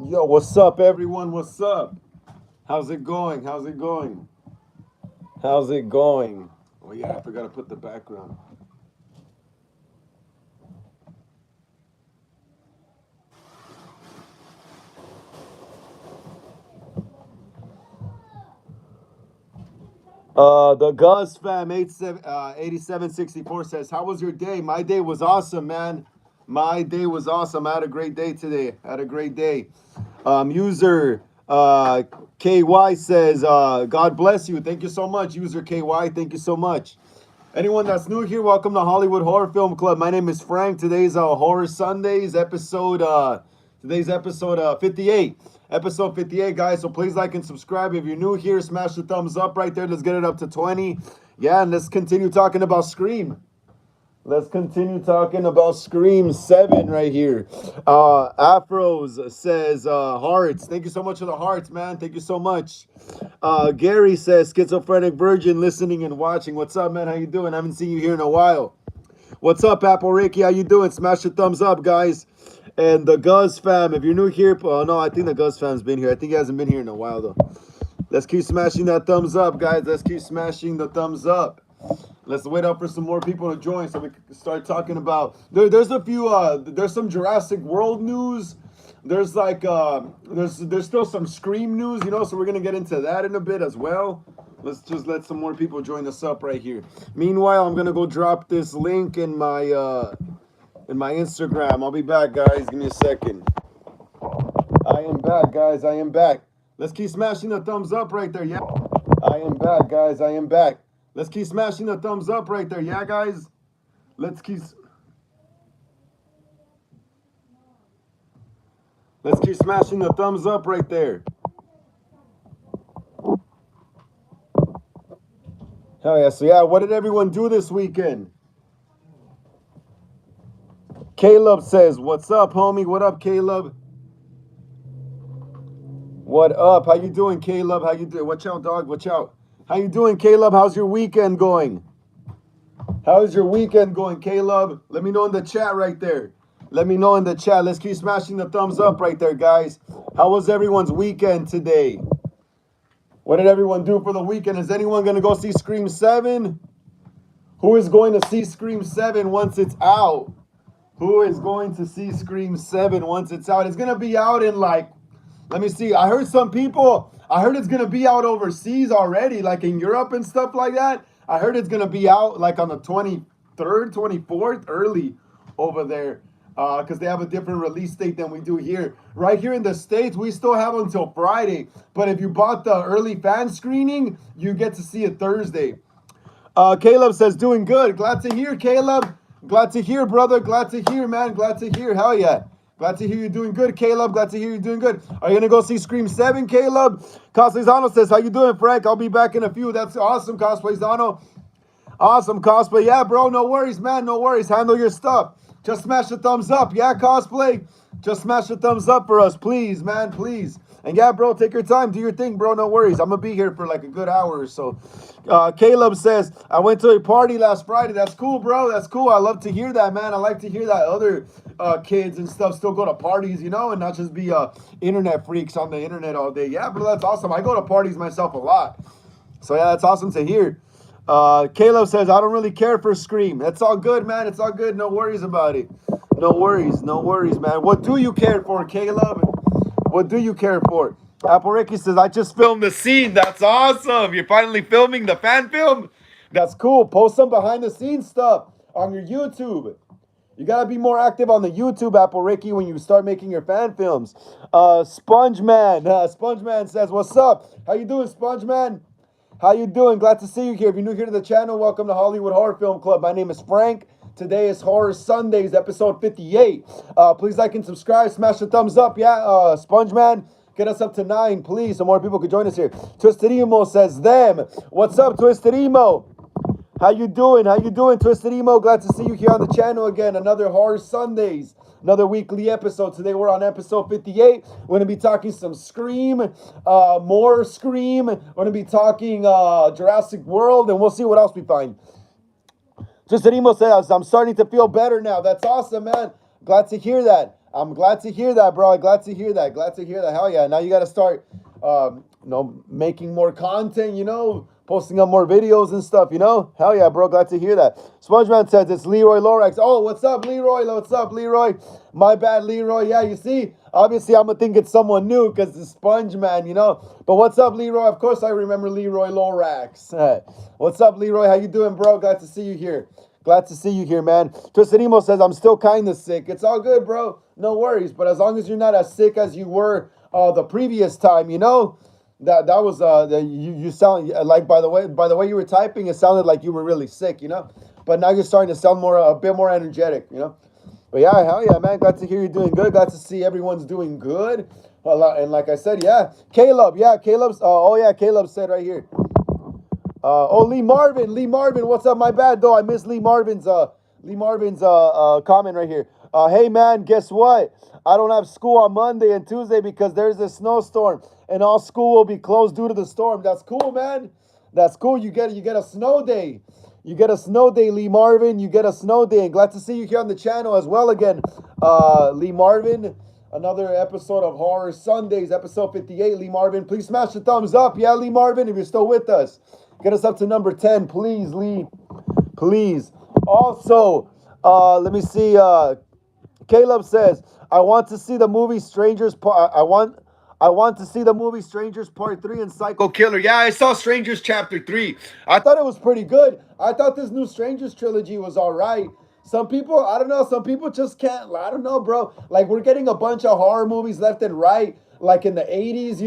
Yo, what's up, everyone? What's up? How's it going? How's it going? How's it going? Oh, yeah, I forgot to put the background. The Gus fam 8764 says, "How was your day? My day was awesome, man. My day was awesome. I had a great day today. I had a great day." User KY says, "God bless you. Thank you so much, User KY. Thank you so much." Anyone that's new here, welcome to Hollywood Horror Film Club. My name is Frank. Today's Horror Sundays episode. Today's episode 58. Episode 58, guys. So please like and subscribe. If you're new here, smash the thumbs up right there. Let's get it up to 20. Yeah, and let's continue talking about Scream. Let's continue talking about Scream 7 right here. Afros says hearts. Thank you so much for the hearts, man. Thank you so much. Gary says schizophrenic virgin listening and watching. What's up, man? How you doing? I haven't seen you here in a while. What's up, Apple Ricky? How you doing? Smash the thumbs up, guys. And the Guz fam, if you're new here, no, I think the Guz fam's been here. I think he hasn't been here in a while, though. Let's keep smashing that thumbs up, guys. Let's keep smashing the thumbs up. Let's wait up for some more people to join so we can start talking about. There's a few. There's some Jurassic World news. There's like there's still some Scream news, you know. So we're gonna get into that in a bit as well. Let's just let some more people join us up right here. Meanwhile, I'm gonna go drop this link in my Instagram. I'll be back, guys. Give me a second. I am back, guys. I am back. Let's keep smashing the thumbs up right there. Yeah. I am back, guys. I am back. Let's keep smashing the thumbs up right there. Yeah, guys? Let's keep smashing the thumbs up right there. Hell yeah. So yeah, what did everyone do this weekend? Caleb says, "What's up, homie? What up, Caleb? What up? How you doing, Caleb? How you doing? Watch out, dog. Watch out. How you doing, Caleb? How's your weekend going? How's your weekend going, Caleb? Let me know in the chat right there. Let me know in the chat. Let's keep smashing the thumbs up right there, guys. How was everyone's weekend today? What did everyone do for the weekend? Is anyone going to go see Scream 7? Who is going to see Scream 7 once it's out? Who is going to see Scream 7 once it's out? It's going to be out in like, let me see. I heard it's going to be out overseas already, like in Europe and stuff like that. I heard it's going to be out like on the 23rd, 24th, early over there. Because they have a different release date than we do here. Right here in the States, we still have until Friday. But if you bought the early fan screening, you get to see it Thursday. Caleb says, "Doing good." Glad to hear, Caleb. Glad to hear, brother. Glad to hear, man. Glad to hear. Hell yeah. Glad to hear you're doing good, Caleb. Glad to hear you're doing good. Are you going to go see Scream 7, Caleb? Cosplayzano says, "How you doing, Frank? I'll be back in a few." That's awesome, Cosplayzano. Awesome, cosplay. Yeah, bro. No worries, man. No worries. Handle your stuff. Just smash the thumbs up. Yeah, cosplay. Just smash the thumbs up for us, please, man. Please. And yeah, bro, take your time. Do your thing, bro. No worries. I'm going to be here for like a good hour or so. Caleb says, "I went to a party last Friday." That's cool, bro. That's cool. I love to hear that, man. I like to hear that other kids and stuff still go to parties, you know, and not just be internet freaks on the internet all day. Yeah, bro, that's awesome. I go to parties myself a lot. So yeah, that's awesome to hear. Caleb says, "I don't really care for Scream." That's all good, man. It's all good. No worries about it. No worries, man. What do you care for, Caleb? What do you care for? Apple Ricky says, "I just filmed the scene." That's awesome. You're finally filming the fan film? That's cool. Post some behind the scenes stuff on your YouTube. You got to be more active on the YouTube, Apple Ricky, when you start making your fan films. Sponge Man says, "What's up? How you doing, Sponge Man? How you doing? Glad to see you here. If you're new here to the channel, welcome to Hollywood Horror Film Club. My name is Frank. Today is Horror Sundays, episode 58. Please like and subscribe. Smash the thumbs up. Yeah, Sponge Man, get us up to 9, please, so more people could join us here. Twisted Emo says, "Them." What's up, Twisted Emo? How you doing? How you doing, Twisted Emo? Glad to see you here on the channel again. Another Horror Sundays. Another weekly episode. Today we're on episode 58. We're going to be talking some Scream, more Scream. We're going to be talking Jurassic World, and we'll see what else we find. Just an emo says, "I'm starting to feel better now." That's awesome, man. Glad to hear that. I'm glad to hear that, bro. Glad to hear that. Glad to hear that. Hell yeah. Now you got to start, making more content, posting up more videos and stuff, Hell yeah, bro. Glad to hear that. SpongeMan says it's Leroy Lorax. Oh, what's up, Leroy? What's up, Leroy? My bad, Leroy. Yeah, you see, obviously I'm going to think it's someone new because it's SpongeMan, But what's up, Leroy? Of course I remember Leroy Lorax. What's up, Leroy? How you doing, bro? Glad to see you here. Glad to see you here, man. Tristan says, I'm still kind of sick. It's all good, bro. No worries. But as long as you're not as sick as you were the previous time, that was you sound like by the way you were typing, it sounded like you were really sick, But now you're starting to sound a bit more energetic, But yeah, hell yeah, man. Glad to hear you're doing good. Glad to see everyone's doing good. And like I said, yeah, Caleb, Caleb's. Oh yeah, Caleb said right here. Lee Marvin, what's up? My bad though, I missed Lee Marvin's comment right here. Hey man, guess what? I don't have school on Monday and Tuesday because there's a snowstorm and all school will be closed due to the storm. That's cool, man. That's cool. You get a snow day. You get a snow day, Lee Marvin. You get a snow day. And glad to see you here on the channel as well again, Lee Marvin. Another episode of Horror Sundays, episode 58. Lee Marvin, please smash the thumbs up. Yeah, Lee Marvin, if you're still with us. Get us up to number 10, please, Lee. Please. Also, let me see. Caleb says, I want to see the movie Strangers Part. I want to see the movie Strangers Part 3 and Psycho Killer. Yeah, I saw Strangers Chapter 3. I thought it was pretty good. I thought this new Strangers trilogy was all right. Some people, I don't know, some people just can't, I don't know, bro. Like, we're getting a bunch of horror movies left and right, like in the 80s,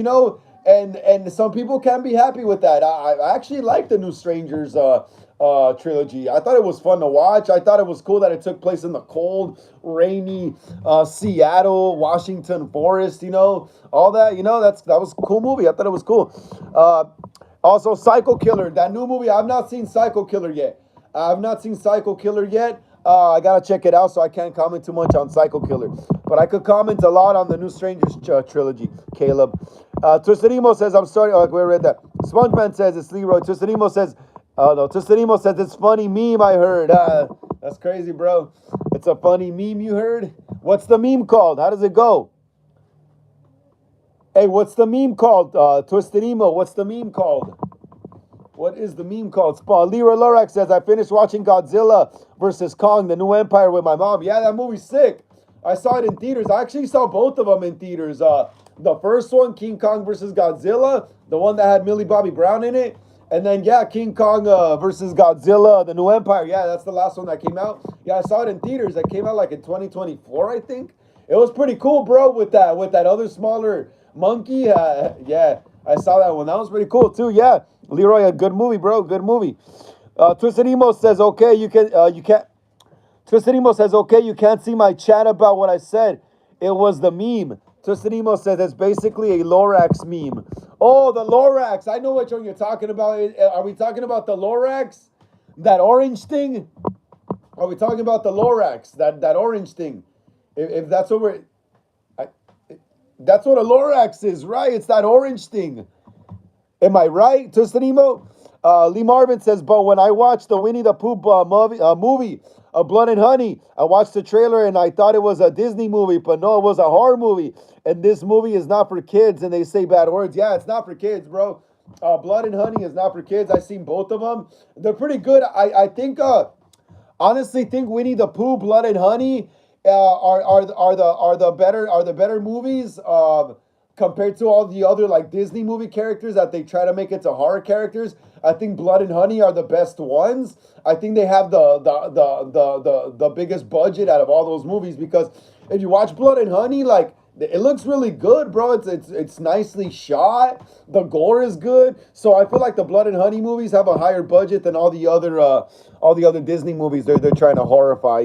and some people can't be happy with that. I actually like the new Strangers trilogy. I thought it was fun to watch. I thought it was cool that it took place in the cold, rainy Seattle, Washington forest, all that, that was a cool movie. I thought it was cool. Also, Psycho Killer, that new movie. I've not seen Psycho Killer yet. I gotta check it out, so I can't comment too much on Psycho Killer. But I could comment a lot on the new Strangers trilogy, Caleb. Twistanimo says, I'm sorry. Oh, we read that. SpongeMan says, it's Leroy. Twistanimo says, it's funny meme I heard. That's crazy, bro. It's a funny meme you heard? What's the meme called? How does it go? Hey, what's the meme called? Twistanimo, what's the meme called? What is the meme called? Leroy Lorax says, I finished watching Godzilla versus Kong, The New Empire with my mom. Yeah, that movie's sick. I saw it in theaters. I actually saw both of them in theaters. The first one, King Kong versus Godzilla, the one that had Millie Bobby Brown in it. And then, yeah, King Kong versus Godzilla, The New Empire. Yeah, that's the last one that came out. Yeah, I saw it in theaters. That came out like in 2024, I think. It was pretty cool, bro, with that other smaller monkey. Yeah, I saw that one. That was pretty cool, too. Yeah, Leroy, a good movie, bro. Good movie. Twisted Emo says, okay, you can't. Twisted Emo says, okay, you can't see my chat about what I said. It was the meme. Twisted Emo says it's basically a Lorax meme. Oh, the Lorax. I know which one you're talking about. Are we talking about the Lorax? That orange thing? Are we talking about the Lorax? That orange thing? If that's what we're... that's what a Lorax is, right? It's that orange thing. Am I right, Twisted Emo? Lee Marvin says, but when I watched the Winnie the Pooh movie, Blood and Honey, I watched the trailer and I thought it was a Disney movie, but no, it was a horror movie. And this movie is not for kids, and they say bad words. Yeah, it's not for kids, bro. Blood and Honey is not for kids. I've seen both of them. They're pretty good. I think, honestly, think Winnie the Pooh, Blood and Honey, are the better movies. Compared to all the other like Disney movie characters that they try to make into horror characters, I think Blood and Honey are the best ones. I think they have the biggest budget out of all those movies, because if you watch Blood and Honey, like, it looks really good, bro. It's nicely shot. The gore is good. So I feel like the Blood and Honey movies have a higher budget than all the other Disney movies they're trying to horrify,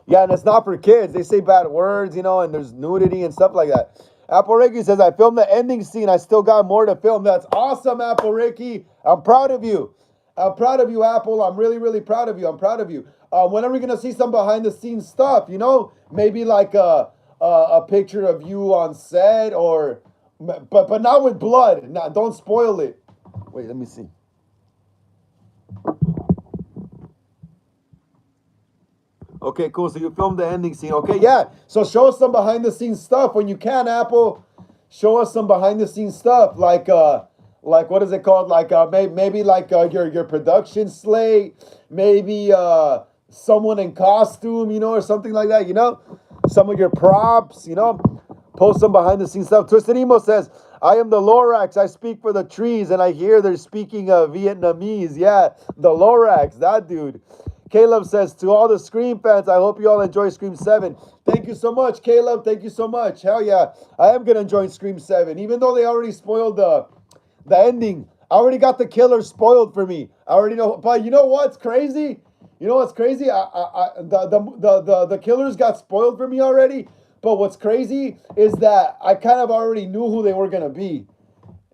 Yeah, and it's not for kids. They say bad words, and there's nudity and stuff like that. Apple Ricky says, I filmed the ending scene. I still got more to film. That's awesome, Apple Ricky. I'm proud of you. I'm proud of you, Apple. I'm really, really proud of you. I'm proud of you. When are we going to see some behind-the-scenes stuff, Maybe like a picture of you on set, but not with blood. No, don't spoil it. Wait, let me see. Okay, cool. So you filmed the ending scene. Okay, yeah. So show us some behind the scenes stuff when you can, Apple. Show us some behind the scenes stuff, like what is it called? Like maybe like your production slate, maybe someone in costume, or something like that. Some of your props. Post some behind the scenes stuff. Twisted Emo says, I am the Lorax. I speak for the trees, and I hear they're speaking Vietnamese. Yeah, the Lorax, that dude. Caleb says, to all the Scream fans, I hope you all enjoy Scream 7. Thank you so much, Caleb. Thank you so much. Hell yeah. I am going to enjoy Scream 7. Even though they already spoiled the ending. I already got the killer spoiled for me. I already know. But you know what's crazy? The killers got spoiled for me already. But what's crazy is that I kind of already knew who they were going to be.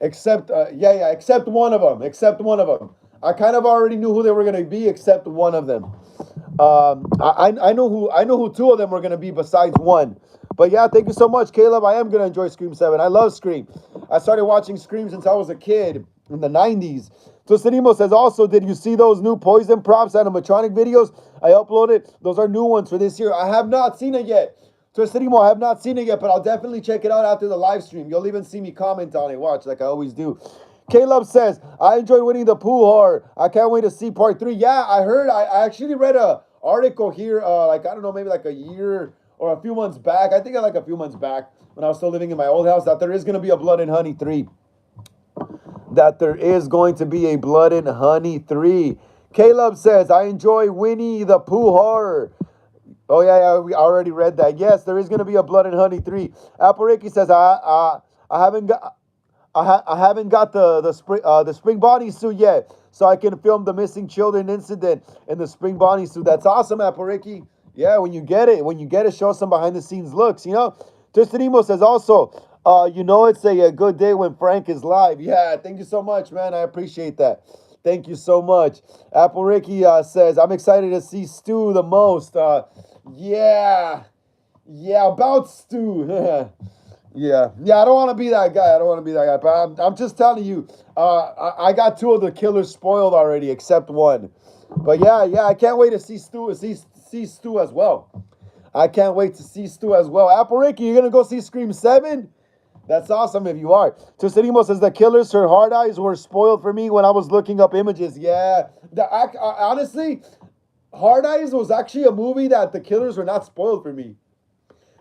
Except one of them. I kind of already knew who they were gonna be, except one of them. I know who two of them were gonna be besides one. But yeah, thank you so much, Caleb. I am gonna enjoy Scream 7. I love Scream. I started watching Scream since I was a kid in the 90s. Tosinimo says also, did you see those new Poison props animatronic videos I uploaded? Those are new ones for this year. I have not seen it yet. Tosinimo, I have not seen it yet, but I'll definitely check it out after the live stream. You'll even see me comment on it. Watch, like I always do. Caleb says, I enjoyed winning the Pooh horror. I can't wait to see part 3. Yeah, I heard. I actually read a article here, I don't know, maybe like a year or a few months back. I think like a few months back when I was still living in my old house, that there is going to be a Blood and Honey 3. That there is going to be a Blood and Honey 3. Caleb says, I enjoy Winnie the Pooh horror. Oh, yeah, we already read that. Yes, there is going to be a Blood and Honey 3. Apple Ricky says, I haven't got... I haven't got the spring Bonnie suit yet, so I can film the missing children incident in the spring Bonnie suit. That's awesome, Apple Ricky. Yeah, when you get it, show some behind the scenes looks. Tristan Emo says also, it's a good day when Frank is live. Yeah, thank you so much, man. I appreciate that. Thank you so much. Apple Ricky says, I'm excited to see Stu the most. Yeah, about Stu. Yeah, I don't want to be that guy. But I'm just telling you, I got two of the killers spoiled already, except one. But yeah, I can't wait to see Stu as well. I can't wait to see Stu as well. Apple Ricky, you're gonna go see Scream 7? That's awesome if you are. Tosinimo says the killers, her hard eyes were spoiled for me when I was looking up images. Yeah, honestly, Hard Eyes was actually a movie that the killers were not spoiled for me.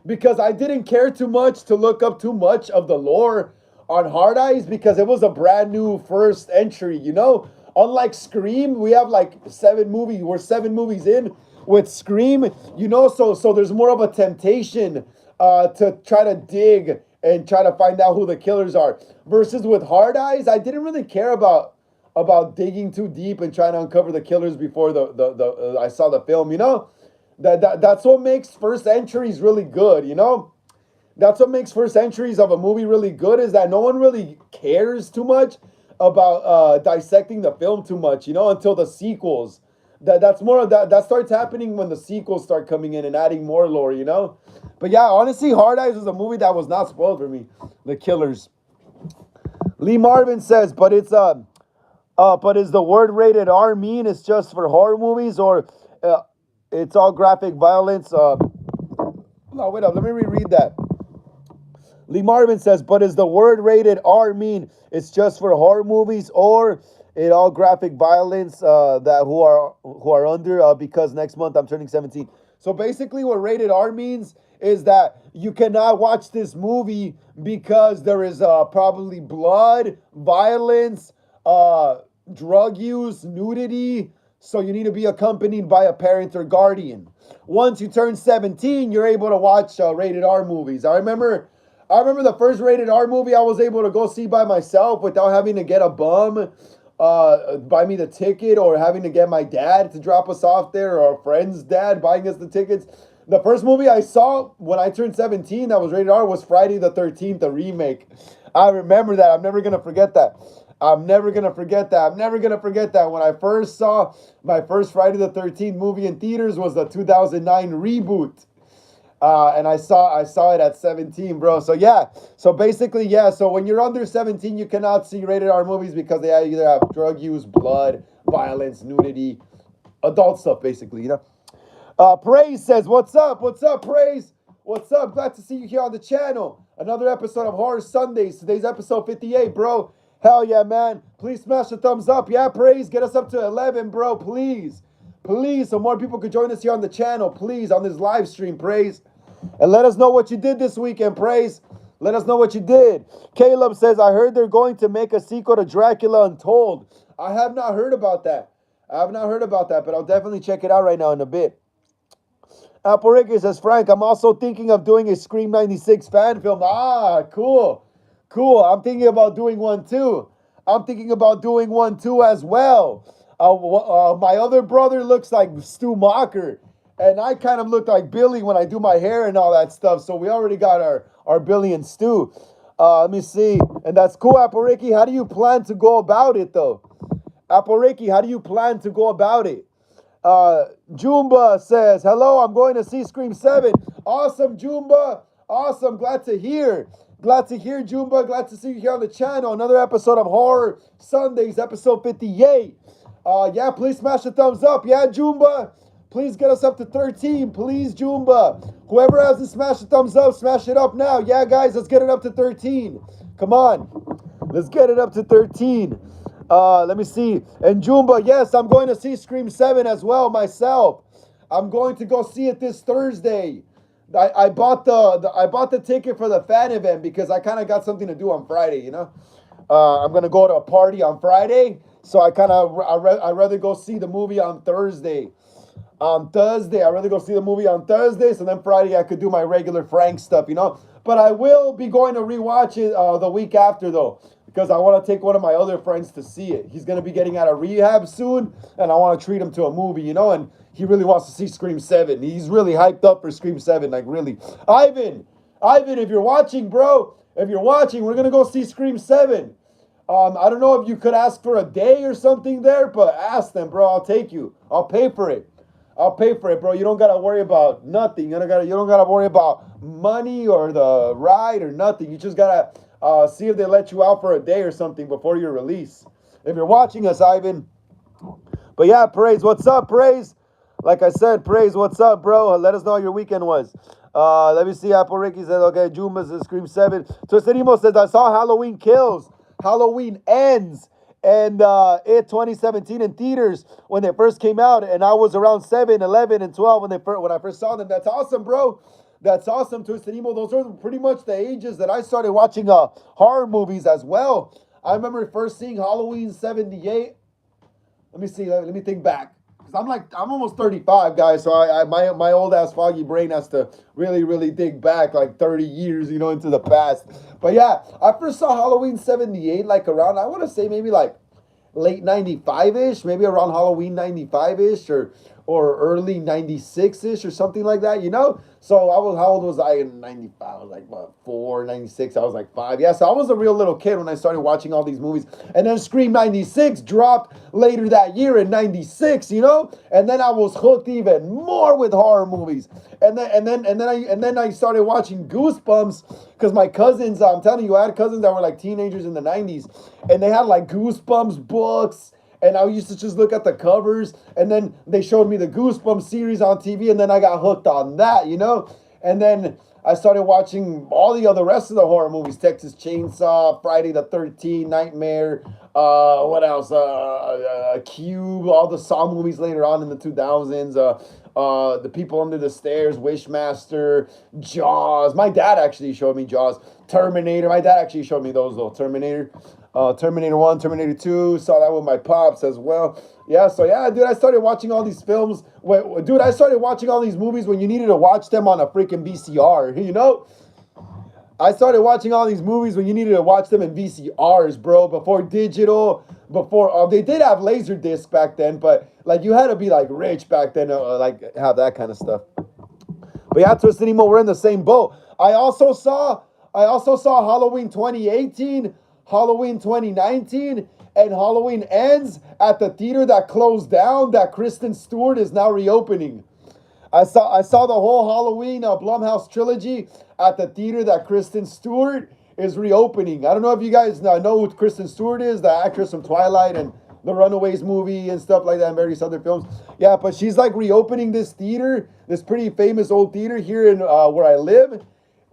Because I didn't care too much to look up too much of the lore on Hard Eyes because it was a brand new first entry, Unlike Scream, we have like 7 movies. We're 7 movies in with Scream, so there's more of a temptation to try to dig and try to find out who the killers are. Versus with Hard Eyes, I didn't really care about digging too deep and trying to uncover the killers before I saw the film, That's what makes first entries really good, That's what makes first entries of a movie really good, is that no one really cares too much about dissecting the film too much, until the sequels. That's more of that starts happening when the sequels start coming in and adding more lore, But yeah, honestly, Hard Eyes was a movie that was not spoiled for me. The Killers. Lee Marvin says, but is the word rated R mean it's just for horror movies, or it's all graphic violence? No, wait up. Let me reread that. Lee Marvin says, but is the word rated R mean it's just for horror movies, or it all graphic violence that who are under because next month I'm turning 17. So basically what rated R means is that you cannot watch this movie because there is probably blood, violence, drug use, nudity. So you need to be accompanied by a parent or guardian. Once you turn 17, you're able to watch rated R movies. I remember the first rated R movie I was able to go see by myself without having to get a bum buy me the ticket, or having to get my dad to drop us off there, or a friend's dad buying us the tickets. The first movie I saw when I turned 17 that was rated R was Friday the 13th, the remake. I remember that. I'm never going to forget that. When I first saw my first Friday the 13th movie in theaters was the 2009 reboot. And I saw it at 17, bro. So yeah. So basically, yeah. So when you're under 17, you cannot see rated R movies because they either have drug use, blood, violence, nudity, adult stuff, basically, Praise says, what's up? What's up, Praise? What's up? Glad to see you here on the channel. Another episode of Horror Sundays. Today's episode 58, bro. Hell yeah, man. Please smash the thumbs up. Yeah, Praise. Get us up to 11, bro. Please. Please, so more people could join us here on the channel. Please, on this live stream, Praise. And let us know what you did this weekend, Praise. Let us know what you did. Caleb says, I heard they're going to make a sequel to Dracula Untold. I have not heard about that. but I'll definitely check it out right now in a bit. Apple Ricky says, Frank, I'm also thinking of doing a Scream 96 fan film. Ah, cool. Cool. I'm thinking about doing one too. As well. My other brother looks like Stu Macher, and I kind of look like Billy when I do my hair and all that stuff. So we already got our Billy and Stu. Let me see. And that's cool, Apple Ricky. How do you plan to go about it, though? Apple Ricky, how do you plan to go about it? Jumba says, hello, I'm going to see Scream 7. Awesome, Jumba. Awesome. Glad to hear, Jumba. Glad to see you here on the channel. Another episode of Horror Sundays, episode 58. Yeah, please smash the thumbs up. Yeah, Jumba. Please get us up to 13. Please, Jumba. Whoever hasn't smashed the thumbs up, smash it up now. Yeah, guys, let's get it up to 13. Come on. Let's get it up to 13. Let me see. And Jumba, yes, I'm going to see Scream 7 as well myself. I'm going to go see it this Thursday. I bought the ticket for the fan event because I kind of got something to do on Friday, you know. I'm gonna go to a party on Friday, so I'd rather go see the movie on Thursday. I'd rather go see the movie on Thursday, so then Friday I could do my regular Frank stuff, you know. But I will be going to rewatch it the week after though, because I want to take one of my other friends to see it. He's gonna be getting out of rehab soon, and I want to treat him to a movie, you know. And he really wants to see Scream 7. He's really hyped up for Scream 7, like really. Ivan, if you're watching, bro, we're gonna go see Scream 7. I don't know if you could ask for a day or something there, but ask them, bro. I'll take you. I'll pay for it, bro. You don't gotta worry about nothing. You don't gotta worry about money or the ride or nothing. You just gotta see if they let you out for a day or something before your release. If you're watching us, Ivan. But yeah, Praise, what's up, Praise? Like I said, Praise, what's up, bro? Let us know how your weekend was. Let me see. Apple Ricky says, okay, Juma says Scream 7. Twisterimo says, I saw Halloween Kills, Halloween Ends, and it 2017 in theaters when they first came out, and I was around 7, 11, and 12 when I first saw them. That's awesome, bro. That's awesome, Twisterimo. Those are pretty much the ages that I started watching horror movies as well. I remember first seeing Halloween 78. Let me see. Let me think back. I'm almost 35, guys, so my old ass foggy brain has to really dig back like 30 years, you know, into the past. But yeah, I first saw Halloween 78 like around, I want to say maybe like late 95-ish, maybe around Halloween 95-ish or early 96-ish or something like that, you know? So how old was I in 95? I was like, what, 4, 96? I was like 5. Yeah, so I was a real little kid when I started watching all these movies. And then Scream 96 dropped later that year in 96, you know? And then I was hooked even more with horror movies. And then I started watching Goosebumps because my cousins, I'm telling you, I had cousins that were like teenagers in the 90s, and they had like Goosebumps books. And I used to just look at the covers, and then they showed me the Goosebumps series on TV, and then I got hooked on that, you know? And then I started watching all the other rest of the horror movies, Texas Chainsaw, Friday the 13th, Nightmare, what else? Cube, all the Saw movies later on in the 2000s, The People Under the Stairs, Wishmaster, Jaws. My dad actually showed me Jaws. Terminator. My dad actually showed me those, though. Terminator 1, Terminator 2, saw that with my pops as well. Yeah, so yeah, dude, I started watching all these films. I started watching all these movies when you needed to watch them on a freaking VCR, you know? I started watching all these movies when you needed to watch them in VCRs, bro, before digital, they did have laser discs back then, but like you had to be like rich back then, like have that kind of stuff. But yeah, Twisted Emo, we're in the same boat. I also saw Halloween 2018, Halloween 2019, and Halloween Ends at the theater that closed down that Kristen Stewart is now reopening. I saw the whole Halloween Blumhouse trilogy at the theater that Kristen Stewart is reopening. I don't know if you guys know who Kristen Stewart is, the actress from Twilight and the Runaways movie and stuff like that, and various other films. Yeah, but she's like reopening this theater, this pretty famous old theater here in where I live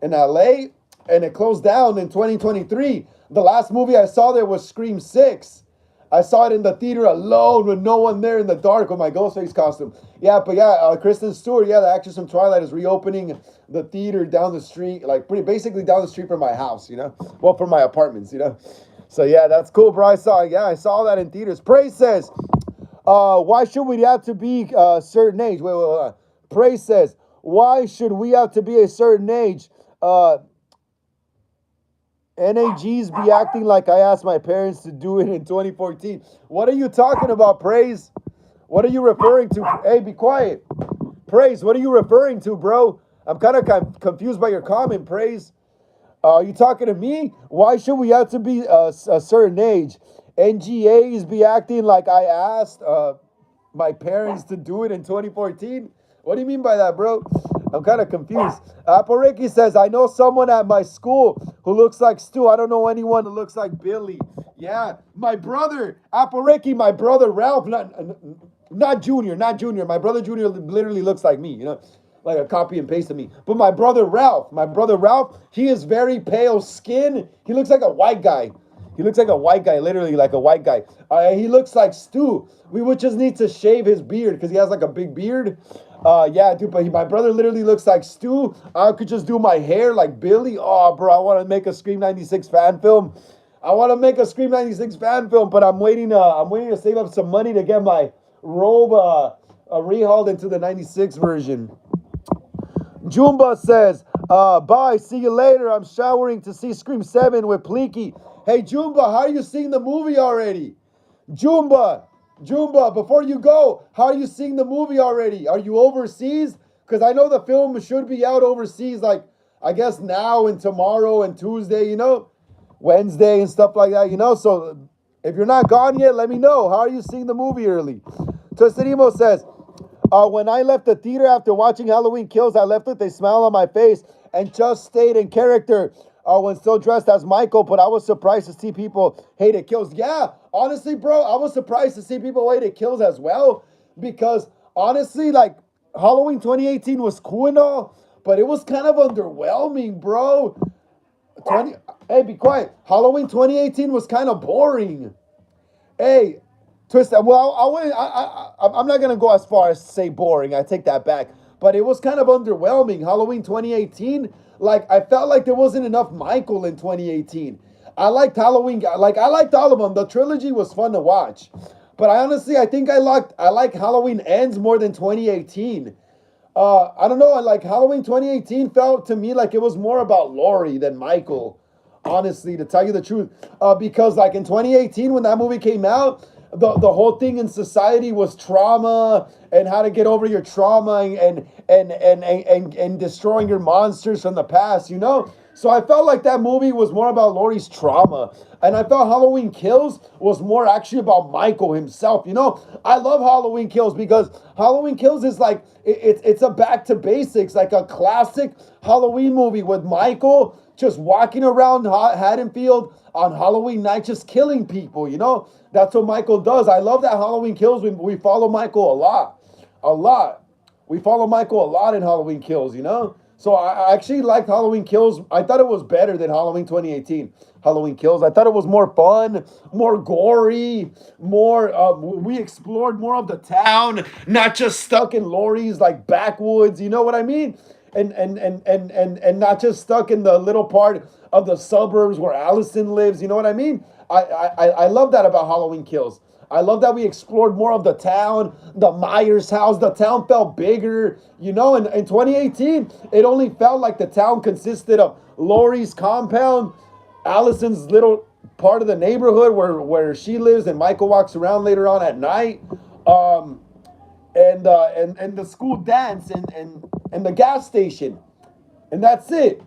in LA, and it closed down in 2023. The last movie I saw there was Scream 6. I saw it in the theater alone with no one there in the dark with my Ghostface costume. Yeah, but yeah, Kristen Stewart, yeah, the actress from Twilight, is reopening the theater down the street, like pretty basically down the street from my house, you know? Well, from my apartments, you know? So yeah, that's cool, bro. I saw that in theaters. Praise says, why should we have to be a certain age? Wait. Praise says, why should we have to be a certain age? NAGs be acting like I asked my parents to do it in 2014. What are you talking about, Praise? What are you referring to? Hey, be quiet. Praise, what are you referring to, bro? I'm kind of confused by your comment, Praise. Are you talking to me? Why should we have to be a certain age? NGAs be acting like I asked my parents to do it in 2014? What do you mean by that, bro? I'm kind of confused. Ricky says, I know someone at my school who looks like Stu. I don't know anyone who looks like Billy. Yeah, my brother, Ricky, my brother Ralph, not Junior. My brother Junior literally looks like me, you know, like a copy and paste of me. But my brother Ralph, he is very pale skin. He looks like a white guy. Literally like a white guy. He looks like Stu. We would just need to shave his beard because he has like a big beard. Yeah, dude, but my brother literally looks like Stu. I could just do my hair like Billy. Oh, bro, I want to make a Scream 96 fan film. But I'm waiting to save up some money to get my robe rehauled into the 96 version. Jumba says, bye, see you later. I'm showering to see Scream 7 with Pleaky. Hey, Jumba, how are you seeing the movie already? Jumba, before you go, how are you seeing the movie already? Are you overseas? Because I know the film should be out overseas, like, I guess now and tomorrow and Tuesday, you know, Wednesday and stuff like that, you know? So if you're not gone yet, let me know. How are you seeing the movie early? Tostadimo says, when I left the theater after watching Halloween Kills, I left with a smile on my face and just stayed in character when still dressed as Michael, but I was surprised to see people hated Kills. Yeah, honestly, bro, I was surprised to see people hated Kills as well because, honestly, like, Halloween 2018 was cool and all, but it was kind of underwhelming, bro. Hey, be quiet. Halloween 2018 was kind of boring. Hey, Twist. Well, I'm not gonna go as far as to say boring. I take that back. But it was kind of underwhelming. Halloween 2018. Like, I felt like there wasn't enough Michael in 2018. I liked Halloween. Like, I liked all of them. The trilogy was fun to watch. But I think I like Halloween Ends more than 2018. I don't know. Like, Halloween 2018 felt to me like it was more about Laurie than Michael. Honestly, to tell you the truth, because like in 2018 when that movie came out, the whole thing in society was trauma and how to get over your trauma and destroying your monsters from the past, you know? So I felt like that movie was more about Laurie's trauma. And I felt Halloween Kills was more actually about Michael himself, you know? I love Halloween Kills because Halloween Kills is like, it's a back to basics, like a classic Halloween movie with Michael just walking around Haddonfield on Halloween night, just killing people, you know? That's what Michael does. I love that Halloween Kills. We follow Michael a lot. We follow Michael a lot in Halloween Kills, you know? So I actually liked Halloween Kills. I thought it was better than Halloween 2018. Halloween Kills. I thought it was more fun, more gory, more, we explored more of the town, not just stuck in Laurie's like backwoods, you know what I mean? And not just stuck in the little part of the suburbs where Allison lives. You know what I mean? I love that about Halloween Kills. I love that we explored more of the town, the Myers house. The town felt bigger, you know. In 2018, it only felt like the town consisted of Laurie's compound, Allison's little part of the neighborhood where she lives, and Michael walks around later on at night. And the school dance and the gas station, and that's it.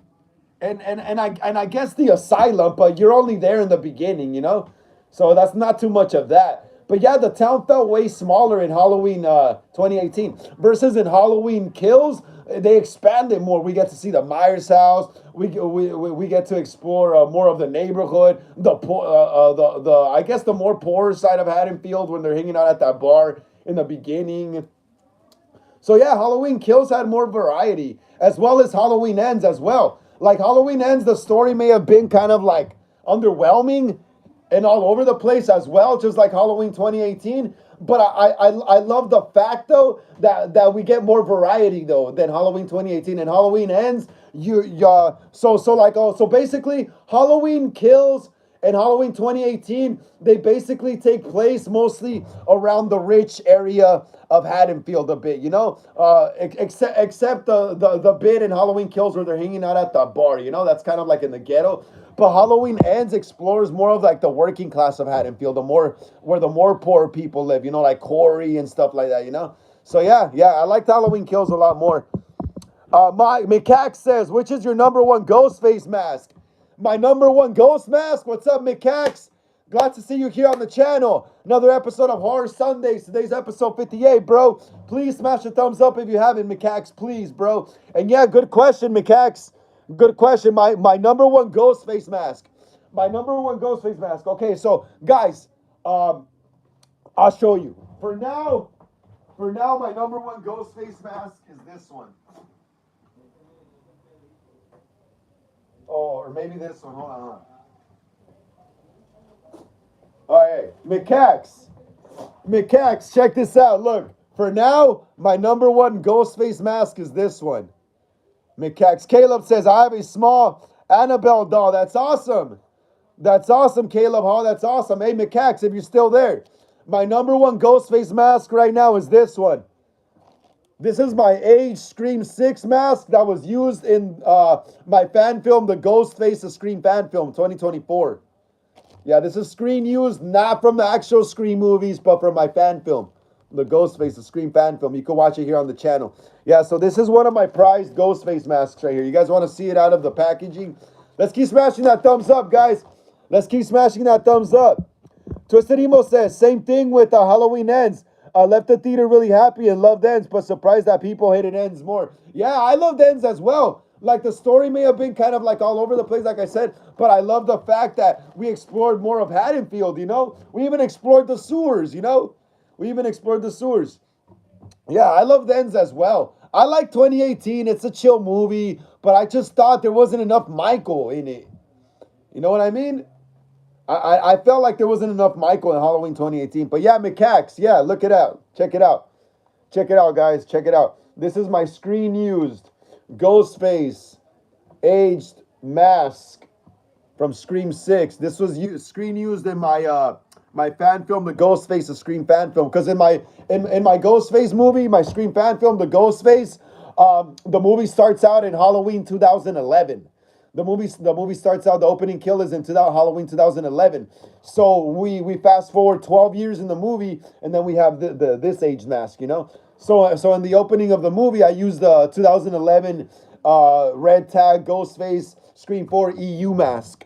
And I guess the asylum, but you're only there in the beginning, you know. So that's not too much of that. But yeah, the town felt way smaller in Halloween 2018 versus in Halloween Kills. They expanded more. We get to see the Myers house. We get to explore more of the neighborhood. The I guess the more poorer side of Haddonfield when they're hanging out at that bar in the beginning. So yeah, Halloween Kills had more variety, as well as Halloween Ends as well. Like Halloween Ends, the story may have been kind of like underwhelming and all over the place as well, just like Halloween 2018. But I love the fact though that we get more variety though than Halloween 2018. And Halloween Ends, so basically Halloween Kills and Halloween 2018, they basically take place mostly around the rich area of Haddonfield a bit, you know, except the bit in Halloween Kills where they're hanging out at the bar, you know, that's kind of like in the ghetto. But Halloween Ends explores more of like the working class of Haddonfield, the more where the more poor people live, you know, like Corey and stuff like that, you know. So yeah, I liked Halloween Kills a lot more. My McCack says, which is your number one ghost face mask? My number one ghost mask. What's up, McCax? Glad to see you here on the channel. Another episode of Horror Sundays. Today's episode 58, bro. Please smash a thumbs up if you haven't, McCax. Please, bro. And yeah, good question, McCax. Good question. My number one ghost face mask. My number one ghost face mask. Okay, so guys, I'll show you. For now, my number one ghost face mask is this one. Oh, or maybe this one. Hold on. All right, McCax, check this out. Look, for now, my number one ghost face mask is this one. McCax. Caleb says, I have a small Annabelle doll. That's awesome. That's awesome, Caleb. Oh, that's awesome. Hey, McCax, if you're still there, my number one ghost face mask right now is this one. This is my Age Scream 6 mask that was used in my fan film, The Ghost Face of Scream fan film 2024. Yeah, this is screen used, not from the actual Scream movies, but from my fan film, The Ghost Face of Scream fan film. You can watch it here on the channel. Yeah, so this is one of my prized ghost face masks right here. You guys want to see it out of the packaging? Let's keep smashing that thumbs up, guys. Let's keep smashing that thumbs up. Twisted Emo says, same thing with Halloween Ends. Left the theater really happy and loved Ends, but surprised that people hated Ends more. Yeah, I loved Ends as well. Like the story may have been kind of like all over the place, like I said, but I love the fact that we explored more of Haddonfield, you know? We even explored the sewers, you know? Yeah, I loved Ends as well. I like 2018. It's a chill movie, but I just thought there wasn't enough Michael in it. You know what I mean? I felt like there wasn't enough Michael in Halloween 2018. But yeah, McCax, yeah, look it out. Check it out. Check it out, guys. Check it out. This is my screen used Ghostface aged mask from Scream 6. This was screen used in my my fan film, The Ghostface, a Scream fan film. Because in my Ghostface movie, my Scream fan film, The Ghostface, the movie starts out in Halloween 2011. The movie starts out, the opening kill is in Halloween 2011. So we fast forward 12 years in the movie, and then we have this age mask, you know? So in the opening of the movie, I used the 2011 red tag Ghostface Scream 4 EU mask.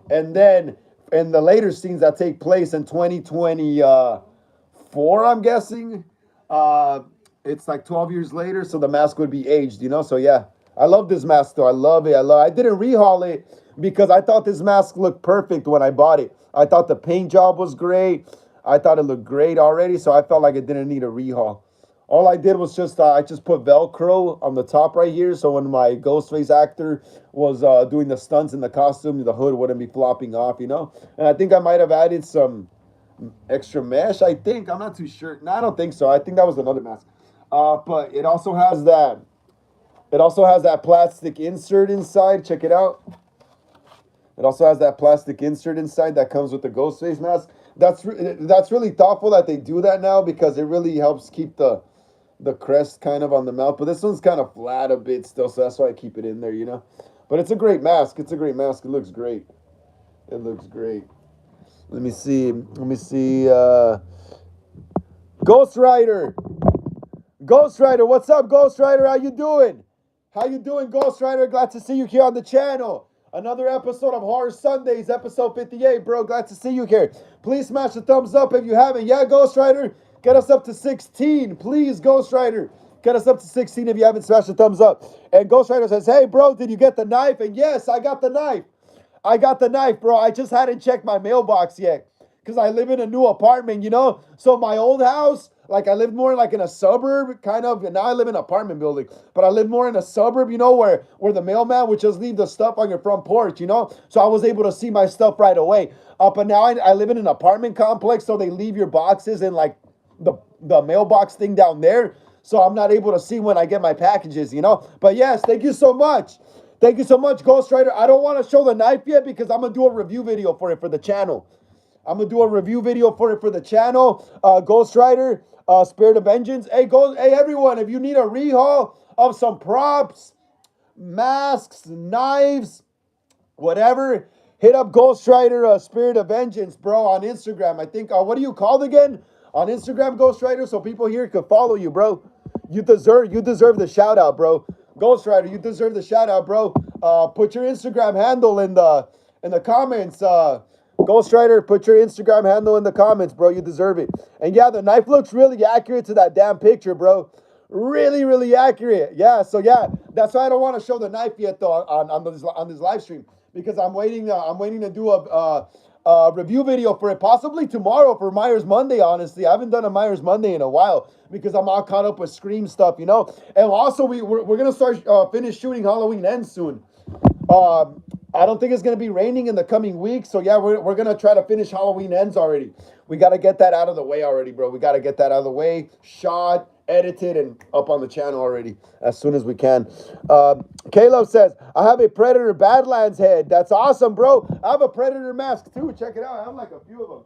And then in the later scenes that take place in 2024, I'm guessing, it's like 12 years later, so the mask would be aged, you know? So yeah. I love this mask though. I love it. I didn't rehaul it because I thought this mask looked perfect when I bought it. I thought the paint job was great. I thought it looked great already, so I felt like it didn't need a rehaul. All I did was just I just put Velcro on the top right here, so when my Ghostface actor was doing the stunts in the costume, the hood wouldn't be flopping off, you know. And I think I might have added some extra mesh. I think I'm not too sure. No, I don't think so. I think that was another mask. But it also has that. It also has that plastic insert inside. Check it out. It also has that plastic insert inside that comes with the Ghostface mask. That's really thoughtful that they do that now because it really helps keep the crest kind of on the mouth. But this one's kind of flat a bit still, so that's why I keep it in there, you know. But it's a great mask. It's a great mask. It looks great. It looks great. Let me see. Ghost Rider. Ghost Rider, what's up, Ghost Rider? How you doing? How you doing, Ghost Rider? Glad to see you here on the channel. Another episode of Horror Sundays, episode 58, bro. Glad to see you here. Please smash the thumbs up if you haven't. Yeah, Ghost Rider, get us up to 16. Please, Ghost Rider, get us up to 16 if you haven't smashed the thumbs up. And Ghost Rider says, hey, bro, did you get the knife? And yes, I got the knife. I got the knife, bro. I just hadn't checked my mailbox yet because I live in a new apartment, you know? So my old house, like I lived more like in a suburb, kind of, and now I live in an apartment building. But I live more in a suburb, you know, where the mailman would just leave the stuff on your front porch, you know? So I was able to see my stuff right away. But now I live in an apartment complex, so they leave your boxes in like the mailbox thing down there. So I'm not able to see when I get my packages, you know? But yes, thank you so much. Thank you so much, Ghost Rider. I don't want to show the knife yet because I'm going to do a review video for it for the channel. I'm going to do a review video for it for the channel. Ghost Rider, Spirit of Vengeance. Hey, everyone, if you need a rehaul of some props, masks, knives, whatever, hit up Ghost Rider, Spirit of Vengeance, bro, on Instagram. I think, what are you called again? On Instagram, Ghost Rider, so people here could follow you, bro. You deserve the shout out, bro. Ghost Rider, you deserve the shout out, bro. Put your Instagram handle in the comments. Ghost Rider, put your Instagram handle in the comments, bro. You deserve it. And yeah, the knife looks really accurate to that damn picture, bro. Really, really accurate. Yeah, so yeah, that's why I don't want to show the knife yet though on this live stream because I'm waiting to do a review video for it, possibly tomorrow for Myers Monday, honestly. I haven't done a Myers Monday in a while because I'm all caught up with Scream stuff, you know? And also, we're going to start, finish shooting Halloween Ends soon. I don't think it's going to be raining in the coming weeks, so yeah, we're going to try to finish Halloween Ends already. We got to get that out of the way already, bro. We got to get that out of the way, shot, edited, and up on the channel already as soon as we can. Caleb says, I have a Predator Badlands head. That's awesome, bro. I have a Predator mask too. Check it out. I have like a few of them.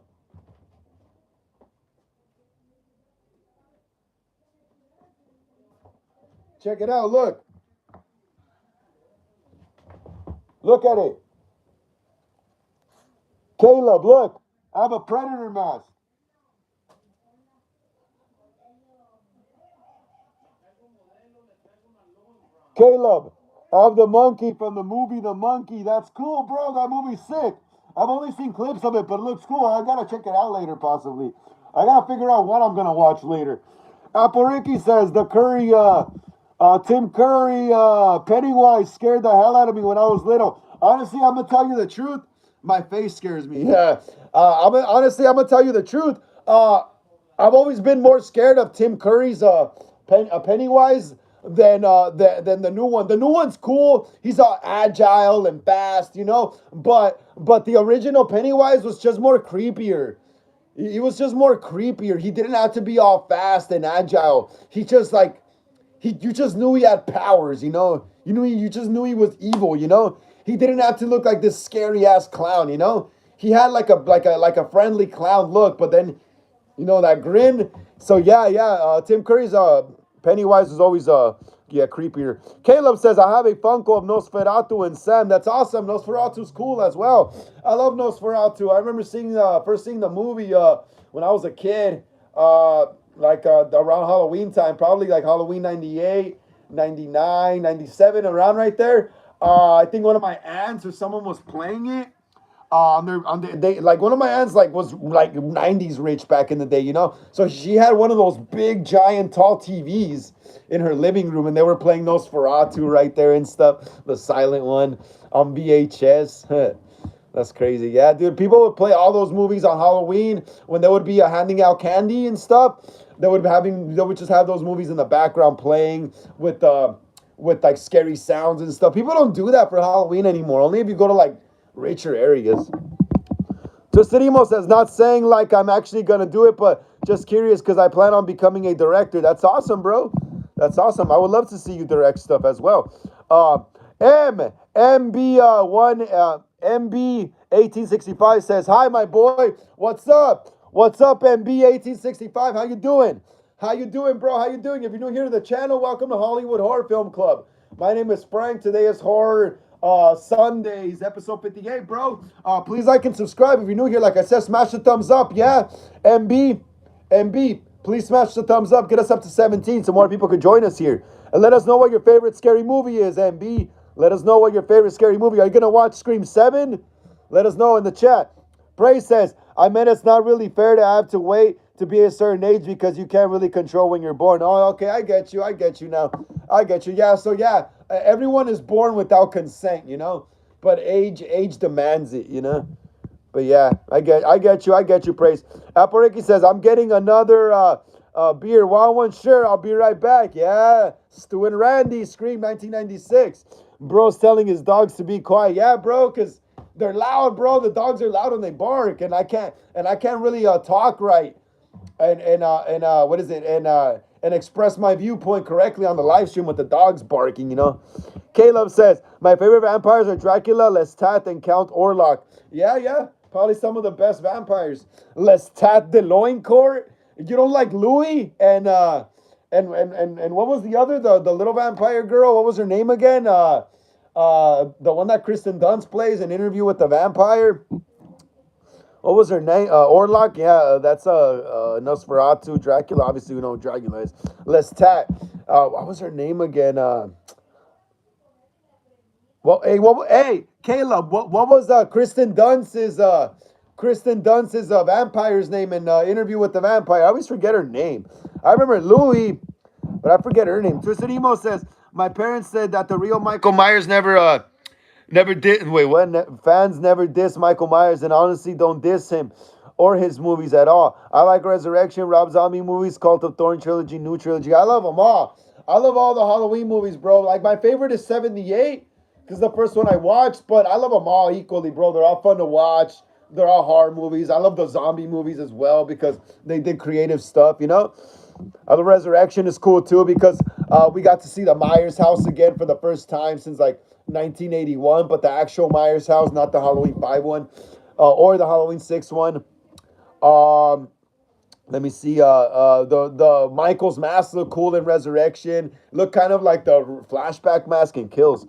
Check it out. Look. Look at it. Caleb, look. I have a Predator mask. Caleb, I have the monkey from the movie The Monkey. That's cool, bro. That movie's sick. I've only seen clips of it, but it looks cool. I gotta check it out later, possibly. I gotta figure out what I'm gonna watch later. Apple Ricky says the Curry, Tim Curry, Pennywise scared the hell out of me when I was little. Honestly, I'm gonna tell you the truth. My face scares me. Yeah. I'm gonna tell you the truth. I've always been more scared of Tim Curry's Pennywise than the new one. The new one's cool. He's all agile and fast, you know. But the original Pennywise was just more creepier. He was just more creepier. He didn't have to be all fast and agile. He just like you just knew he had powers, you know. You just knew he was evil, you know. He didn't have to look like this scary ass clown, you know. He had like a friendly clown look, but then you know that grin. So yeah. Tim Curry's Pennywise is always creepier. Caleb says, I have a Funko of Nosferatu and Sam. That's awesome. Nosferatu's cool as well. I love Nosferatu. I remember first seeing the movie when I was a kid, around Halloween time, probably like Halloween 98, 99, 97, around right there. I think one of my aunts or someone was playing it. Like one of my aunts was 90s rich back in the day, you know. So she had one of those big giant tall TVs in her living room, and they were playing Nosferatu right there and stuff. The silent one on VHS. That's crazy. Yeah, dude. People would play all those movies on Halloween when they would be handing out candy and stuff. They would just have those movies in the background playing with like scary sounds and stuff. People don't do that for Halloween anymore. Only if you go to like richer areas. Justinimo says, not saying like I'm actually gonna do it, but just curious because I plan on becoming a director. That's awesome, bro. That's awesome. I would love to see you direct stuff as well. MB1865 says, hi, my boy. What's up? What's up, MB1865? How you doing? How you doing, bro? How you doing? If you're new here to the channel, welcome to Hollywood Horror Film Club. My name is Frank. Today is Horror Sundays, episode 58, bro. Please like and subscribe. If you're new here, like I said, smash the thumbs up, yeah? MB, please smash the thumbs up. Get us up to 17 so more people could join us here. And let us know what your favorite scary movie is, MB. Let us know what your favorite scary movie. Are you gonna watch Scream 7? Let us know in the chat. Bray says, I meant it's not really fair to have to wait to be a certain age because you can't really control when you're born. Oh, okay, I get you. I get you now. I get you. Yeah, so yeah, everyone is born without consent, you know? But age demands it, you know? But yeah, I get you, Praise. Apariki says, I'm getting another beer. Want one? Sure, I'll be right back. Yeah, Stu and Randy, Scream 1996. Bro's telling his dogs to be quiet. Yeah, bro, because they're loud, bro. The dogs are loud when they bark, and I can't really talk right and what is it and express my viewpoint correctly on the live stream with the dogs barking. You know, Caleb says my favorite vampires are Dracula, Lestat, and Count Orlok. Yeah, probably some of the best vampires. Lestat de Loincourt. You don't like Louis and what was the other the little vampire girl? What was her name again? The one that Kristen Dunst plays, An Interview with the Vampire. What was her name? Orlok. Yeah, that's Nosferatu. Dracula. Obviously, we know who Dracula is. Lestat. What was her name again? Hey, Caleb. What was Kristen Dunst's vampire's name in Interview with the Vampire? I always forget her name. I remember Louis, but I forget her name. Twisted Emo says my parents said that the real Michael Myers never did. Wait, what? Fans never diss Michael Myers and honestly don't diss him or his movies at all. I like Resurrection, Rob Zombie movies, Cult of Thorn trilogy, New trilogy. I love them all. I love all the Halloween movies, bro. Like my favorite is 78 because the first one I watched, but I love them all equally, bro. They're all fun to watch. They're all horror movies. I love the zombie movies as well because they did creative stuff, you know? The Resurrection is cool too because we got to see the Myers house again for the first time since like 1981, but the actual Myers house, not the Halloween 5 one or the Halloween 6 one. Let me see. The Michael's mask look cool in Resurrection. Look kind of like the flashback mask in Kills.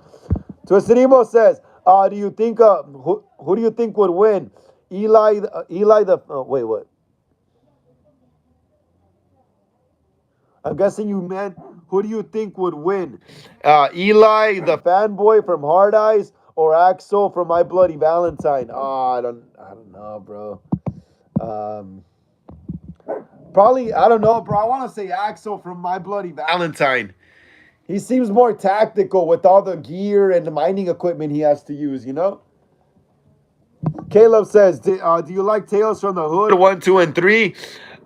Twisted Emo says, "Do you think who do you think would win? Eli the wait what? I'm guessing you meant who do you think would win? Eli, the fanboy from Hard Eyes, or Axel from My Bloody Valentine? Oh, I don't know, bro. Um, Probably, I don't know, bro. I want to say Axel from My Bloody Valentine. He seems more tactical with all the gear and the mining equipment he has to use, you know? Caleb says, do you like Tales from the Hood 1, 2, and 3?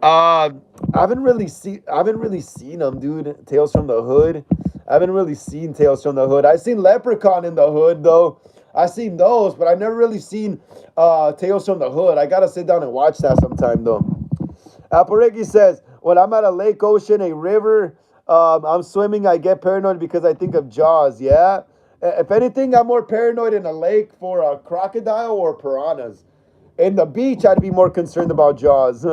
I haven't really seen them, dude. Tales from the Hood. I haven't really seen Tales from the Hood. I've seen Leprechaun in the Hood though. I've seen those, but I've never really seen Tales from the Hood. I gotta sit down and watch that sometime though. Apariki says, when I'm at a lake, ocean, a river, I'm swimming, I get paranoid because I think of Jaws. Yeah. If anything, I'm more paranoid in a lake for a crocodile or piranhas. In the beach, I'd be more concerned about Jaws.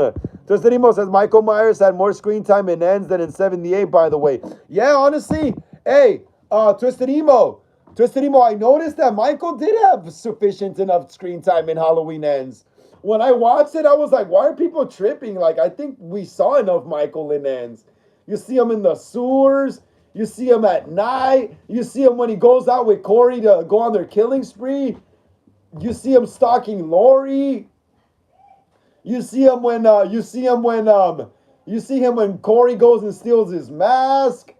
Twisted Emo says Michael Myers had more screen time in Ends than in 78, by the way. Yeah, honestly. Hey, Twisted Emo, I noticed that Michael did have sufficient enough screen time in Halloween Ends. When I watched it, I was like, why are people tripping? Like, I think we saw enough Michael in Ends. You see him in the sewers. You see him at night. You see him when he goes out with Corey to go on their killing spree. You see him stalking Lori. You see him when Corey goes and steals his mask.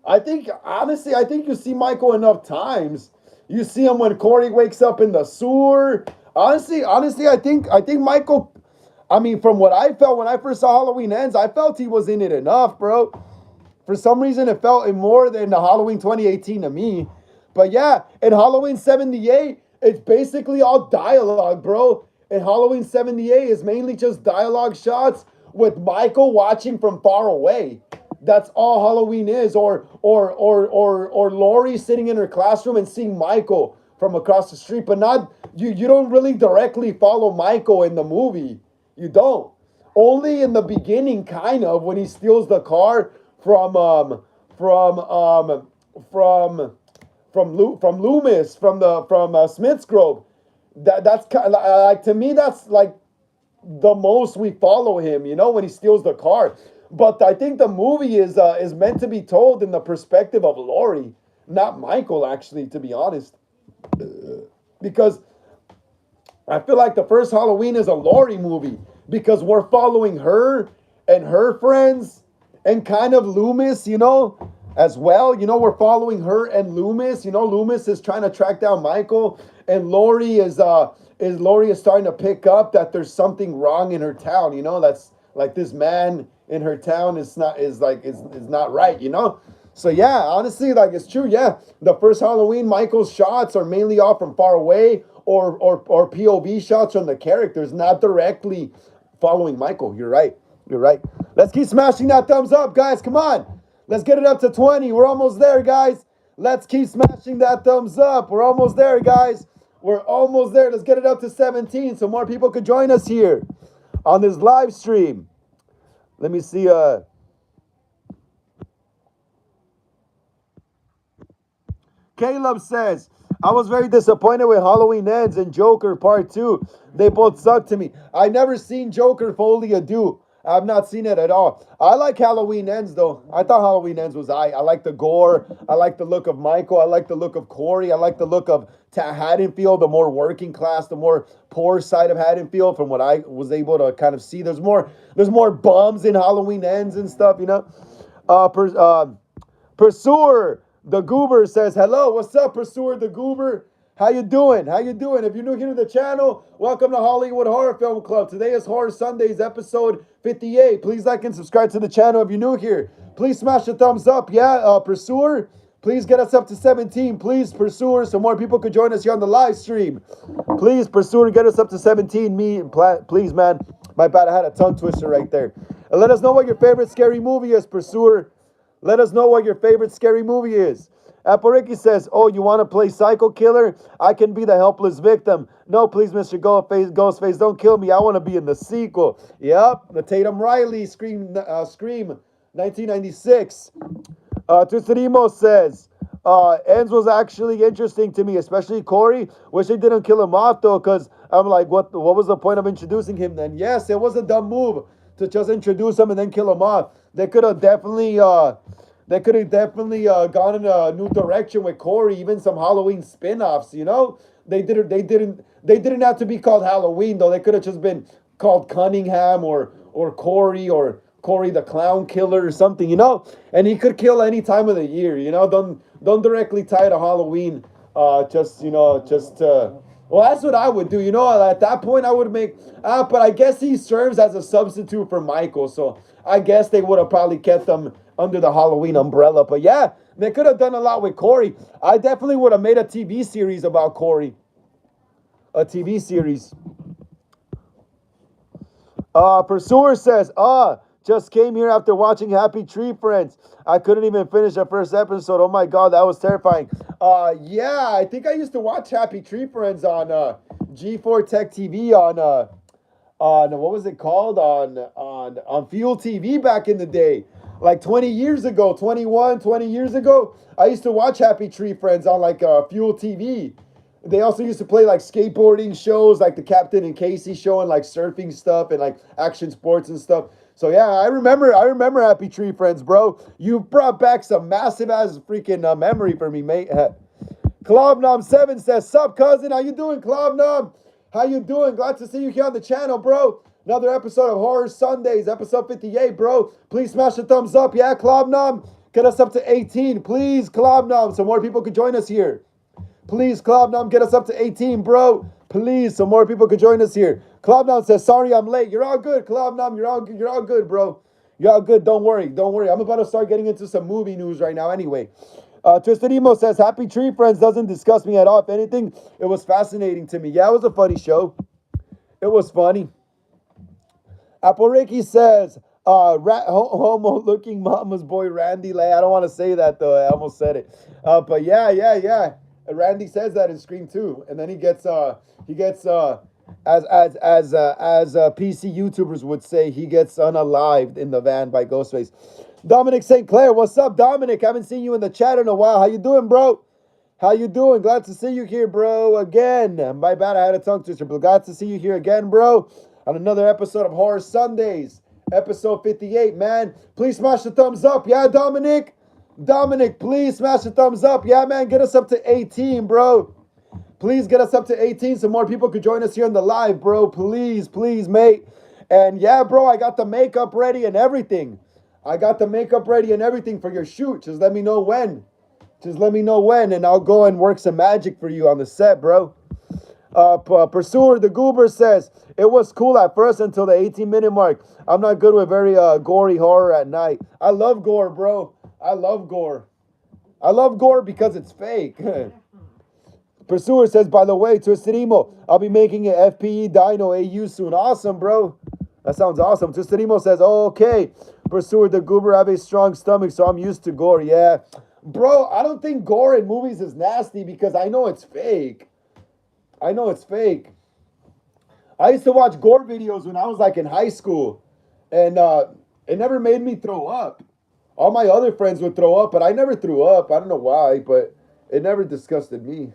I think honestly, I think you see Michael enough times. You see him when Corey wakes up in the sewer. Honestly, I think Michael. I mean, from what I felt when I first saw Halloween Ends, I felt he was in it enough, bro. For some reason, it felt more than the Halloween 2018 to me. But yeah, in Halloween 78, it's basically all dialogue, bro. In Halloween 78 is mainly just dialogue shots with Michael watching from far away. That's all Halloween is. Or Lori sitting in her classroom and seeing Michael from across the street. But not you don't really directly follow Michael in the movie. You don't. Only in the beginning, kind of, when he steals the car from Loomis, from Smith's Grove. That's kind of, like, to me, that's like the most we follow him, you know, when he steals the car. But I think the movie is meant to be told in the perspective of Laurie, not Michael. Actually, to be honest, because I feel like the first Halloween is a Laurie movie because we're following her and her friends and kind of Loomis, as well. We're following her and Loomis. Loomis is trying to track down Michael, and Laurie is starting to pick up that there's something wrong in her town. That's like this man in her town is not right. So yeah, honestly, like it's true. Yeah, the first Halloween, Michael's shots are mainly off from far away or POV shots from the characters, not directly following Michael. You're right. You're right. Let's keep smashing that thumbs up, guys. Come on. Let's get it up to 20. We're almost there, guys. Let's keep smashing that thumbs up. We're almost there, guys. We're almost there. Let's get it up to 17 so more people could join us here on this live stream. Let me see. Caleb says, I was very disappointed with Halloween Ends and Joker Part 2. They both sucked to me. I never seen Joker Folie Ado. I've not seen it at all. I like Halloween Ends, though. I thought Halloween Ends was I like the gore. I like the look of Michael. I like the look of Corey. I like the look of Haddonfield, the more working class, the more poor side of Haddonfield from what I was able to kind of see. There's more bums in Halloween Ends and stuff. Pursuer the Goober says, hello, what's up, Pursuer the Goober? How you doing? How you doing? If you're new here to the channel, welcome to Hollywood Horror Film Club. Today is Horror Sundays, episode 58. Please like and subscribe to the channel if you're new here. Please smash the thumbs up. Yeah, Pursuer, please get us up to 17. Please, Pursuer, so more people could join us here on the live stream. Please, Pursuer, get us up to 17. Please, man. My bad, I had a tongue twister right there. And let us know what your favorite scary movie is, Pursuer. Let us know what your favorite scary movie is. Apple says, oh, you want to play Psycho Killer? I can be the helpless victim. No, please, Mr. Ghostface, don't kill me. I want to be in the sequel. Yep, the Tatum Riley Scream 1996. Tucerimo says, Ends was actually interesting to me, especially Corey. Wish they didn't kill him off, though, because I'm like, what was the point of introducing him then? Yes, it was a dumb move to just introduce him and then kill him off. They could have definitely gone in a new direction with Corey, even some Halloween spin-offs, They didn't have to be called Halloween, though. They could have just been called Cunningham or Corey or Corey the Clown Killer or something, And he could kill any time of the year, Don't directly tie it to Halloween. Well, that's what I would do. At that point, I would make... but I guess he serves as a substitute for Michael, so I guess they would have probably kept them under the Halloween umbrella. But yeah, they could have done a lot with Corey. I definitely would have made a TV series about Corey. A TV series. Pursuer says, just came here after watching Happy Tree Friends. I couldn't even finish the first episode. Oh my God, that was terrifying. Yeah, I think I used to watch Happy Tree Friends on G4 Tech TV on what was it called? On Fuel TV back in the day. Like 20 years ago, 20 years ago, I used to watch Happy Tree Friends on like Fuel TV. They also used to play like skateboarding shows, like the Captain and Casey show, and like surfing stuff and like action sports and stuff. So yeah, I remember Happy Tree Friends, bro. You brought back some massive ass freaking memory for me, mate. Klobnom7 says, sup, cousin? How you doing, Klobnom? How you doing? Glad to see you here on the channel, bro. Another episode of Horror Sundays, episode 58, bro. Please smash the thumbs up, yeah, Klobnom? Get us up to 18, please, Klobnom, so more people could join us here. Please, Klobnom, get us up to 18, bro. Please, so more people could join us here. Klobnom says, sorry I'm late. You're all good, Klobnom. You're all good, bro. You're all good. Don't worry. I'm about to start getting into some movie news right now anyway. Tristan Emo says, Happy Tree Friends doesn't disgust me at all. If anything, it was fascinating to me. Yeah, it was a funny show. It was funny. Apple Ricky says, homo-looking mama's boy Randy Lay. I don't want to say that, though. I almost said it. But yeah. Randy says that in Scream 2. And then he gets as PC YouTubers would say, he gets unalived in the van by Ghostface. Dominic St. Clair, what's up, Dominic? Haven't seen you in the chat in a while. How you doing, bro? How you doing? Glad to see you here, bro, again. My bad, I had a tongue twister, but glad to see you here again, bro, on another episode of Horror Sundays, Episode 58, man. Please smash the thumbs up. Yeah, Dominic? Dominic, please smash the thumbs up. Yeah, man, get us up to 18, bro. Please get us up to 18 so more people could join us here on the live, bro. Please, please, mate. And yeah, bro, I got the makeup ready and everything. I got the makeup ready and everything for your shoot. Just let me know when. Just let me know when, and I'll go and work some magic for you on the set, bro. Pursuer the Goober says, it was cool at first until the 18-minute mark. I'm not good with very gory horror at night. I love gore, bro. I love gore. I love gore because it's fake. Pursuer says, by the way, Twisted Emo, I'll be making an FPE Dino AU soon. Awesome, bro. That sounds awesome. Twisted Emo says, oh, okay. Pursuer the Goober have a strong stomach, so I'm used to gore. Yeah. Bro, I don't think gore in movies is nasty because I know it's fake. I know it's fake. I used to watch gore videos when I was like in high school, and it never made me throw up. All my other friends would throw up, but I never threw up. I don't know why, but it never disgusted me.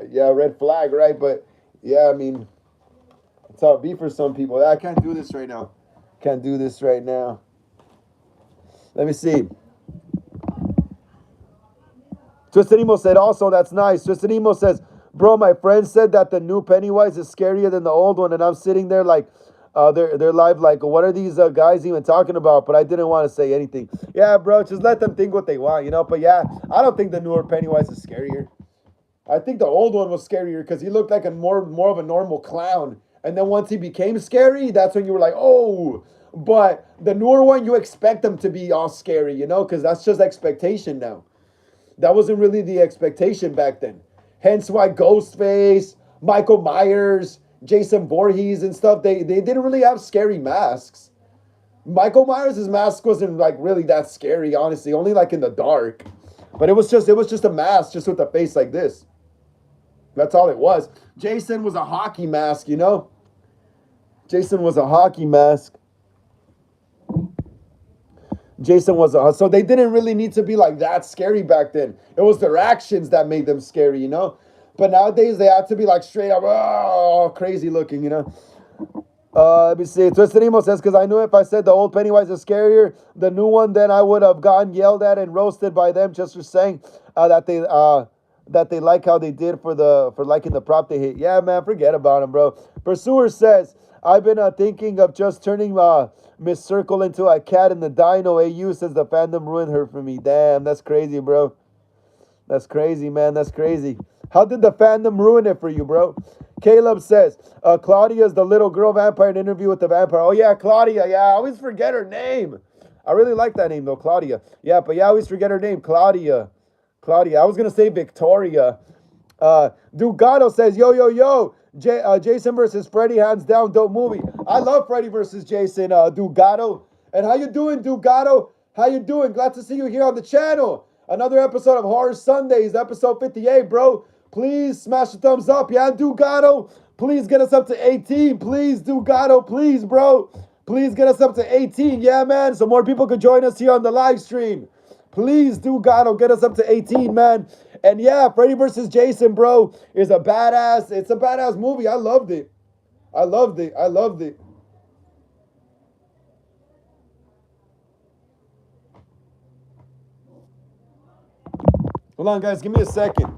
Yeah, red flag, right? But yeah, I mean, that's how it be for some people. I can't do this right now. Can't do this right now. Let me see. Twisted Emo said also, that's nice. Twisted Emo says, bro, my friend said that the new Pennywise is scarier than the old one, and I'm sitting there like, they're live like, what are these guys even talking about? But I didn't want to say anything. Yeah, bro, just let them think what they want, you know? But yeah, I don't think the newer Pennywise is scarier. I think the old one was scarier because he looked like a more of a normal clown. And then once he became scary, that's when you were like, oh. But the newer one, you expect them to be all scary, you know? Because that's just expectation now. That wasn't really the expectation back then. Hence why Ghostface, Michael Myers, Jason Voorhees and stuff, they didn't really have scary masks. Michael Myers' mask wasn't like really that scary, honestly, only like in the dark. But it was just a mask just with a face like this. That's all it was. Jason was a hockey mask, you know? Jason was a hockey mask. Jason was a... So they didn't really need to be like that scary back then. It was their actions that made them scary, you know? But nowadays they have to be like straight up, oh, crazy looking, you know? Let me see. Twisted Emo says, because I knew if I said the old Pennywise is scarier, the new one, then I would have gotten yelled at and roasted by them just for saying that they like how they did for liking the prop they hit. Yeah, man, forget about them, bro. Pursuer says, I've been thinking of just turning Miss Circle into a cat in the Dino AU since the fandom ruined her for me. Damn, that's crazy, bro. That's crazy, man. That's crazy. How did the fandom ruin it for you, bro? Caleb says, Claudia's the little girl vampire in Interview with the Vampire. Oh, yeah, Claudia. Yeah, I always forget her name. I really like that name, though, Claudia. Yeah, but yeah, I always forget her name, Claudia. I was going to say Victoria. Dugato says, yo. Jason versus Freddy, hands down, dope movie. I love Freddy versus Jason, Dugato. And how you doing, Dugato? How you doing? Glad to see you here on the channel. Another episode of Horror Sundays, episode 58, bro. Please smash the thumbs up. Yeah, Dugato. Please get us up to 18. Please, Dugato. Please, bro. Please get us up to 18. Yeah, man. So more people could join us here on the live stream. Please, Dugato, get us up to 18, man. And yeah, Freddy vs. Jason, bro, is a badass. It's a badass movie. I loved it. Hold on, guys. Give me a second.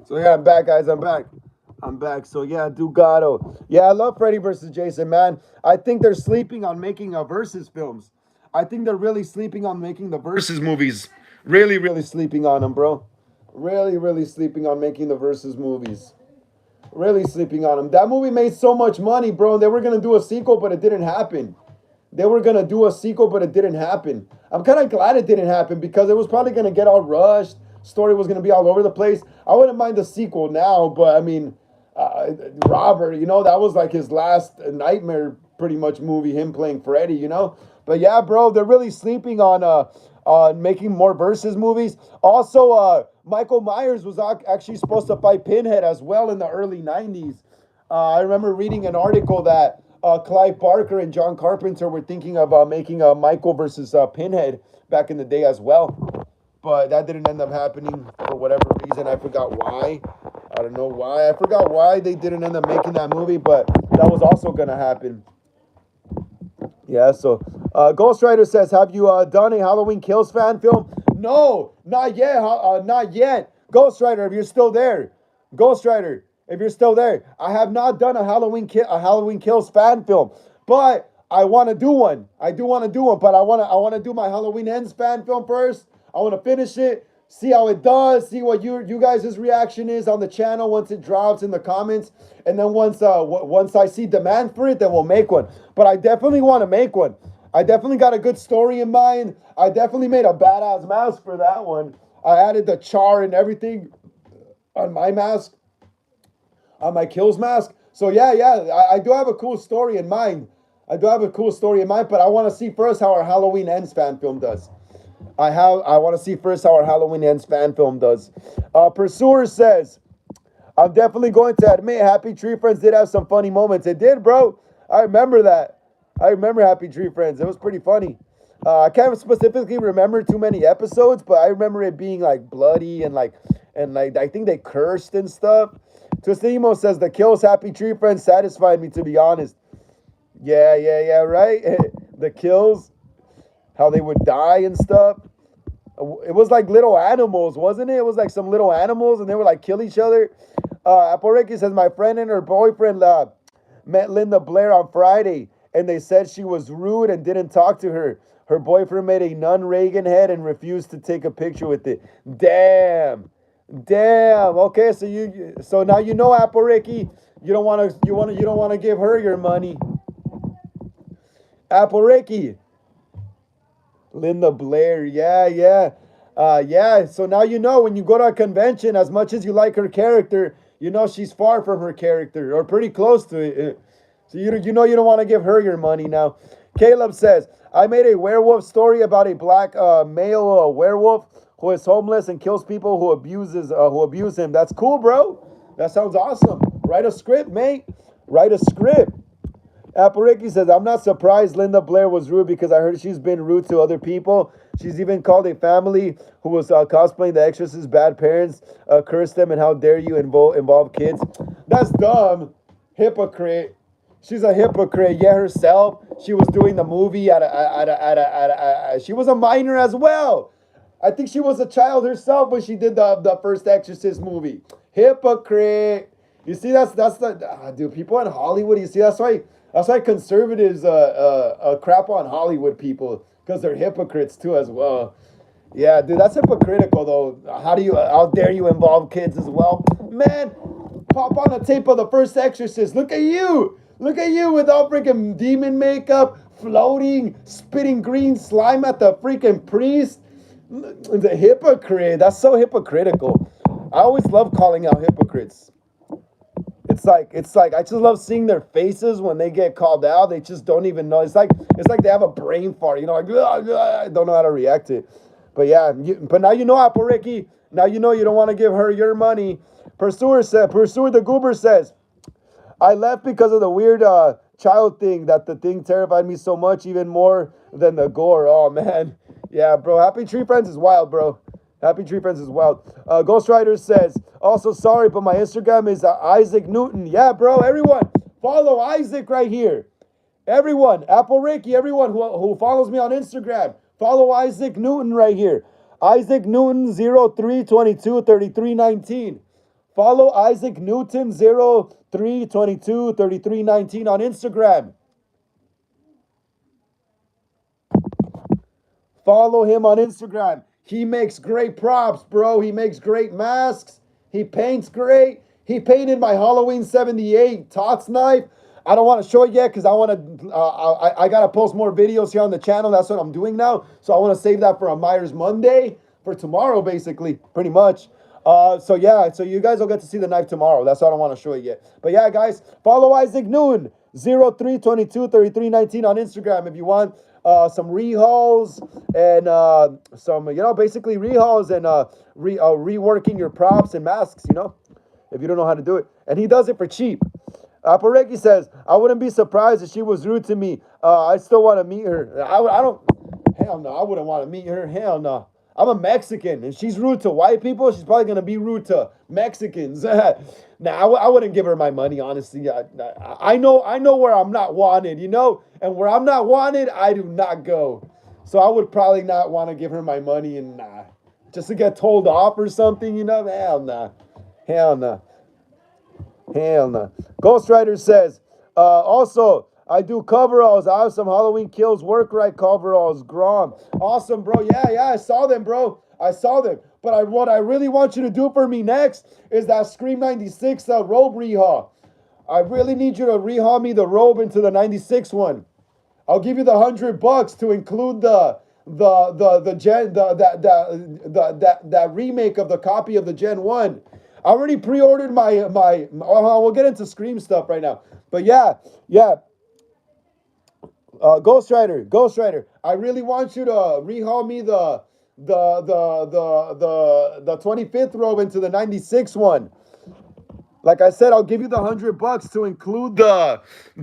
So yeah, I'm back, guys. I'm back. So yeah, Dugato. Yeah, I love Freddy vs. Jason, man. I think they're sleeping on making versus films. I think they're really sleeping on making the versus movies. Really sleeping on them, bro. Really sleeping on making the versus movies. Really sleeping on them. That movie made so much money, bro. They were going to do a sequel, but it didn't happen. I'm kind of glad it didn't happen because it was probably going to get all rushed. Story was going to be all over the place. I wouldn't mind the sequel now, but I mean, Robert, you know, that was like his last nightmare pretty much movie, him playing Freddy, you know? But yeah, bro, they're really sleeping on making more versus movies. Also, Michael Myers was actually supposed to fight Pinhead as well in the early 90s. I remember reading an article that Clive Barker and John Carpenter were thinking of making Michael versus Pinhead back in the day as well. But that didn't end up happening for whatever reason. I forgot why. I don't know why. I forgot why they didn't end up making that movie, but that was also going to happen. Yeah, so Ghost Rider says, have you done a Halloween Kills fan film? No, not yet. Not yet. Ghost Rider, if you're still there, Ghost Rider, if you're still there, I have not done a Halloween Kills fan film, but I want to do one. I do want to do one, but I want to do my Halloween Ends fan film first. I want to finish it, see how it does, see what you guys' reaction is on the channel once it drops in the comments, and then once I see demand for it, then we'll make one. But I definitely want to make one. I definitely got a good story in mind. I definitely made a badass mask for that one. I added the char and everything on my mask, on my kills mask. So yeah, I do have a cool story in mind. I do have a cool story in mind, but I want to see first how our Halloween Ends fan film does. I want to see first how our Halloween Ends fan film does. Pursuer says, I'm definitely going to admit Happy Tree Friends did have some funny moments. It did, bro. I remember that. I remember Happy Tree Friends. It was pretty funny. I can't specifically remember too many episodes, but I remember it being like bloody and I think they cursed and stuff. Twisted Emo says the kills Happy Tree Friends satisfied me, to be honest. Yeah, right. The kills, how they would die and stuff. It was like little animals, wasn't it? It was like some little animals, and they would like kill each other. Apple Ricky says my friend and her boyfriend met Linda Blair on Friday, and they said she was rude and didn't talk to her. Her boyfriend made a nun Reagan head and refused to take a picture with it. Damn. Okay, so now you know, Apple Ricky, you don't want to give her your money. Apple Ricky. Linda Blair, yeah. So now you know when you go to a convention, as much as you like her character, you know she's far from her character or pretty close to it. So you know you don't want to give her your money now. Caleb says, I made a werewolf story about a black male werewolf who is homeless and kills people who abuse him. That's cool, bro. That sounds awesome. Write a script, mate. Write a script. Apple Ricky says, I'm not surprised Linda Blair was rude because I heard she's been rude to other people. She's even called a family who was cosplaying The Exorcist's bad parents, cursed them, and how dare you involve kids. That's dumb. Hypocrite. She's a hypocrite. Yeah, herself. She was doing the movie she was a minor as well. I think she was a child herself when she did the first Exorcist movie. Hypocrite. You see, that's the dude. People in Hollywood. You see, that's why conservatives crap on Hollywood people, because they're hypocrites too as well. Yeah, dude, that's hypocritical though. How dare you involve kids as well? Man, pop on a tape of the first Exorcist. Look at you. Look at you with all freaking demon makeup, floating, spitting green slime at the freaking priest. The hypocrite. That's so hypocritical. I always love calling out hypocrites. It's like I just love seeing their faces when they get called out. They just don't even know. It's like they have a brain fart. You know, like I don't know how to react to it. But yeah, but now you know, Apple Ricky. Now you know you don't want to give her your money. Pursuer the Goober says, I left because of the weird child thing. That the thing terrified me so much, even more than the gore. Oh man, yeah, bro. Happy Tree Friends is wild, bro. Happy Tree Friends is wild. Ghost Rider says, also sorry, but my Instagram is Isaac Newton. Yeah, bro, everyone, follow Isaac right here. Everyone, Apple Ricky, everyone who follows me on Instagram, follow Isaac Newton right here. Isaac Newton 0322 3319. Follow Isaac Newton 0322 3319 on Instagram. Follow him on Instagram. He makes great props, bro. He makes great masks. He paints great. He painted my Halloween 78 Tots knife. I don't want to show it yet because I got to post more videos here on the channel. That's what I'm doing now. So I want to save that for a Myers Monday, for tomorrow, basically, pretty much. So you guys will get to see the knife tomorrow. That's why I don't want to show it yet. But yeah, guys, follow Isaac Noon, 0322 3319 on Instagram if you want some rehauls and some, basically rehauls and reworking your props and masks, if you don't know how to do it. And he does it for cheap. Poreki says, I wouldn't be surprised if she was rude to me. I still want to meet her. Hell no, I wouldn't want to meet her. Hell no. I'm a Mexican, and she's rude to white people. She's probably gonna be rude to Mexicans. Nah, I wouldn't give her my money, honestly. I know where I'm not wanted, you know, and where I'm not wanted, I do not go. So I would probably not want to give her my money, and nah, just to get told off or something, you know. Hell nah, hell nah. Hell no. Ghost Rider says, also, I do coveralls. I have some Halloween Kills work right coveralls. Grom. Awesome, bro. Yeah, I saw them, bro. I saw them. But what I really want you to do for me next is that Scream 96 robe rehaul. I really need you to rehaul me the robe into the 96 one. I'll give you the $100 to include the Gen that remake of the copy of the Gen 1. I already pre-ordered my we'll get into Scream stuff right now. But yeah. Ghost Rider. I really want you to rehaul me the 25th robe into the 96 one. Like I said, I'll give you the $100 to include the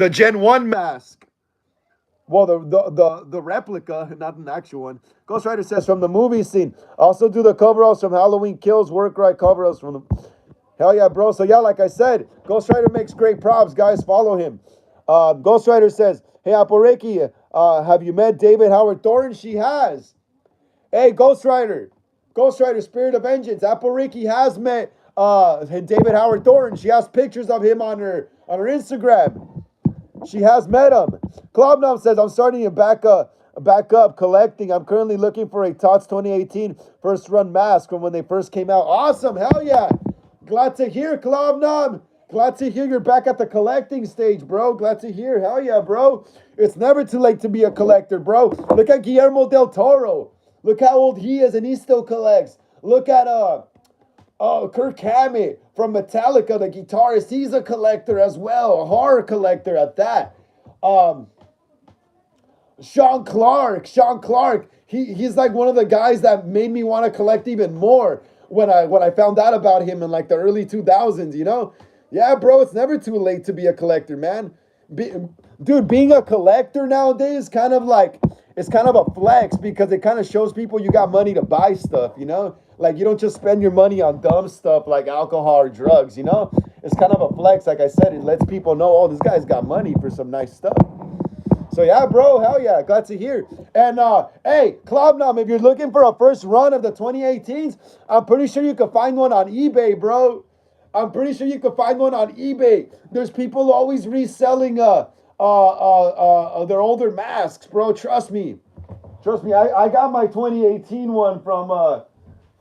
Gen 1 mask. Well, the replica, not an actual one. Ghost Rider says from the movie scene. Also do the coveralls from Halloween Kills, work right coveralls from the. Hell yeah, bro. So yeah, like I said, Ghost Rider makes great props. Guys, follow him. Ghost Rider says, hey, Aporeki, have you met David Howard Thornton? She has. Hey, Ghost Rider, Spirit of Vengeance. Aporeki has met David Howard Thornton. She has pictures of him on her Instagram. She has met him. Klobnom says, I'm starting to back up collecting. I'm currently looking for a TOTS 2018 first run mask from when they first came out. Awesome. Hell yeah. Glad to hear, Klobnom. Glad to hear you're back at the collecting stage, bro. Glad to hear. Hell yeah, bro. It's never too late to be a collector, bro. Look at Guillermo del Toro. Look how old he is and he still collects. Look at Kirk Hammett from Metallica, the guitarist. He's a collector as well, a horror collector at that. Sean Clark. He's like one of the guys that made me want to collect even more when I found out about him in like the early 2000s, you know? Yeah, bro, it's never too late to be a collector, man. Dude, being a collector nowadays kind of like, it's kind of a flex because it kind of shows people you got money to buy stuff, you know? Like, you don't just spend your money on dumb stuff like alcohol or drugs, you know? It's kind of a flex. Like I said, it lets people know, oh, this guy's got money for some nice stuff. So, yeah, bro, hell yeah, glad to hear. And, hey, Klobnom, if you're looking for a first run of the 2018s, I'm pretty sure you can find one on eBay, bro. I'm pretty sure you can find one on eBay. There's people always reselling their older masks, bro. Trust me. I got my 2018 one from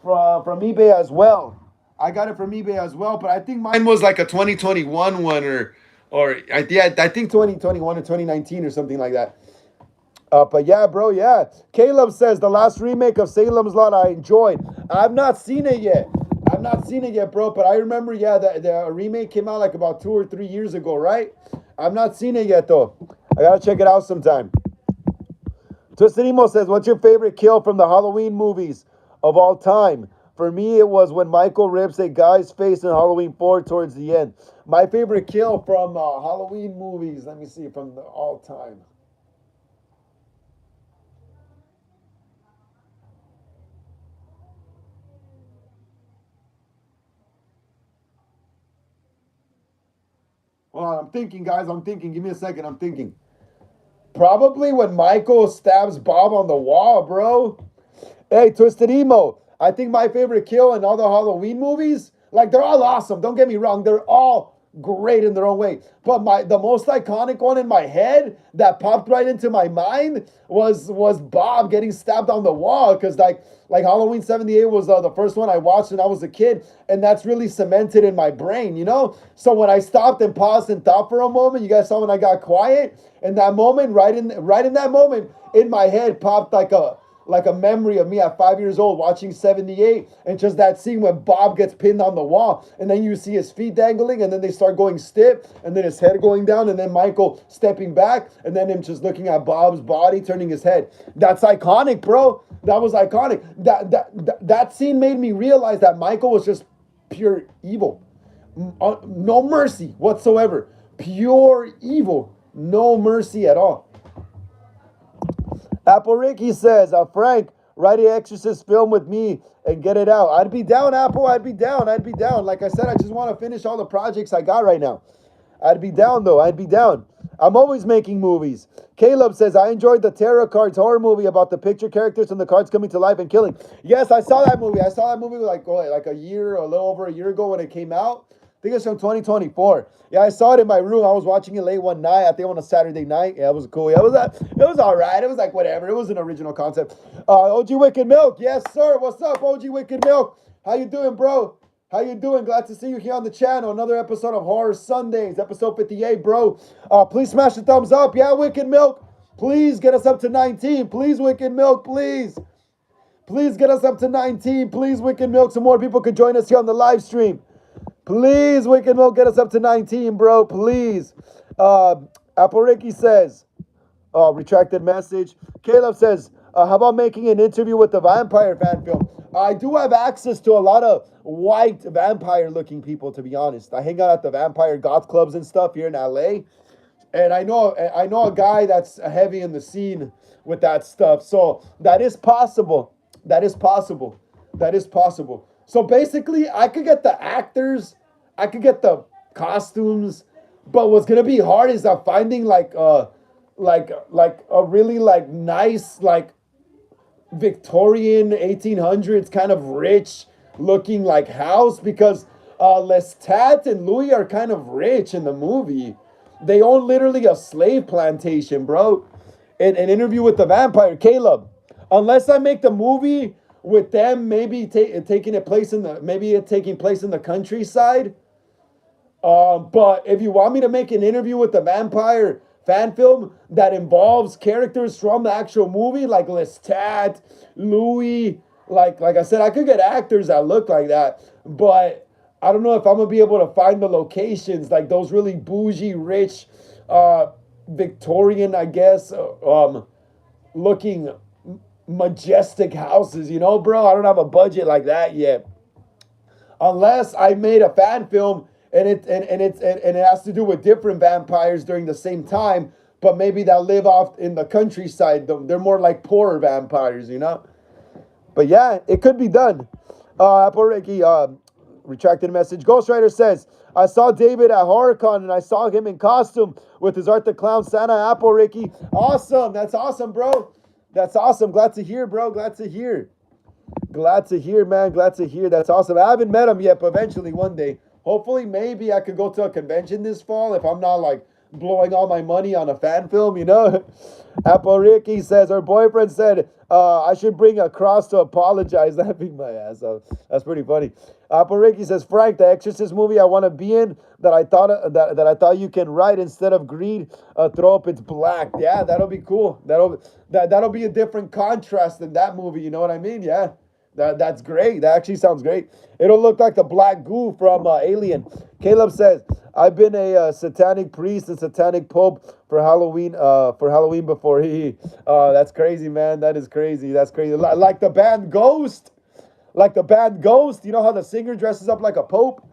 eBay as well. I got it from eBay as well, but I think mine was like a 2021 one or I think 2021 or 2019 or something like that. But yeah, bro, yeah. Caleb says the last remake of Salem's Lot I enjoyed. I've not seen it yet. Bro. But I remember, yeah, the remake came out like about 2 or 3 years ago, right? I've not seen it yet, though. I gotta check it out sometime. Twisted Emo says, what's your favorite kill from the Halloween movies of all time? For me, it was when Michael rips a guy's face in Halloween 4 towards the end. My favorite kill from Halloween movies, let me see, from the all time. Well, I'm thinking, guys. Give me a second. I'm thinking. Probably when Michael stabs Bob on the wall, bro. Hey, Twisted Emo. I think my favorite kill in all the Halloween movies, like they're all awesome. Don't get me wrong. They're all great in their own way. But the most iconic one in my head that popped right into my mind was Bob getting stabbed on the wall. Because like Halloween 78 was the first one I watched when I was a kid, and that's really cemented in my brain, you know? So when I stopped and paused and thought for a moment, you guys saw when I got quiet, in that moment, right in that moment, in my head popped like a memory of me at 5 years old watching 78, and just that scene when Bob gets pinned on the wall, and then you see his feet dangling, and then they start going stiff, and then his head going down, and then Michael stepping back, and then him just looking at Bob's body, turning his head. That's iconic, bro. That was iconic. That scene made me realize that Michael was just pure evil. No mercy whatsoever. Pure evil. No mercy at all. Apple Ricky says, Frank, Write an Exorcist film with me and get it out. I'd be down, Apple. I'd be down. I'd be down. Like I said, I just want to finish all the projects I got right now. I'd be down though. I'd be down. I'm always making movies. Caleb says, I enjoyed the Tarot Cards horror movie about the picture characters and the cards coming to life and killing. Yes, I saw that movie. I saw that movie like a year, a little over a year ago when it came out. I think it's from 2024. Yeah, I saw it in my room. I was watching it late one night. I think on a Saturday night. Yeah, it was cool. Yeah, it was all right. It was like whatever. It was an original concept. OG Wicked Milk. Yes, sir. What's up, OG Wicked Milk? How you doing, bro? How you doing? Glad to see you here on the channel. Another episode of Horror Sundays, episode 58, bro. Please smash the thumbs up. Yeah, Wicked Milk. Please get us up to 19. Please, Wicked Milk, please. Please get us up to 19. Please, Wicked Milk, so more people can join us here on the live stream. Please, Wicked Milk, get us up to 19, bro. Please. Apple Ricky says, retracted message. Caleb says, how about making an interview with the vampire fan film? I do have access to a lot of white vampire-looking people, to be honest. I hang out at the vampire goth clubs and stuff here in LA. And I know a guy that's heavy in the scene with that stuff. So that is possible. That is possible. That is possible. So basically, I could get the actors, I could get the costumes, but what's gonna be hard is finding like a really like nice like Victorian 1800s kind of rich looking like house, because Lestat and Louis are kind of rich in the movie. They own literally a slave plantation, bro. In an interview with the vampire, Caleb, unless I make the movie with them, maybe taking place in the countryside. But if you want me to make an interview with the vampire fan film that involves characters from the actual movie, like Lestat, Louis, like I said, I could get actors that look like that, but I don't know if I'm gonna be able to find the locations, like those really bougie, rich, Victorian, I guess, looking majestic houses, you know, bro. I don't have a budget like that yet. Unless I made a fan film and it has to do with different vampires during the same time, but maybe that live off in the countryside. They're more like poorer vampires, you know. But yeah, it could be done. Apple Ricky, retracted message. Ghost Rider says, I saw David at HorrorCon and I saw him in costume with his Art the Clown Santa. Apple Ricky, awesome. That's awesome, bro. That's awesome. Glad to hear, bro. Glad to hear. Glad to hear, man. Glad to hear. That's awesome. I haven't met him yet, but eventually one day. Hopefully, maybe I could go to a convention this fall if I'm not like blowing all my money on a fan film, you know? Apple Ricky says, her boyfriend said, I should bring a cross to apologize. Laughing my ass off. That's pretty funny. Apple Ricky says, Frank, the Exorcist movie I want to be in that I thought you can write instead of green, throw up it's black. Yeah, that'll be cool. That'll be a different contrast than that movie. You know what I mean? Yeah. That's great. That actually sounds great. It'll look like the black goo from Alien. Caleb says, I've been a satanic priest and satanic pope for Halloween before that's crazy, man. That is crazy. That's crazy. Like the band Ghost. Like the band Ghost. You know how the singer dresses up like a pope?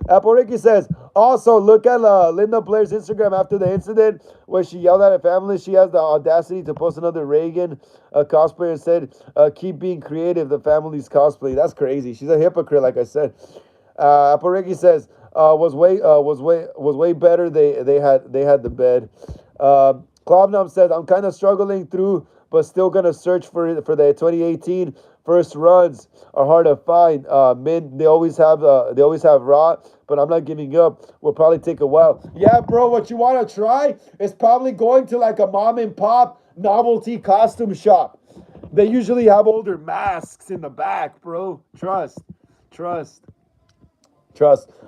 Apple Ricky says, also look at Linda Blair's Instagram after the incident where she yelled at her family. She has the audacity to post another Reagan cosplayer and said, keep being creative, the family's cosplay. That's crazy. She's a hypocrite, like I said. Apple Ricky says, was way better. They had the bed. Clobnum says, I'm kind of struggling through, but still gonna search for the 2018 first runs are hard to find. Men, they always have raw, but I'm not giving up. Will probably take a while. Yeah, bro, what you want to try is probably going to like a mom and pop novelty costume shop. They usually have older masks in the back, bro. Trust.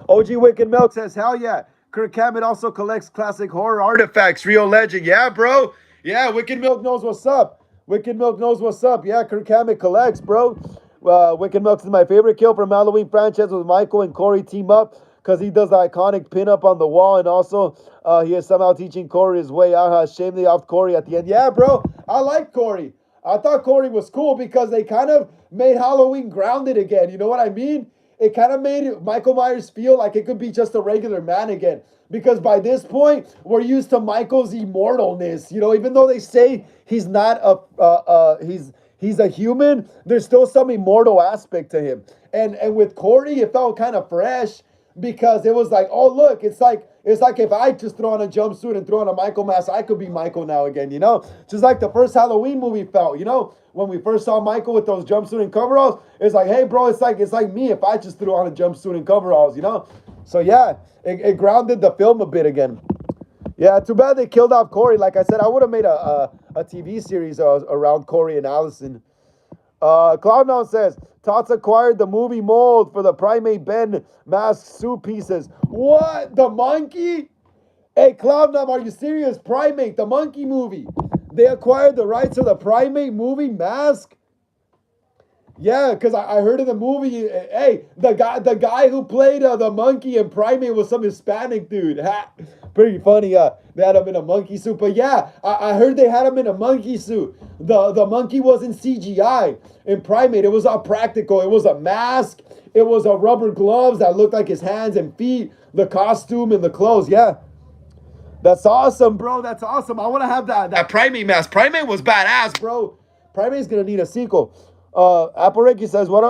OG Wicked Milk says, hell yeah. Kirk Hammett also collects classic horror artifacts. Real legend. Yeah, bro. Yeah, Wicked Milk knows what's up. Yeah, Kirk Hammett collects, bro. Wicked Milk is my favorite kill from Halloween franchise with Michael and Corey team up because he does the iconic pin up on the wall, and also he is somehow teaching Corey his way out. Shame they offed Corey at the end. Yeah, bro, I like Corey. I thought Corey was cool because they kind of made Halloween grounded again. You know what I mean? It kind of made Michael Myers feel like it could be just a regular man again. Because by this point, we're used to Michael's immortalness. You know, even though they say he's not he's a human, there's still some immortal aspect to him. And with Corey, it felt kind of fresh because it was like, oh look, it's like if I just throw on a jumpsuit and throw on a Michael mask, I could be Michael now again, you know? Just like the first Halloween movie felt, you know? When we first saw Michael with those jumpsuit and coveralls, it's like, hey bro, it's like me if I just threw on a jumpsuit and coveralls, you know? So yeah, it grounded the film a bit again. Yeah, too bad they killed off Corey. Like I said, I would have made a TV series around Corey and Allison. Cloud9 says, Tots acquired the movie mold for the Primate Ben mask suit pieces. What? The monkey? Hey, Cloud9, are you serious? Primate, the monkey movie. They acquired the rights to the Primate movie mask? Yeah, because I heard in the movie, hey, the guy who played the monkey and Primate was some Hispanic dude. Ha, pretty funny. They had him in a monkey suit, but yeah, I heard they had him in a monkey suit. The monkey wasn't CGI. In Primate, it was all practical. It was a mask. It was a rubber gloves that looked like his hands and feet. The costume and the clothes. Yeah, that's awesome, bro. That's awesome. I want to have that Primate mask. Primate was badass, bro. Primate's gonna need a sequel. Apareki says, what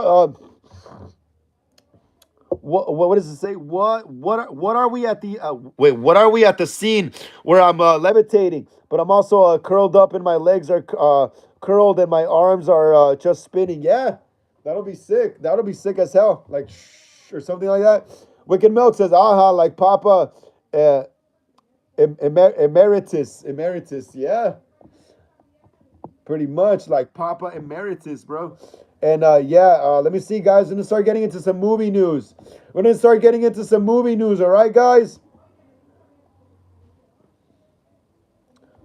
does it say? What are we at the what are we at the scene where I'm levitating, but I'm also curled up and my legs are curled and my arms are just spinning. Yeah, that'll be sick. That'll be sick as hell. Like or something like that. Wicked Milk says, aha, like Papa emeritus. Yeah. Pretty much like Papa Emeritus, bro. And let me see, guys. We're gonna start getting into some movie news. We're gonna start getting into some movie news, all right, guys?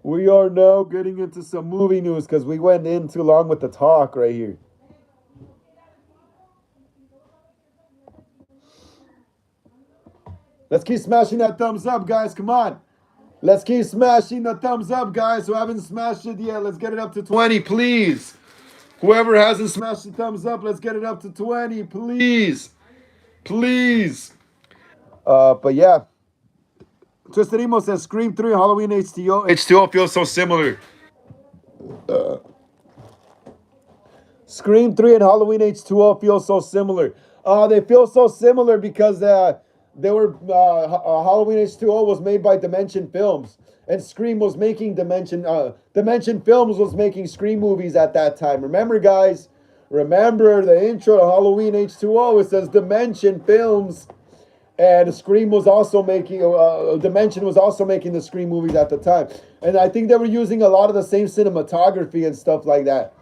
We are now getting into some movie news because we went in too long with the talk right here. Let's keep smashing that thumbs up, guys. Come on. Let's keep smashing the thumbs up, guys who haven't smashed it yet. Let's get it up to 20, please. Whoever hasn't smashed the thumbs up, let's get it up to 20, please. Please. But yeah. Tristarimo says Scream 3 Halloween H2O. H2O feels so similar. Scream 3 and Halloween H2O feel so similar. They feel so similar because they were Halloween H2O was made by Dimension Films, and Scream was making Dimension Films was making Scream movies at that time. Remember, guys? Remember the intro to Halloween H2O? It says Dimension Films, and Scream was also making Dimension was also making the Scream movies at the time, and I think they were using a lot of the same cinematography and stuff like that.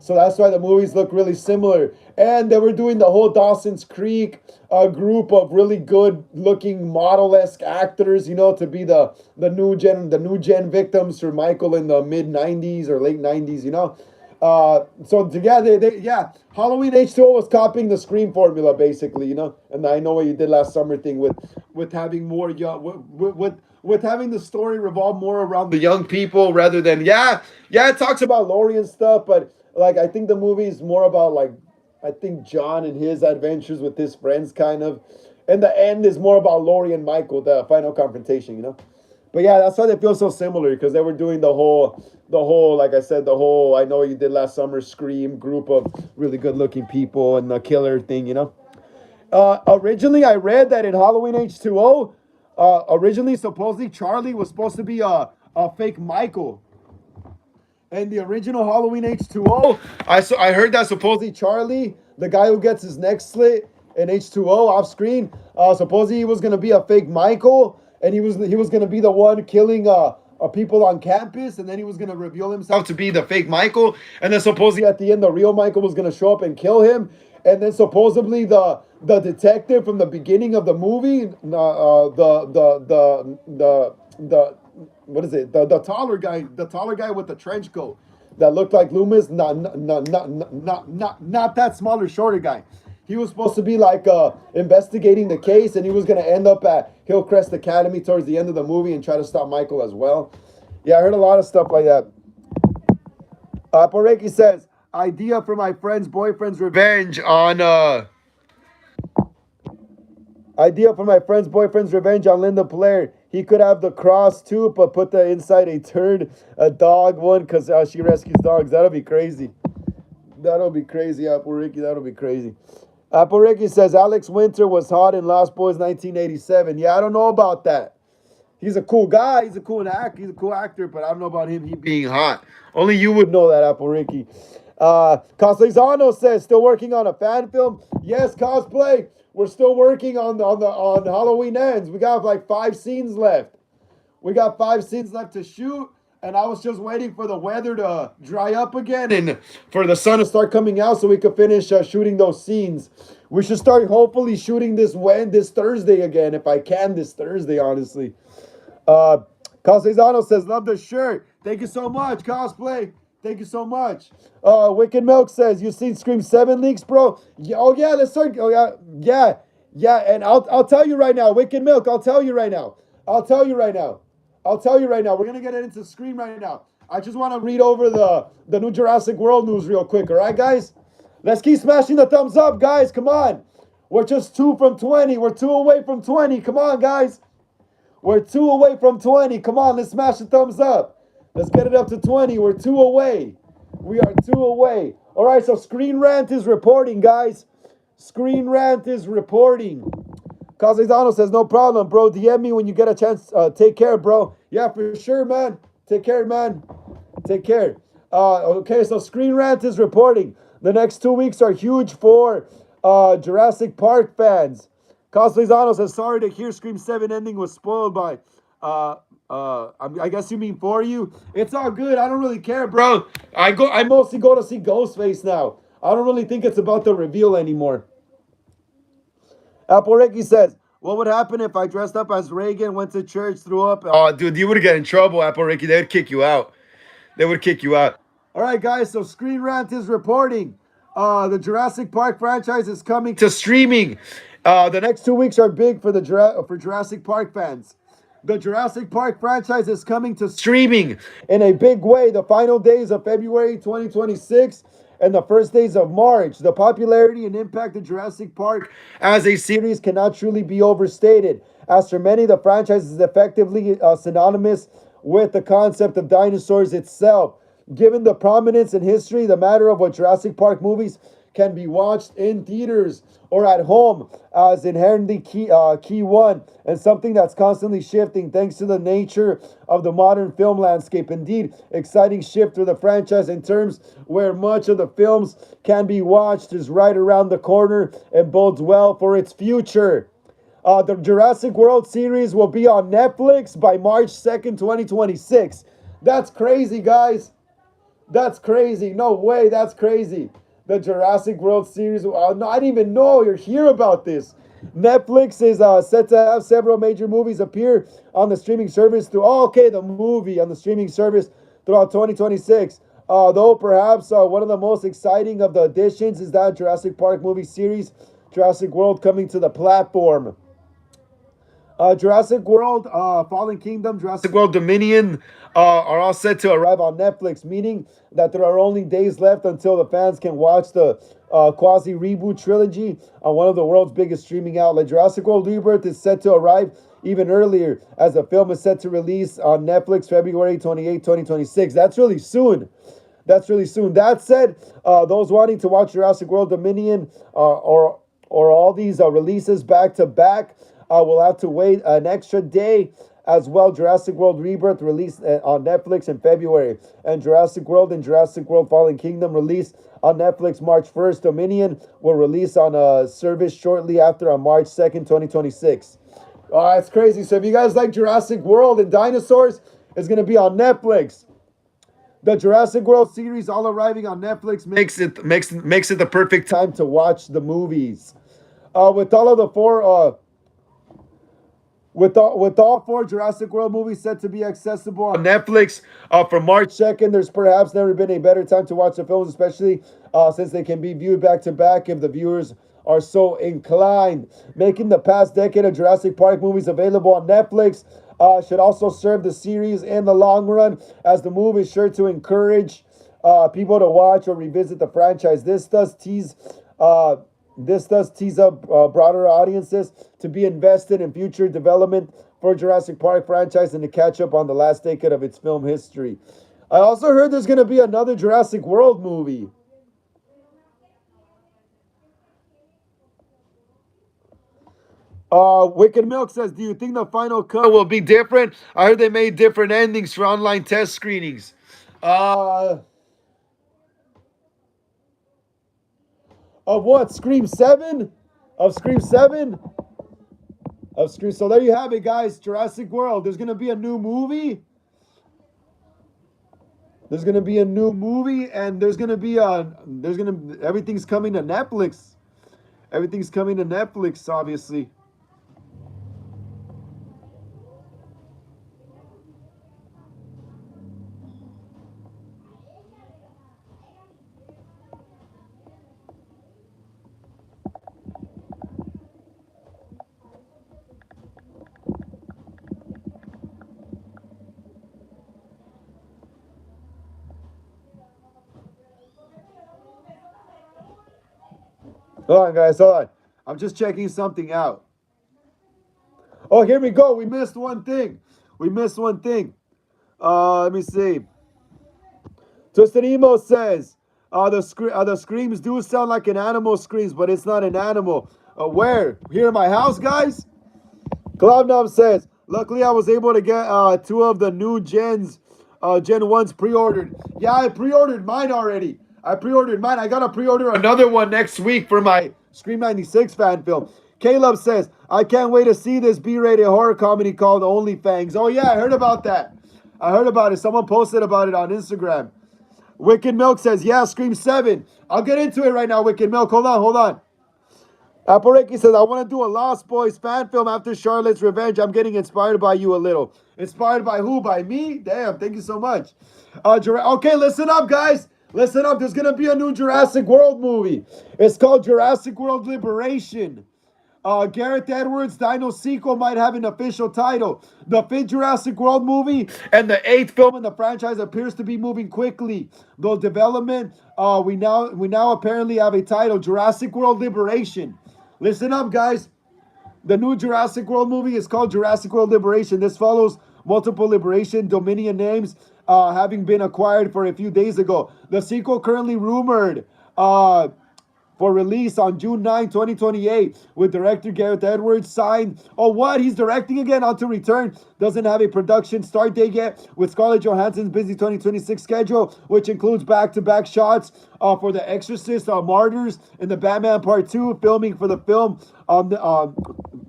So that's why the movies look really similar. And they were doing the whole Dawson's Creek group of really good looking model-esque actors, you know, to be the new gen victims for Michael in the mid 90s or late 90s, you know. So together, Halloween H2O was copying the Scream formula basically, you know. And I know what you did last summer thing with having more young with having the story revolve more around the young people rather than it talks about Laurie and stuff, but like I think the movie is more about like I think John and his adventures with his friends kind of, and the end is more about Laurie and Michael, the final confrontation, you know. But yeah, that's why they feel so similar because they were doing the whole like I said, the whole I know what you did last summer Scream group of really good looking people and the killer thing, you know. Originally I read that in Halloween H2O, originally supposedly Charlie was supposed to be a fake Michael. And the original Halloween H2O, I heard that supposedly Charlie, the guy who gets his neck slit in H2O off screen, supposedly he was gonna be a fake Michael, and he was gonna be the one killing people on campus, and then he was gonna reveal himself to be the fake Michael, and then supposedly at the end the real Michael was gonna show up and kill him, and then supposedly the detective from the beginning of the movie, what is it? The taller guy with the trench coat that looked like Loomis. Not that smaller, shorter guy. He was supposed to be like investigating the case, and he was gonna end up at Hillcrest Academy towards the end of the movie and try to stop Michael as well. Yeah, I heard a lot of stuff like that. Poreki says idea for my friend's boyfriend's revenge on Idea for my friend's boyfriend's revenge on Linda Blair. He could have the cross too, but put the inside a turd, a dog one, because she rescues dogs. That'll be crazy. That'll be crazy, Apple Ricky. That'll be crazy. Apple Ricky says Alex Winter was hot in Lost Boys 1987. Yeah, I don't know about that. He's a cool guy. He's a cool actor. He's a cool actor, but I don't know about him he being hot. Only you would know that, Apple Ricky. Caslezano says still working on a fan film. Yes, cosplay. We're still working on Halloween Ends. We got like 5 scenes left. We got 5 scenes left to shoot, and I was just waiting for the weather to dry up again and for the sun to start coming out so we could finish shooting those scenes. We should start hopefully shooting this Thursday again, if I can this Thursday, honestly. Caslezano says, love the shirt. Thank you so much, cosplay. Thank you so much. Wicked Milk says, you seen Scream 7 leaks, bro? Yeah, oh yeah, let's start. Oh yeah. And I'll tell you right now, Wicked Milk. I'll tell you right now. We're gonna get into Scream right now. I just want to read over the new Jurassic World news real quick. All right, guys. Let's keep smashing the thumbs up, guys. Come on. We're just 2 from 20. We're 2 away from 20. Come on, guys. We're 2 away from 20. Come on, let's smash the thumbs up. Let's get it up to 20. We're 2 away. We are 2 away. All right, so Screen Rant is reporting, guys. Screen Rant is reporting. Caslezano says, no problem, bro. DM me when you get a chance. Take care, bro. Yeah, for sure, man. Take care, man. Take care. Okay, so Screen Rant is reporting. The next 2 weeks are huge for Jurassic Park fans. Caslezano says, sorry to hear Scream 7 ending was spoiled by... I guess you mean for you. It's all good. I don't really care, bro. I mostly go to see Ghostface now. I don't really think it's about the reveal anymore. Apple Ricky says, what would happen if I dressed up as Reagan, went to church, threw up? Oh, dude, you would get in trouble, Apple Ricky. They would kick you out. All right, guys, so Screen Rant is reporting. The Jurassic Park franchise is coming to streaming. The next 2 weeks are big for for Jurassic Park fans. The Jurassic Park franchise is coming to streaming in a big way. The final days of February 2026 and the first days of March. The popularity and impact of Jurassic Park as a series cannot truly be overstated. As for many, the franchise is effectively synonymous with the concept of dinosaurs itself. Given the prominence and history, the matter of what Jurassic Park movies can be watched in theaters or at home as inherently key one and something that's constantly shifting thanks to the nature of the modern film landscape. Indeed, exciting shift for the franchise in terms where much of the films can be watched is right around the corner and bodes well for its future. The Jurassic World series will be on Netflix by March 2nd, 2026. That's crazy, guys. That's crazy. No way, that's crazy. The Jurassic World series. No, I didn't even know you're here about this. Netflix is set to have several major movies appear on the streaming service the movie on the streaming service throughout 2026. Though perhaps one of the most exciting of the additions is that Jurassic Park movie series, Jurassic World, coming to the platform. Jurassic World, Fallen Kingdom, Jurassic World Dominion are all set to arrive on Netflix, meaning that there are only days left until the fans can watch the quasi-reboot trilogy on one of the world's biggest streaming outlets. Jurassic World Rebirth is set to arrive even earlier, as the film is set to release on Netflix February 28, 2026. That's really soon. That said, those wanting to watch Jurassic World Dominion or all these releases back to back will have to wait an extra day as well. Jurassic World Rebirth released on Netflix in February, and Jurassic World Fallen Kingdom released on Netflix March 1st. Dominion will release on a service shortly after on March 2nd, 2026. It's crazy. So if you guys like Jurassic World and dinosaurs, it's going to be on Netflix. The Jurassic World series all arriving on Netflix makes it the perfect time to watch the movies. With all 4 Jurassic World movies set to be accessible on Netflix for March 2nd, there's perhaps never been a better time to watch the films, especially since they can be viewed back to back if the viewers are so inclined. Making the past decade of Jurassic Park movies available on Netflix should also serve the series in the long run, as the move is sure to encourage people to watch or revisit the franchise. This does tease up broader audiences to be invested in future development for Jurassic Park franchise and to catch up on the last decade of its film history. I also heard there's going to be another Jurassic World movie. Wicked Milk says, do you think the final cut will be different? I heard they made different endings for online test screenings. Of what? Scream 7? Of Scream 7? Of Scream. So there you have it, guys. Jurassic World. There's gonna be a new movie. There's gonna be a new movie, and everything's coming to Netflix. Everything's coming to Netflix, obviously. Hold on, guys. Hold on. I'm just checking something out. Oh, here we go. We missed one thing. We missed one thing. Let me see. Twisted Emo says, the screams do sound like an animal screams, but it's not an animal. Where? Here in my house, guys? Cloudnum says, luckily I was able to get two of the new Gen 1s pre-ordered. Yeah, I pre-ordered mine already. I got to pre-order another one next week for my Scream 96 fan film. Caleb says, I can't wait to see this B-rated horror comedy called Only Fangs. Oh yeah, I heard about that. I heard about it. Someone posted about it on Instagram. Wicked Milk says, yeah, Scream 7. I'll get into it right now, Wicked Milk. Hold on. Apareki says, I want to do a Lost Boys fan film after Charlotte's Revenge. I'm getting inspired by you a little. Inspired by who? By me? Damn, thank you so much. Okay, listen up, guys. Listen up. There's going to be a new Jurassic World movie. It's called Jurassic World Liberation. Gareth Edwards' Dino sequel might have an official title. The 5th Jurassic World movie and the 8th film in the franchise appears to be moving quickly. Though development, we now apparently have a title, Jurassic World Liberation. Listen up, guys. The new Jurassic World movie is called Jurassic World Liberation. This follows multiple Liberation Dominion names having been acquired for a few days ago. The sequel currently rumored for release on June 9, 2028, with director Gareth Edwards signed. Oh, what? He's directing again on to return. Doesn't have a production start date yet, with Scarlett Johansson's busy 2026 schedule, which includes back-to-back shots for The Exorcist, Martyrs, and the Batman Part 2. Filming for the film,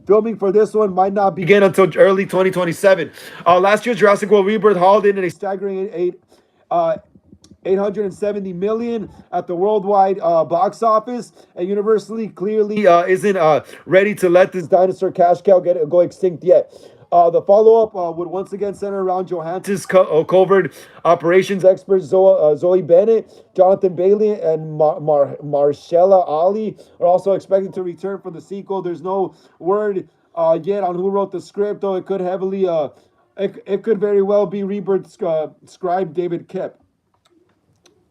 filming for this one might not begin until early 2027. Last year's Jurassic World Rebirth hauled in a staggering 870 million at the worldwide box office, and universally clearly isn't ready to let this dinosaur cash cow go extinct yet. The follow-up would once again center around Johansson's covert operations expert Zoe Bennett, Jonathan Bailey, and Marcella Ali are also expected to return for the sequel. There's no word yet on who wrote the script, though it could heavily, it could very well be Rebirth scribe David Koepp.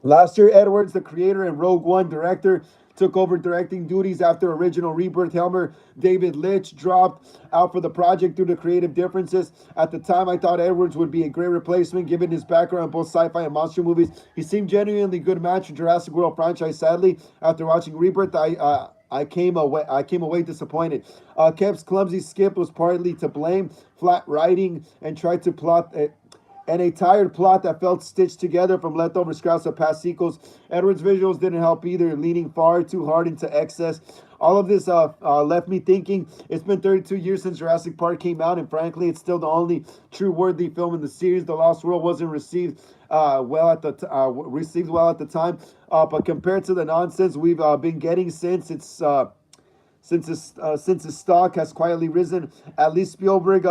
Last year, Edwards, the creator and Rogue One director, took over directing duties after original Rebirth helmer David Leitch dropped out for the project due to creative differences. At the time, I thought Edwards would be a great replacement given his background in both sci-fi and monster movies. He seemed genuinely good match for Jurassic World franchise. Sadly, after watching Rebirth, I came away disappointed. Koepp's clumsy skip was partly to blame, flat writing, and tried to plot and a tired plot that felt stitched together from leftover scraps of past sequels. Edwards' visuals didn't help either, leaning far too hard into excess. All of this left me thinking, it's been 32 years since Jurassic Park came out, and frankly, it's still the only true worthy film in the series. The Lost World wasn't received well at the time, but compared to the nonsense we've been getting since its stock has quietly risen. At least Spielberg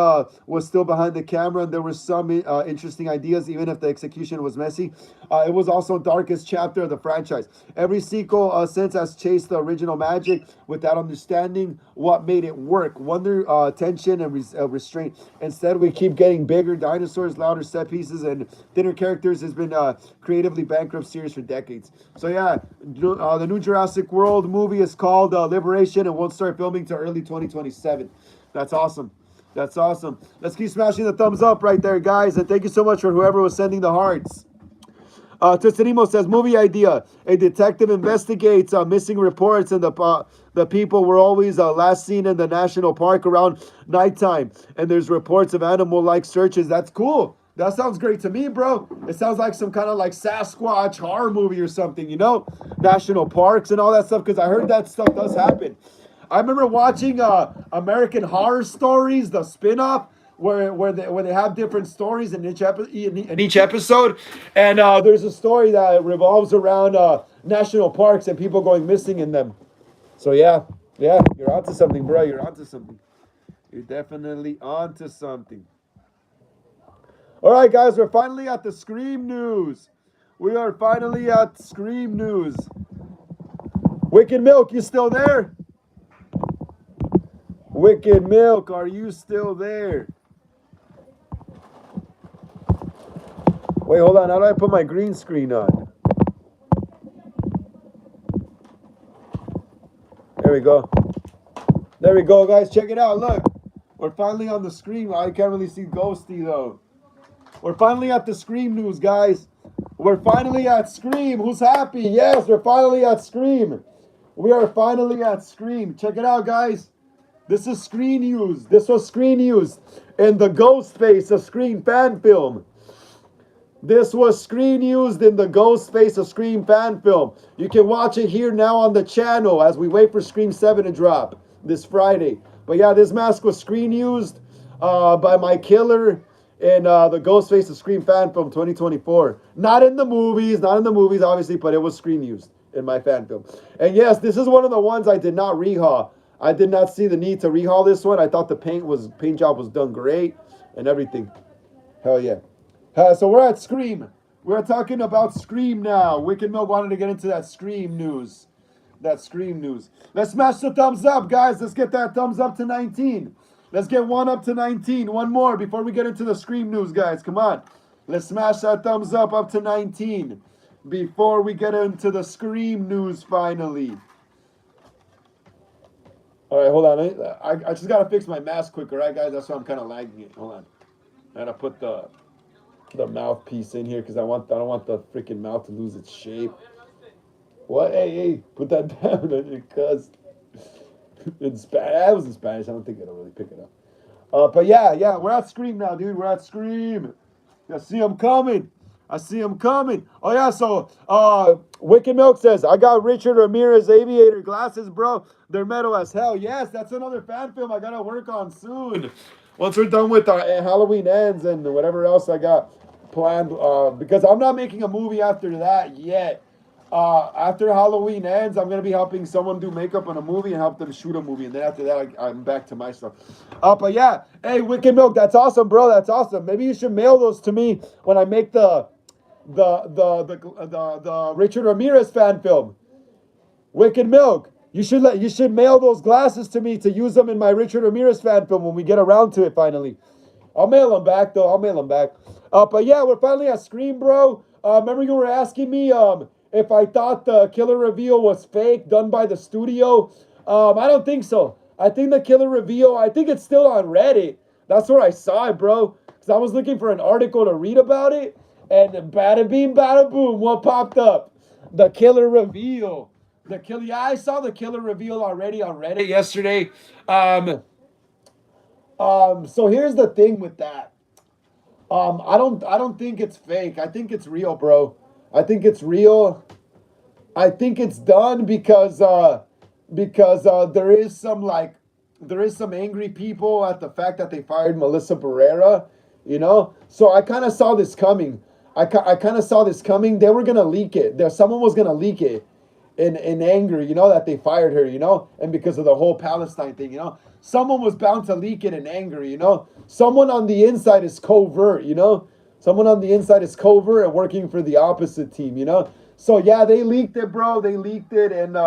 was still behind the camera, and there were some interesting ideas, even if the execution was messy. It was also darkest chapter of the franchise. Every sequel since has chased the original magic without understanding what made it work. Wonder, tension, and restraint. Instead, we keep getting bigger dinosaurs, louder set pieces, and thinner characters. Has been creatively bankrupt series for decades. So yeah, the new Jurassic World movie is called Liberation, and won't start filming till early 2027. That's awesome. That's awesome. Let's keep smashing the thumbs up right there, guys. And thank you so much for whoever was sending the hearts. Tosanimo says, movie idea. A detective investigates missing reports, and the people were always last seen in the national park around nighttime. And there's reports of animal-like searches. That's cool. That sounds great to me, bro. It sounds like some kind of like Sasquatch horror movie or something, you know? National parks and all that stuff, because I heard that stuff does happen. I remember watching American Horror Stories, the spin-off, where they have different stories in each episode, and there's a story that revolves around national parks and people going missing in them. So yeah, you're onto something, bro. You're onto something. You're definitely onto something. All right, guys, we're finally at the Scream news. We are finally at Scream news. Wicked Milk, you still there? Wicked Milk, are you still there? Wait, hold on. How do I put my green screen on? There we go. There we go, guys. Check it out. Look. We're finally on the screen. I can't really see Ghosty, though. We're finally at the Scream news, guys. We're finally at Scream. Who's happy? Yes, we're finally at Scream. We are finally at Scream. Check it out, guys. This is Screen News. This was Screen News in the Ghostface, a Scream fan film. This was Screen used in the Ghostface of Scream fan film. You can watch it here now on the channel as we wait for Scream 7 to drop this Friday. But yeah, this mask was screen used by my killer in the Ghostface of Scream fan film 2024. Not in the movies, obviously, but it was screen used in my fan film. And yes, this is one of the ones I did not rehaul. I did not see the need to rehaul this one. I thought the paint job was done great and everything. Hell yeah. So we're at Scream. We're talking about Scream now. Wicked Milk wanted to get into that Scream news. Let's smash the thumbs up, guys. Let's get that thumbs up to 19. Let's get one up to 19. One more before we get into the Scream news, guys. Come on. Let's smash that thumbs up to 19 before we get into the Scream news finally. All right, hold on. I just got to fix my mask quick, all right, guys? That's why I'm kind of lagging it. Hold on. I got to put the mouthpiece in here because I don't want the freaking mouth to lose its shape. What? Hey, put that down on your cuss. In Spanish. That was in Spanish. I don't think it'll really pick it up. But yeah, we're at Scream now, dude. We're at Scream. I see him coming. Oh yeah, so Wicked Milk says, I got Richard Ramirez aviator glasses, bro. They're metal as hell. Yes, that's another fan film I gotta work on soon. Once we're done with our Halloween Ends and whatever else I got planned, because I'm not making a movie after that yet. After Halloween Ends, I'm going to be helping someone do makeup on a movie and help them shoot a movie. And then after that, I'm back to my stuff. But yeah, hey, Wicked Milk, that's awesome, bro. That's awesome. Maybe you should mail those to me when I make the Richard Ramirez fan film. Wicked Milk. You should mail those glasses to me to use them in my Richard Ramirez fan film when we get around to it finally. I'll mail them back, though. But yeah, we're finally at Scream, bro. Remember you were asking me if I thought the killer reveal was fake, done by the studio. I don't think so. I think the killer reveal, I think it's still on Reddit. That's where I saw it, bro. Because I was looking for an article to read about it. And bada beam, bada boom, what popped up? The killer reveal. I saw the killer reveal already on Reddit yesterday. So here's the thing with that. I don't think it's fake. I think it's real, bro. I think it's real. I think it's done because there is some angry people at the fact that they fired Melissa Barrera, you know? So I kind of saw this coming. I kind of saw this coming. They were going to leak it. Someone was going to leak it in anger, you know, that they fired her, you know? And because of the whole Palestine thing, you know? Someone was bound to leak it in anger, you know? Someone on the inside is covert, you know? Someone on the inside is covert and working for the opposite team, you know? So yeah, they leaked it, bro. They leaked it, and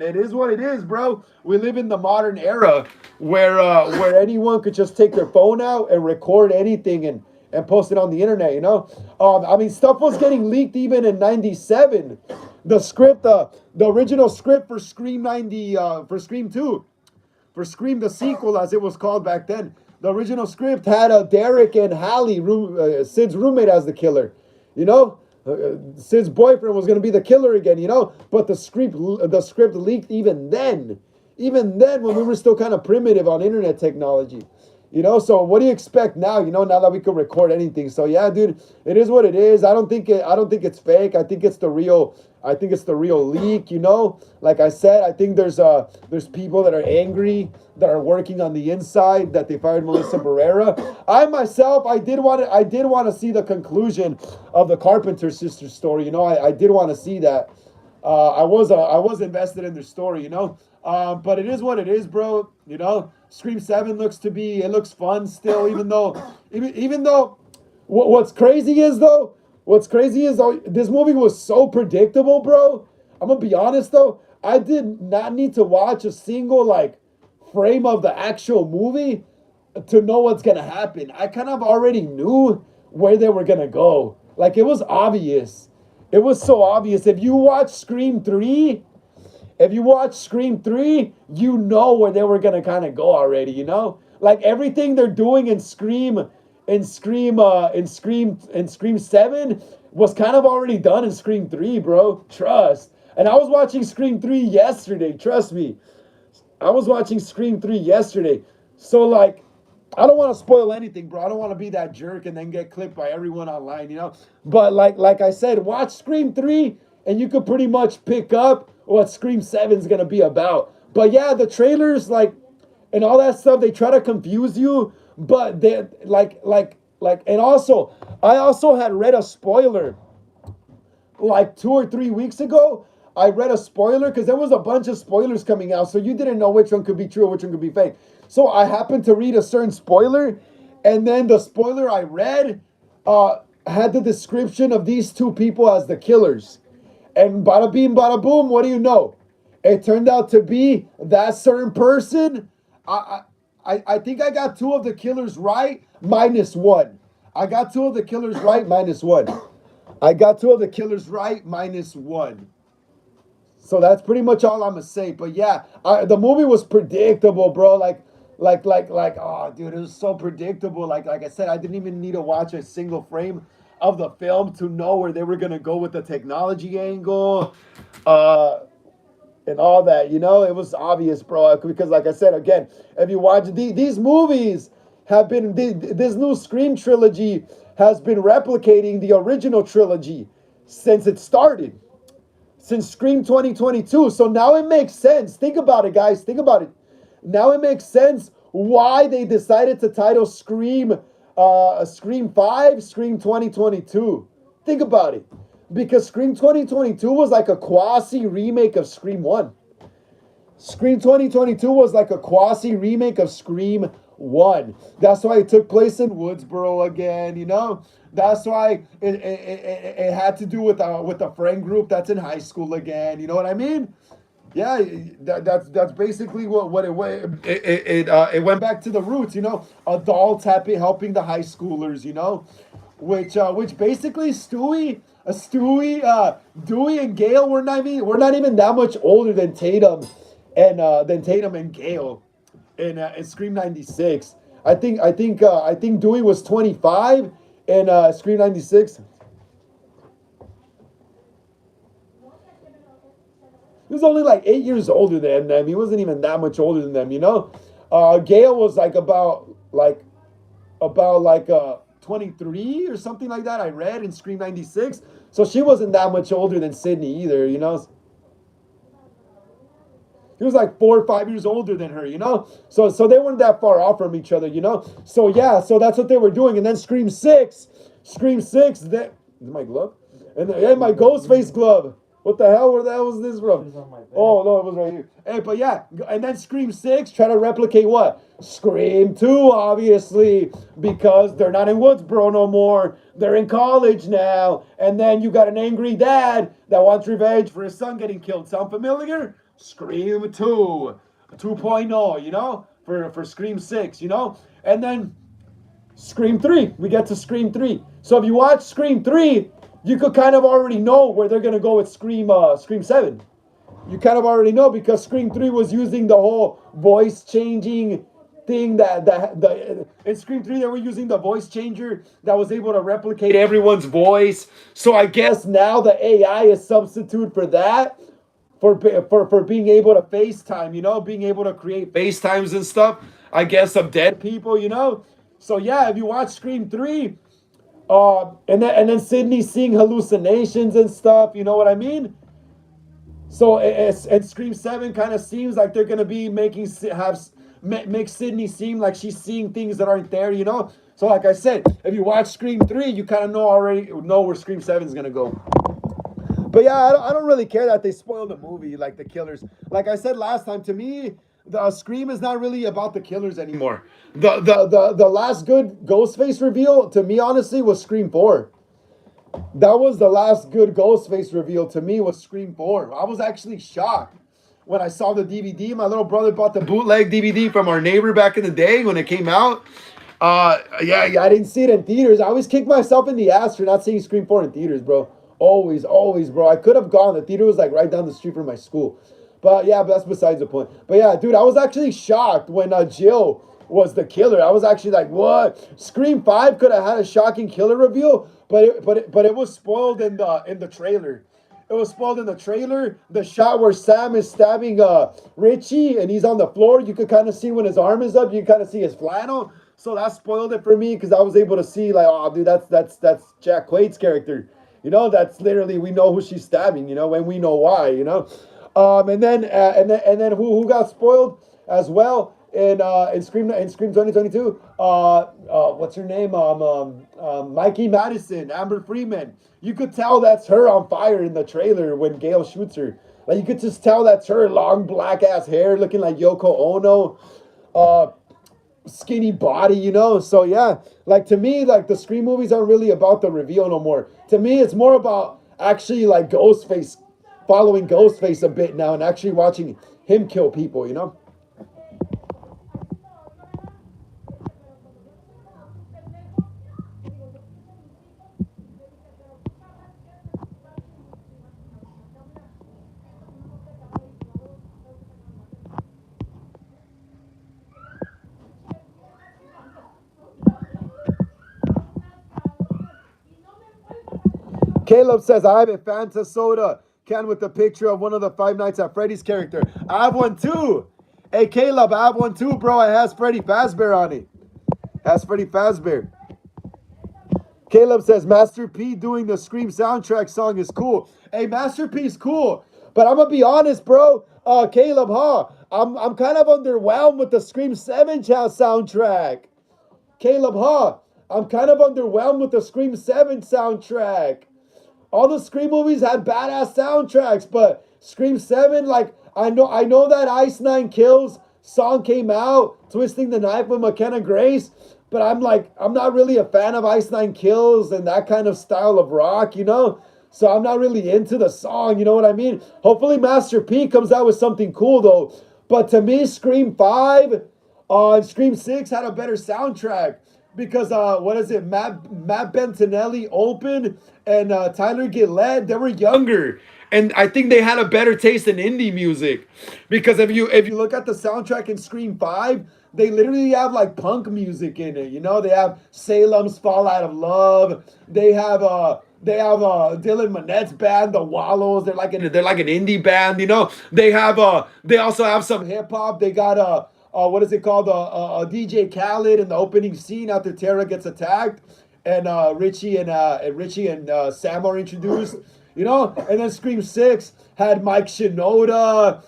it is what it is, bro. We live in the modern era where anyone could just take their phone out and record anything and post it on the internet, you know? I mean, stuff was getting leaked even in '97. The script, the original script for Scream 90, for Scream 2, for Scream the sequel as it was called back then. The original script had Derek and Hallie, Sid's roommate, as the killer. You know? Sid's boyfriend was gonna be the killer again, you know. But the script leaked even then, when we were still kind of primitive on internet technology. You know, so what do you expect now? You know, now that we can record anything. So yeah, dude, it is what it is. I don't think it's fake. I think it's the real. I think it's the real leak. You know, like I said, I think there's people that are angry that are working on the inside that they fired Melissa Barrera. I myself, I did want to see the conclusion of the Carpenter sisters story. You know, I did want to see that. I was invested in their story, you know. But it is what it is, bro. You know, Scream 7 looks fun still, even though what's crazy is though, this movie was so predictable, bro. I'm gonna be honest though, I did not need to watch a single like frame of the actual movie to know what's gonna happen. I kind of already knew where they were gonna go. Like it was obvious. It was so obvious. If you watch Scream 3, you know where they were gonna kind of go already, you know? Like everything they're doing in Scream 7 was kind of already done in Scream 3, bro. Trust. And I was watching Scream 3 yesterday, trust me. I was watching Scream 3 yesterday. So like I don't want to spoil anything, bro. I don't want to be that jerk and then get clipped by everyone online, you know? But like I said, watch Scream 3 and you could pretty much pick up what Scream 7 is going to be about. But yeah, the trailers like and all that stuff, they try to confuse you, but they and also I also had read a spoiler like 2 or 3 weeks ago. I read a spoiler because there was a bunch of spoilers coming out, so you didn't know which one could be true or which one could be fake. So I happened to read a certain spoiler, and then the spoiler I read had the description of these two people as the killers. And bada beam, bada boom, what do you know? It turned out to be that certain person. I think I got two of the killers right, minus one. I got two of the killers right, minus one. I got two of the killers right, minus one. So that's pretty much all I'm gonna say. But yeah, the movie was predictable, bro. Oh, dude, it was so predictable. Like I said, I didn't even need to watch a single frame of the film to know where they were gonna go with the technology angle, and all that. You know, it was obvious, bro. Because, like I said, again, if you watch these movies, this new Scream trilogy has been replicating the original trilogy since it started. Since Scream 2022. So now it makes sense. Think about it, guys. Think about it. Now it makes sense why they decided to title Scream 5 Scream 2022. Think about it. Because Scream 2022 was like a quasi remake of Scream 1. Scream 2022 was like a quasi remake of Scream 1. That's why it took place in Woodsboro again, you know? That's why it had to do with a friend group that's in high school again. You know what I mean? Yeah, that's basically what it went. It went back to the roots, you know. Adults helping the high schoolers, you know, which basically Dewey and Gale we're not even that much older than Tatum and Gale in Scream '96. I think Dewey was 25 in Scream '96. He was only like 8 years older than them. He wasn't even that much older than them, you know. Gale was like about 23 or something like that. I read in Scream '96, so she wasn't that much older than Sydney either, you know. He was like 4 or 5 years older than her, you know? So they weren't that far off from each other, you know? So yeah, so that's what they were doing. And then Scream 6, that, is my glove? And my Ghostface glove. What the hell? Where the hell was this from? Oh, no, it was right here. Hey, but yeah, and then Scream 6, try to replicate what? Scream 2, obviously, because they're not in Woodsboro no more. They're in college now. And then you got an angry dad that wants revenge for his son getting killed. Sound familiar? Scream 2, 2.0, you know, for Scream 6, you know? And then Scream 3, we get to Scream 3. So if you watch Scream 3, you could kind of already know where they're going to go with Scream 7. You kind of already know because Scream 3 was using the whole voice changing thing that the in Scream 3 they were using the voice changer that was able to replicate everyone's voice. So I guess now the AI is substitute for that. For being able to FaceTime, being able to create FaceTimes and stuff, I guess, of dead people. So yeah, if you watch Scream 3, and then Sydney seeing hallucinations and stuff, you know what I mean? So and Scream 7 kind of seems like they're gonna be make Sydney seem like she's seeing things that aren't there. So like I said, if you watch Scream 3, you kind of already know where Scream 7 is gonna go. But yeah, I don't really care that they spoiled the movie, like the killers. Like I said last time, to me, the Scream is not really about the killers anymore. The last good Ghostface reveal, to me, honestly, was Scream 4. That was the last good Ghostface reveal to me, was Scream 4. I was actually shocked when I saw the DVD. My little brother bought the bootleg DVD from our neighbor back in the day when it came out. Yeah, I didn't see it in theaters. I always kick myself in the ass for not seeing Scream 4 in theaters, bro. Always, bro. I could have gone. The theater was like right down the street from my school. But yeah, that's besides the point. But yeah, dude, I was actually shocked when Jill was the killer. I was actually like, what? Scream 5 could have had a shocking killer reveal, but it was spoiled in the trailer. It was spoiled in the trailer. The shot where Sam is stabbing Richie and he's on the floor, you could kind of see when his arm is up, you kind of see his flannel. So that spoiled it for me because I was able to see like, oh, dude, that's Jack Quaid's character. That's literally, we know who she's stabbing, and we know why, and then who got spoiled as well in Scream 2022? What's her name? Mikey Madison, Amber Freeman. You could tell that's her on fire in the trailer when Gale shoots her. Like you could just tell that's her, long black ass hair, looking like Yoko Ono. Skinny body, so yeah, like to me, like the Scream movies aren't really about the reveal no more. To me, it's more about actually like Ghostface, following Ghostface a bit now and actually watching him kill people. Caleb says, I have a Fanta soda can with the picture of one of the Five Nights at Freddy's character. I have one too. Hey, Caleb, I have one too, bro. It has Freddy Fazbear on it. Caleb says, Master P doing the Scream soundtrack song is cool. Hey, Master P is cool. But I'm going to be honest, bro. Caleb, I'm kind of underwhelmed with the Scream 7 soundtrack. Caleb, I'm kind of underwhelmed with the Scream 7 soundtrack. All the Scream movies had badass soundtracks, but Scream 7, like, I know that Ice Nine Kills song came out, Twisting the Knife with McKenna Grace, but I'm not really a fan of Ice Nine Kills and that kind of style of rock, So I'm not really into the song, you know what I mean? Hopefully Master P comes out with something cool, though. But to me, Scream 5 and Scream 6 had a better soundtrack. Because Matt Bentinelli opened and Tyler Gillette, they were younger, and I think they had a better taste in indie music. Because if you look at the soundtrack in Scream 5, they literally have like punk music in it. They have Salem's Fall Out of Love. They have Dylan Monette's band, the Wallows. They're like an indie band. They also have some hip hop. They got what is it called? DJ Khaled in the opening scene after Tara gets attacked, and Richie and Sam are introduced. And then Scream 6 had Mike Shinoda,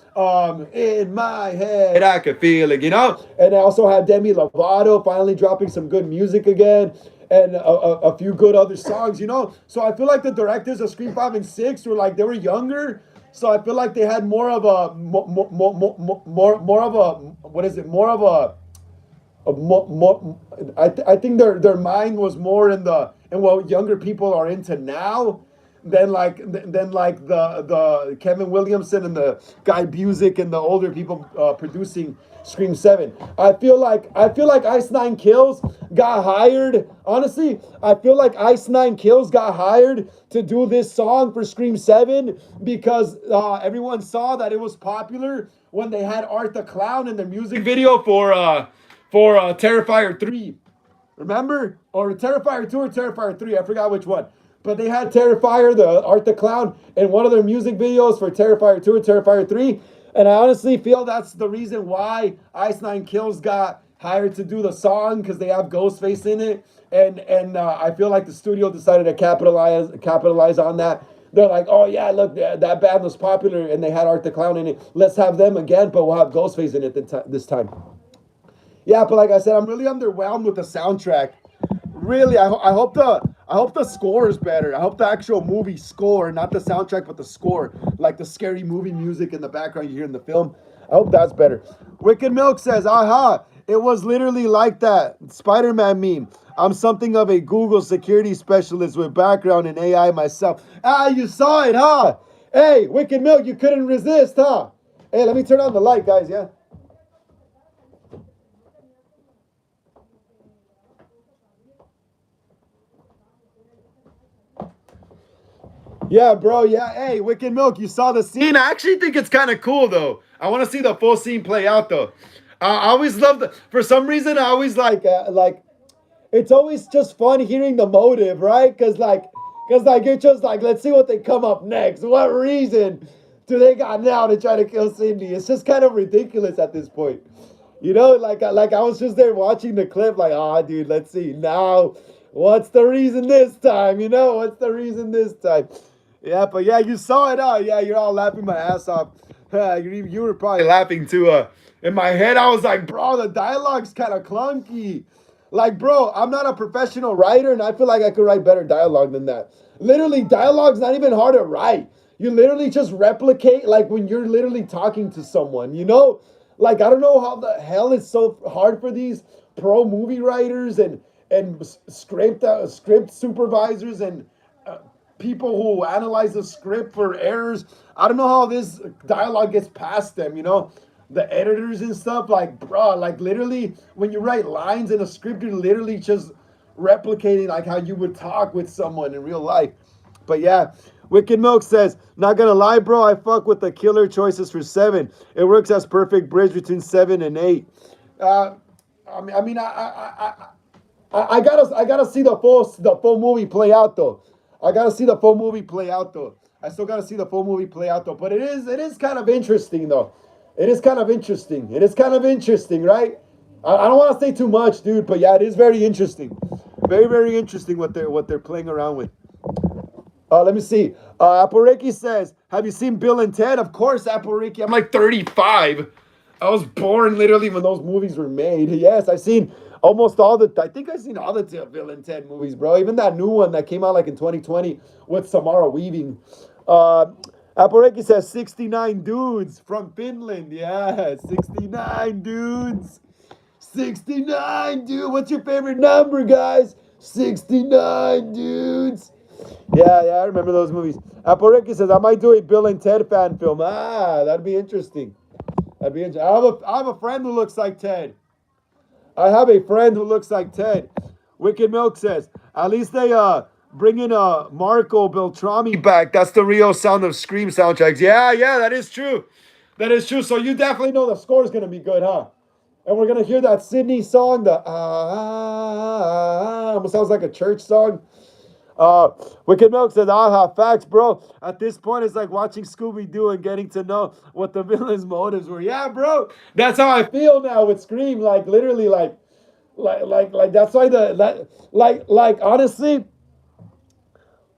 in my head, I could feel it, And they also had Demi Lovato finally dropping some good music again, and a few good other songs, So I feel like the directors of Scream 5 and 6 they were younger. So I feel like they had more of a I think their mind was more in what younger people are into now than the Kevin Williamson and the Guy Busick and the older people producing Scream 7. I feel like Ice Nine Kills got hired. Honestly, I feel like Ice Nine Kills got hired to do this song for Scream 7 because everyone saw that it was popular when they had Art the Clown in the music video for for Terrifier 3. Remember? Or Terrifier 2 or Terrifier 3. I forgot which one. But they had Terrifier, the Art the Clown, in one of their music videos for Terrifier 2 or Terrifier 3. And I honestly feel that's the reason why Ice Nine Kills got hired to do the song, because they have Ghostface in it. And I feel like the studio decided to capitalize on that. They're like, oh yeah, look, that band was popular and they had Art the Clown in it. Let's have them again, but we'll have Ghostface in it this time. Yeah, but like I said, I'm really underwhelmed with the soundtrack. Really, I hope the score is better. I hope the actual movie score, not the soundtrack, but the score, like the scary movie music in the background you hear in the film. I hope that's better. Wicked Milk says, aha, it was literally like that Spider-Man meme. I'm something of a Google security specialist with background in AI myself. Ah, you saw it, huh? Hey, Wicked Milk, you couldn't resist, huh? Hey, let me turn on the light, guys, yeah? Yeah, bro. Yeah. Hey, Wicked Milk, you saw the scene. I actually think it's kind of cool, though. I want to see the full scene play out, though. I always love the. For some reason, I always like. It's always just fun hearing the motive, right? Cause you're just like, let's see what they come up next. What reason do they got now to try to kill Cindy? It's just kind of ridiculous at this point. You know, like I was just there watching the clip, like, ah, dude, let's see now. What's the reason this time? You know, what's the reason this time? Yeah, but yeah, you saw it. Yeah, you're all laughing my ass off. You were probably laughing too. In my head, I was like, bro, the dialogue's kind of clunky. Like, bro, I'm not a professional writer, and I feel like I could write better dialogue than that. Literally, dialogue's not even hard to write. You literally just replicate, like, when you're literally talking to someone, you know? Like, I don't know how the hell it's so hard for these pro movie writers and script supervisors and people who analyze the script for errors. I don't know how this dialogue gets past them, you know? The editors and stuff, like, bro, like, literally, when you write lines in a script, you're literally just replicating, like, how you would talk with someone in real life. But yeah, Wicked Milk says, not gonna lie, bro, I fuck with the killer choices for 7. It works as perfect bridge between 7 and 8. I gotta see the full movie play out though. I gotta see the full movie play out though. I still gotta see the full movie play out though. But it is kind of interesting though. It is kind of interesting. It is kind of interesting, right? I don't want to say too much, dude, but yeah, it is very interesting. Very, very interesting what they're playing around with. Let me see. Apple says, have you seen Bill and Ted? Of course, Apple Ricky. I'm like 35. I was born literally when those movies were made. Yes, I've seen almost all the. I think I've seen all the Bill and Ted movies, bro. Even that new one that came out like in 2020 with Samara Weaving. Aporeki says 69 dudes from Finland. Yeah, 69 dudes. 69, dude. What's your favorite number, guys? 69 dudes. Yeah, I remember those movies. Aporeki says, I might do a Bill and Ted fan film. Ah, that'd be interesting. That'd be interesting. I have a friend who looks like Ted. Wicked Milk says, at least they bringing Marco Beltrami back. That's the real sound of Scream soundtracks. Yeah, that is true. That is true. So you definitely know the score is gonna be good, huh? And we're gonna hear that Sydney song, the almost sounds like a church song. Wicked Milk says, aha, facts, bro. At this point, it's like watching Scooby-Doo and getting to know what the villain's motives were. Yeah, bro. That's how I feel now with Scream. Like, literally, like that's why honestly,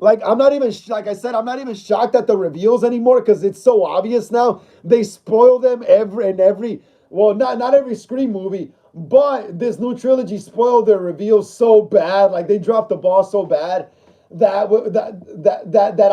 like, I'm not even, like I said, I'm not even shocked at the reveals anymore because it's so obvious now. They spoil them every, well, not every Scream movie, but this new trilogy spoiled their reveals so bad. Like, they dropped the ball so bad that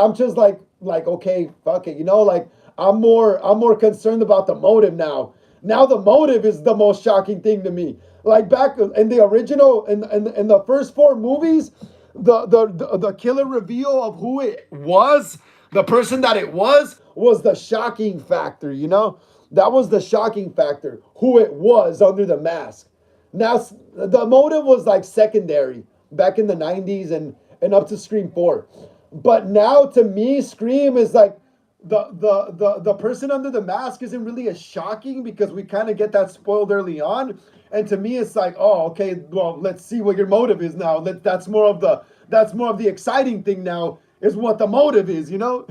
I'm just like, okay, fuck it. You know, like, I'm more concerned about the motive now. Now the motive is the most shocking thing to me. Like, back in the original, in the first 4 movies, the killer reveal of who it was, the person that it was the shocking factor, you know? That was the shocking factor, who it was under the mask. Now, the motive was like secondary back in the 90s and up to Scream 4. But now, to me, Scream is like, the person under the mask isn't really as shocking because we kind of get that spoiled early on. And to me, it's like, oh, okay, well, let's see what your motive is now. That's more of the exciting thing now, is what the motive is, you know,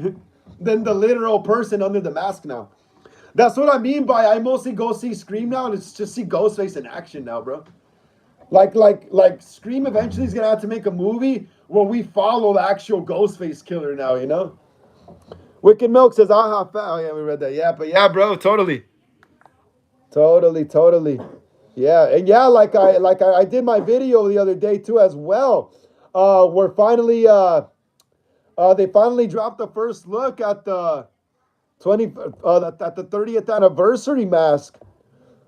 than the literal person under the mask now. That's what I mean by I mostly go see Scream now, and it's just see Ghostface in action now, bro. Like Scream eventually is gonna have to make a movie where we follow the actual Ghostface killer now, you know? Wicked Milk says, aha, fat. Oh, yeah, we read that. Yeah, but yeah, bro, totally. Totally. Yeah, and yeah, I did my video the other day too as well. We're finally they finally dropped the first look at the 30th anniversary mask.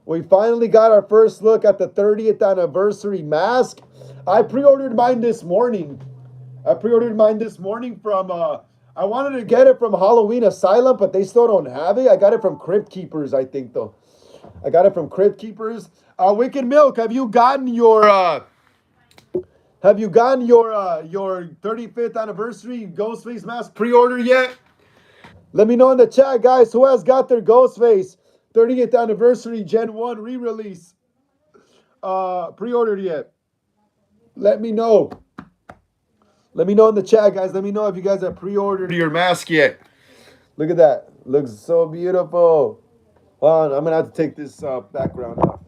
We finally got our first look at the 30th anniversary mask. I pre-ordered mine this morning. From I wanted to get it from Halloween Asylum, but they still don't have it. I got it from Crypt Keepers, I think though. I got it from Crypt Keepers. Wicked Milk, have you gotten your 35th anniversary Ghostface mask pre-order yet? Let me know in the chat, guys, who has got their Ghostface 30th anniversary Gen 1 re-release pre-ordered yet. Let me know. Let me know in the chat, guys. Let me know if you guys have pre-ordered your mask yet. Look at that. Looks so beautiful. Hold on, I'm going to have to take this background off.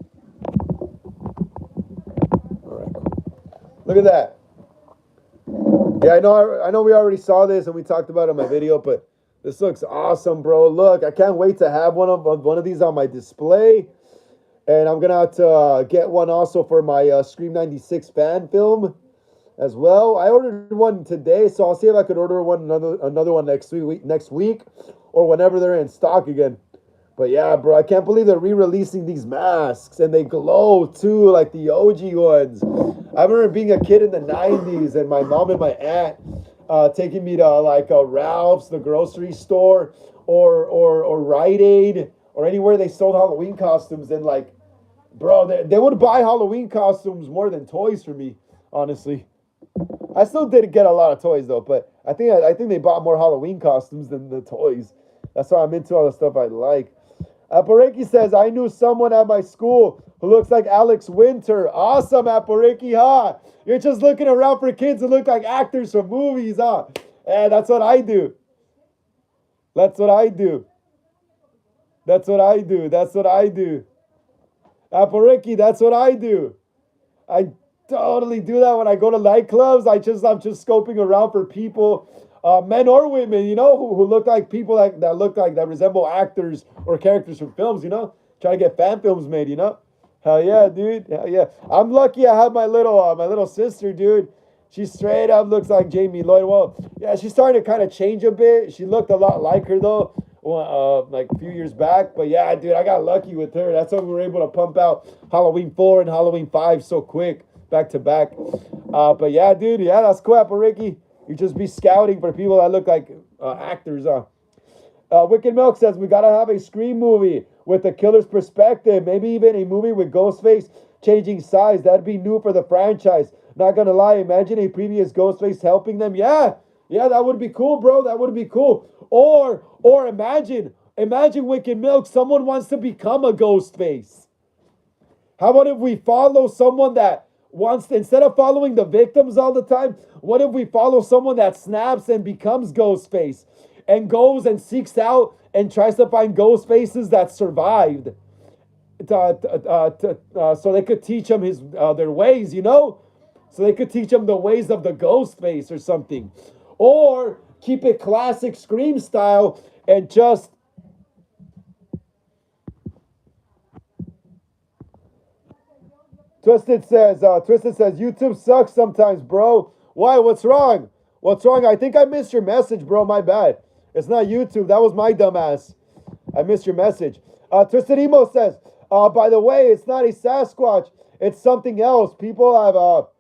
All right, cool. Look at that. Yeah, I know we already saw this and we talked about it in my video, but this looks awesome, bro. Look, I can't wait to have one of these on my display. And I'm going to have to get one also for my Scream 96 fan film as well. I ordered one today, so I'll see if I could order another one next week or whenever they're in stock again. But yeah, bro, I can't believe they're re-releasing these masks and they glow too, like the OG ones. I remember being a kid in the 90s and my mom and my aunt taking me to like Ralph's, the grocery store, or Rite Aid, or anywhere they sold Halloween costumes. And like, bro, they would buy Halloween costumes more than toys for me, honestly. I still did get a lot of toys though, but I think they bought more Halloween costumes than the toys. That's why I'm into all the stuff I like. Apareki says, I knew someone at my school who looks like Alex Winter. Awesome, Apareki, huh? You're just looking around for kids who look like actors from movies, huh? And that's what I do. That's what I do. Apareki, that's what I do. I totally do that when I go to nightclubs. I'm just scoping around for people, men or women, you know, who look like people that resemble actors or characters from films, you know, trying to get fan films made, you know. Hell yeah, dude. Hell yeah. I'm lucky I have my little sister, dude. She straight up looks like Jamie Lloyd. Well, yeah, she's starting to kind of change a bit. She looked a lot like her though, like a few years back. But yeah, dude, I got lucky with her. That's why we were able to pump out Halloween 4 and Halloween 5 so quick, back to back. But yeah, dude, yeah, that's cool, Ricky. You just be scouting for people that look like actors. Wicked Milk says we gotta have a Scream movie with the killer's perspective. Maybe even a movie with Ghostface changing sides. That'd be new for the franchise. Not gonna lie, imagine a previous Ghostface helping them. Yeah, that would be cool, bro. That would be cool. Or imagine Wicked Milk. Someone wants to become a Ghostface. How about if we follow someone that wants to, instead of following the victims all the time, what if we follow someone that snaps and becomes Ghostface and goes and seeks out and tries to find ghost faces that survived, so they could teach him their ways, you know? So they could teach him the ways of the ghost face or something. Or keep it classic Scream style and just... Twisted says, YouTube sucks sometimes, bro. Why? What's wrong? I think I missed your message, bro. My bad. It's not YouTube. That was my dumbass. I missed your message. Twisted Emo says, by the way, it's not a Sasquatch. It's something else. People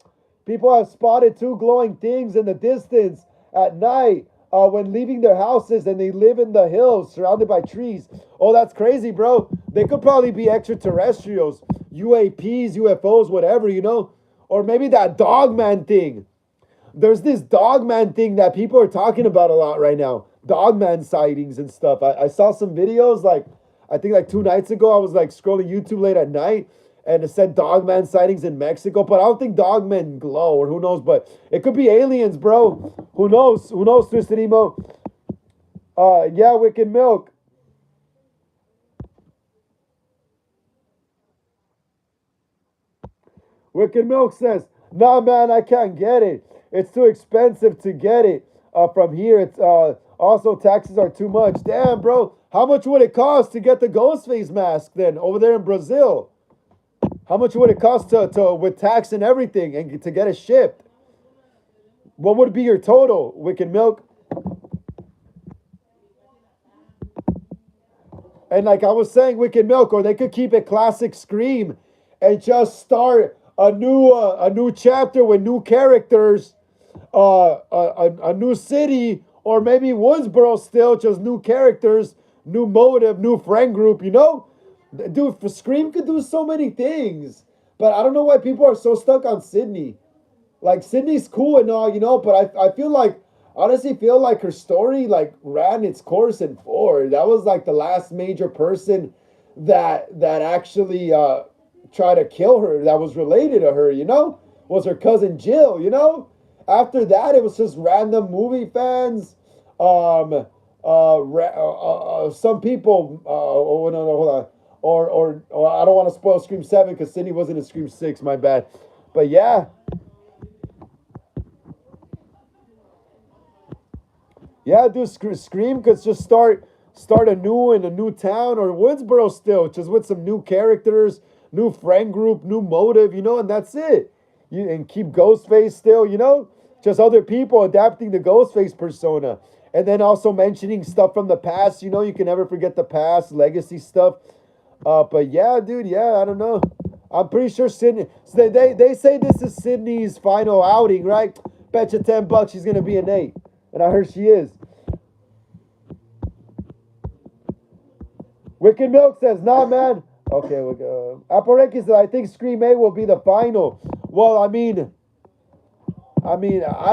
have spotted two glowing things in the distance at night when leaving their houses, and they live in the hills surrounded by trees. Oh, that's crazy, bro. They could probably be extraterrestrials, UAPs, UFOs, whatever, you know? Or maybe that Dogman thing. There's this Dogman thing that people are talking about a lot right now. Dogman sightings and stuff. I saw some videos, I think 2 nights ago. I was scrolling YouTube late at night, and it said Dogman sightings in Mexico, but I don't think Dogmen glow, or who knows, but it could be aliens, bro. Who knows? Who knows, Twisted Emo? Yeah, Wicked Milk. Wicked Milk says, nah, man, I can't get it. It's too expensive to get it from here. It's also taxes are too much. Damn, bro. How much would it cost to get the Ghostface mask then over there in Brazil? How much would it cost to with tax and everything and to get it shipped? What would be your total, Wicked Milk? And like I was saying, Wicked Milk, or they could keep it classic Scream and just start a new chapter with new characters, a new city, or maybe Woodsboro still, just new characters, new motive, new friend group, you know? Dude, for Scream could do so many things. But I don't know why people are so stuck on Sydney. Like, Sydney's cool and all, you know, but I feel like, honestly feel like her story, like, ran its course in 4. That was, like, the last major person that actually tried to kill her, that was related to her, you know? Was her cousin Jill, you know? After that, it was just random movie fans. Some people, oh, no, hold on. Or I don't want to spoil Scream 7 because Sydney wasn't in Scream 6, my bad. But yeah. Yeah, dude, Scream could just start anew in a new town or Woodsboro still, just with some new characters, new friend group, new motive, you know, and that's it. And keep Ghostface still, you know, just other people adapting the Ghostface persona. And then also mentioning stuff from the past, you know, you can never forget the past, legacy stuff. But yeah, dude, yeah, I don't know. I'm pretty sure Sydney. So they say this is Sydney's final outing, right? Bet you $10 she's gonna be an 8, and I heard she is. Wicked Milk says, nah, man. Okay, Apareki says, I think Scream 8 will be the final. Well, I mean, I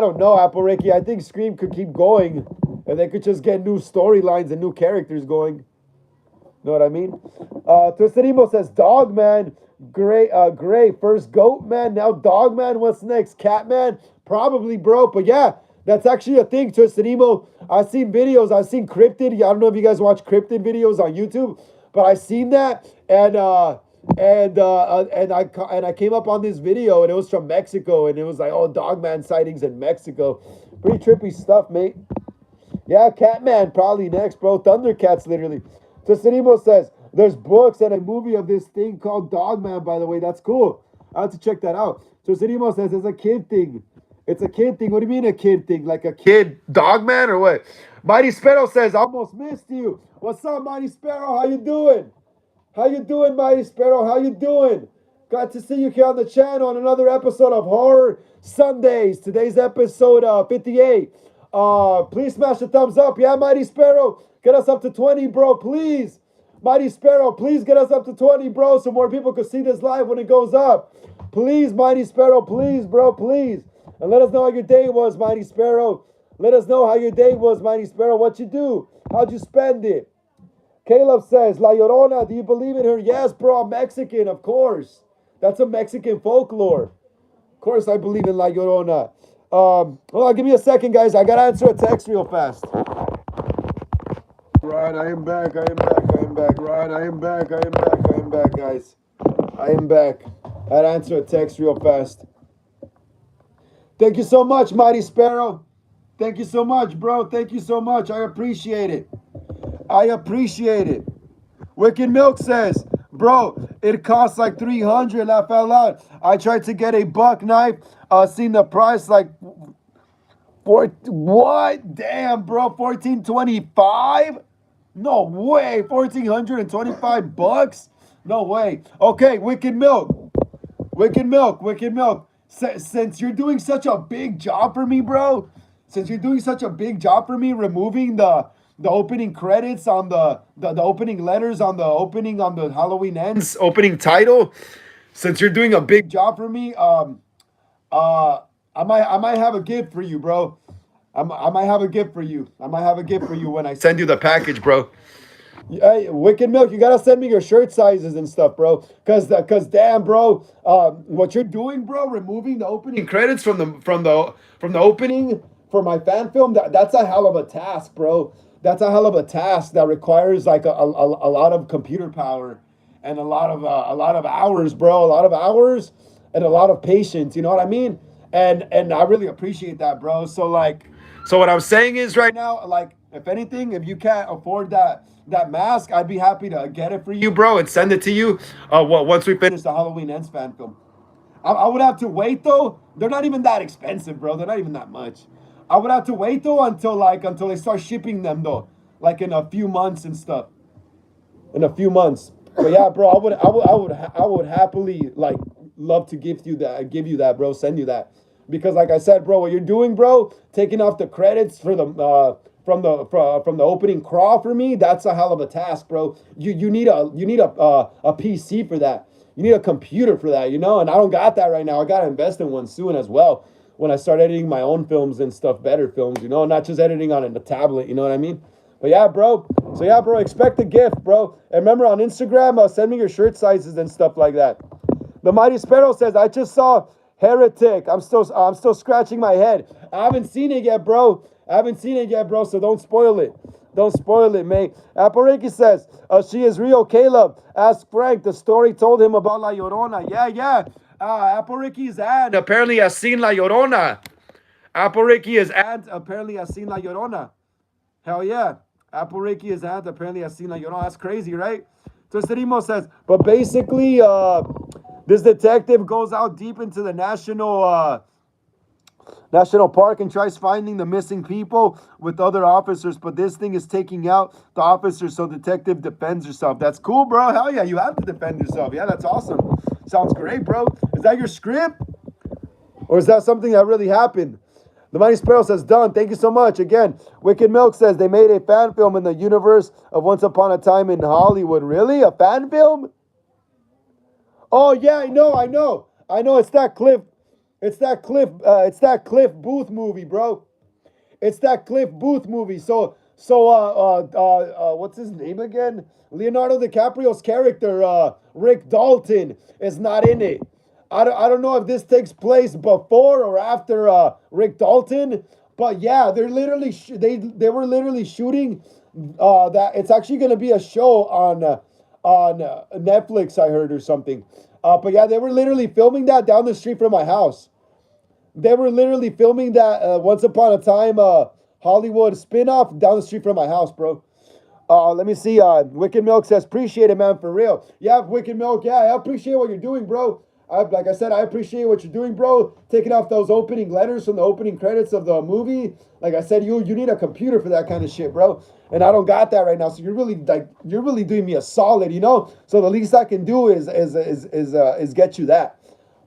don't know, Apareki. I think Scream could keep going, and they could just get new storylines and new characters going. Know what I mean? Twisted Emo says, Dogman, great, first Goat Man, now Dogman, what's next? Catman? Probably, bro, but yeah, that's actually a thing, Twisted Emo. I've seen videos, I've seen Cryptid, I don't know if you guys watch Cryptid videos on YouTube, but I seen that, and I came up on this video, and it was from Mexico, and it was like, oh, Dogman sightings in Mexico. Pretty trippy stuff, mate. Yeah, Catman, probably next, bro. Thundercats, literally. Twisted Emo says, there's books and a movie of this thing called Dogman, by the way. That's cool. I have to check that out. Twisted Emo says, it's a kid thing. It's a kid thing. What do you mean a kid thing? Like a kid Dogman or what? Mighty Sparrow says, almost missed you. What's up, Mighty Sparrow? How you doing? How you doing, Mighty Sparrow? How you doing? Glad to see you here on the channel on another episode of Horror Sundays. Today's episode 58. Please smash the thumbs up. Yeah, Mighty Sparrow? Get us up to 20, bro, please. Mighty Sparrow, please get us up to 20, bro, so more people can see this live when it goes up. Please, Mighty Sparrow, please, bro, please. And let us know how your day was, Mighty Sparrow. Let us know how your day was, Mighty Sparrow. What you do? How'd you spend it? Caleb says, La Llorona, do you believe in her? Yes, bro, I'm Mexican, of course. That's a Mexican folklore. Of course I believe in La Llorona. Hold on, give me a second, guys. I got to answer a text real fast. Right, I am back, right, I am back, guys. I am back. I had to answer a text real fast. Thank you so much, Mighty Sparrow. Thank you so much, bro. Thank you so much. I appreciate it. Wicked Milk says, bro, it costs like 300, laugh out loud. I tried to get a buck knife, seen the price like, what? Damn, bro, 1425? No way, $1,425? No way. Okay, Wicked Milk. Since you're doing such a big job for me, bro, removing the opening credits on the opening letters on the Halloween Ends opening title, since you're doing a big job for me, I might have a gift for you, bro. I might have a gift for you when I send you the package, bro. Hey, Wicked Milk, you gotta send me your shirt sizes and stuff, bro. Cause damn, bro, what you're doing, bro, removing the opening credits from the opening for my fan film, that's a hell of a task, bro. That's a hell of a task that requires like a lot of computer power and a lot of hours, bro. A lot of hours and a lot of patience. You know what I mean? And I really appreciate that, bro. So what I'm saying is right now, like, if anything, if you can't afford that mask, I'd be happy to get it for you, bro, and send it to you. Once we finish the Halloween Ends fan film, I would have to wait though. They're not even that expensive, bro. They're not even that much. I would have to wait though until they start shipping them though, like in a few months and stuff. In a few months. But yeah, bro, I would happily like love to give you that, bro. Send you that because, like I said, bro, what you're doing, bro, taking off the credits for the from the opening crawl for me, that's a hell of a task, bro. You need a PC for that. You need a computer for that, you know. And I don't got that right now. I gotta invest in one soon as well. When I start editing my own films and stuff, better films, you know, not just editing on a tablet. You know what I mean? But yeah, bro. So yeah, bro, expect a gift, bro. And remember on Instagram, send me your shirt sizes and stuff like that. The Mighty Sparrow says, I just saw Heretic. I'm still scratching my head. I haven't seen it yet, bro. So don't spoil it. Don't spoil it, mate. Apareki says, she is real, Caleb. Ask Frank. The story told him about La Llorona. Yeah. Apariki's aunt apparently has seen La Llorona. Apariki's aunt apparently has seen La Llorona. Hell yeah. Apple is aunt apparently has seen La Llorona. That's crazy, right? Tosterimo says, but basically, this detective goes out deep into the national park and tries finding the missing people with other officers, but this thing is taking out the officers, so detective defends herself. That's cool, bro. Hell yeah, you have to defend yourself. Yeah, that's awesome. Sounds great, bro. Is that your script? Or is that something that really happened? The Mighty Sparrow says, done. Thank you so much. Again, Wicked Milk says they made a fan film in the universe of Once Upon a Time in Hollywood. Really? A fan film? Oh yeah, I know. It's that Cliff Booth movie, bro. It's that Cliff Booth movie. What's his name again? Leonardo DiCaprio's character, Rick Dalton, is not in it. I don't know if this takes place before or after Rick Dalton, but yeah, they're literally they were literally shooting that. It's actually going to be a show on Netflix, I heard, or something. But yeah, they were literally filming that down the street from my house. They were literally filming that Once Upon a Time Hollywood spinoff down the street from my house, bro. Let me see. Wicked Milk says, appreciate it, man, for real. Yeah, Wicked Milk, yeah, I appreciate what you're doing, bro. Like I said, I appreciate what you're doing, bro. Taking off those opening letters from the opening credits of the movie. Like I said, you need a computer for that kind of shit, bro. And I don't got that right now. So you're really doing me a solid, you know. So the least I can do is get you that.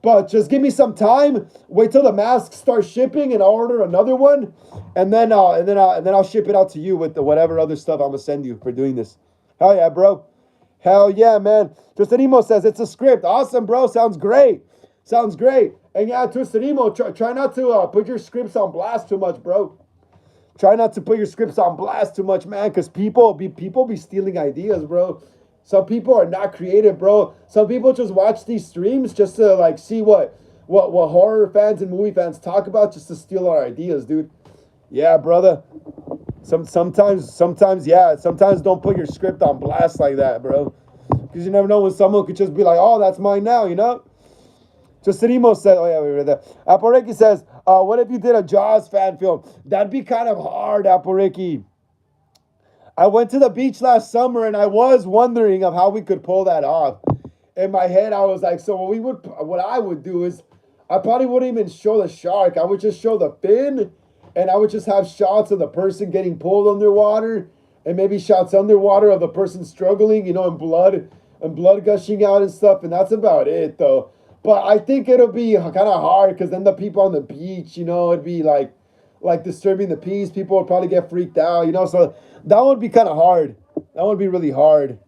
But just give me some time. Wait till the masks start shipping, and I'll order another one, and then I'll ship it out to you with the whatever other stuff I'm gonna send you for doing this. Hell yeah, bro. Hell yeah, man. Twisted Emo says it's a script. Awesome, bro. Sounds great. And yeah, Twisted Emo, try not to put your scripts on blast too much, bro. Try not to put your scripts on blast too much, man, because people be stealing ideas, bro. Some people are not creative, bro. Some people just watch these streams just to like see what horror fans and movie fans talk about, just to steal our ideas, dude. Yeah, brother. Sometimes, yeah. Sometimes don't put your script on blast like that, bro. Because you never know when someone could just be like, oh, that's mine now, you know? Justinimo said, oh yeah, we read that. Aporeki says, what if you did a Jaws fan film? That'd be kind of hard, Aporeki. I went to the beach last summer and I was wondering of how we could pull that off. In my head, I was like, so what I would do is, I probably wouldn't even show the shark. I would just show the fin, and I would just have shots of the person getting pulled underwater, and maybe shots underwater of the person struggling, you know, and blood gushing out and stuff. And that's about it, though. But I think it'll be kind of hard because then the people on the beach, you know, it'd be like disturbing the peace. People would probably get freaked out, you know. So that would be kind of hard. That would be really hard.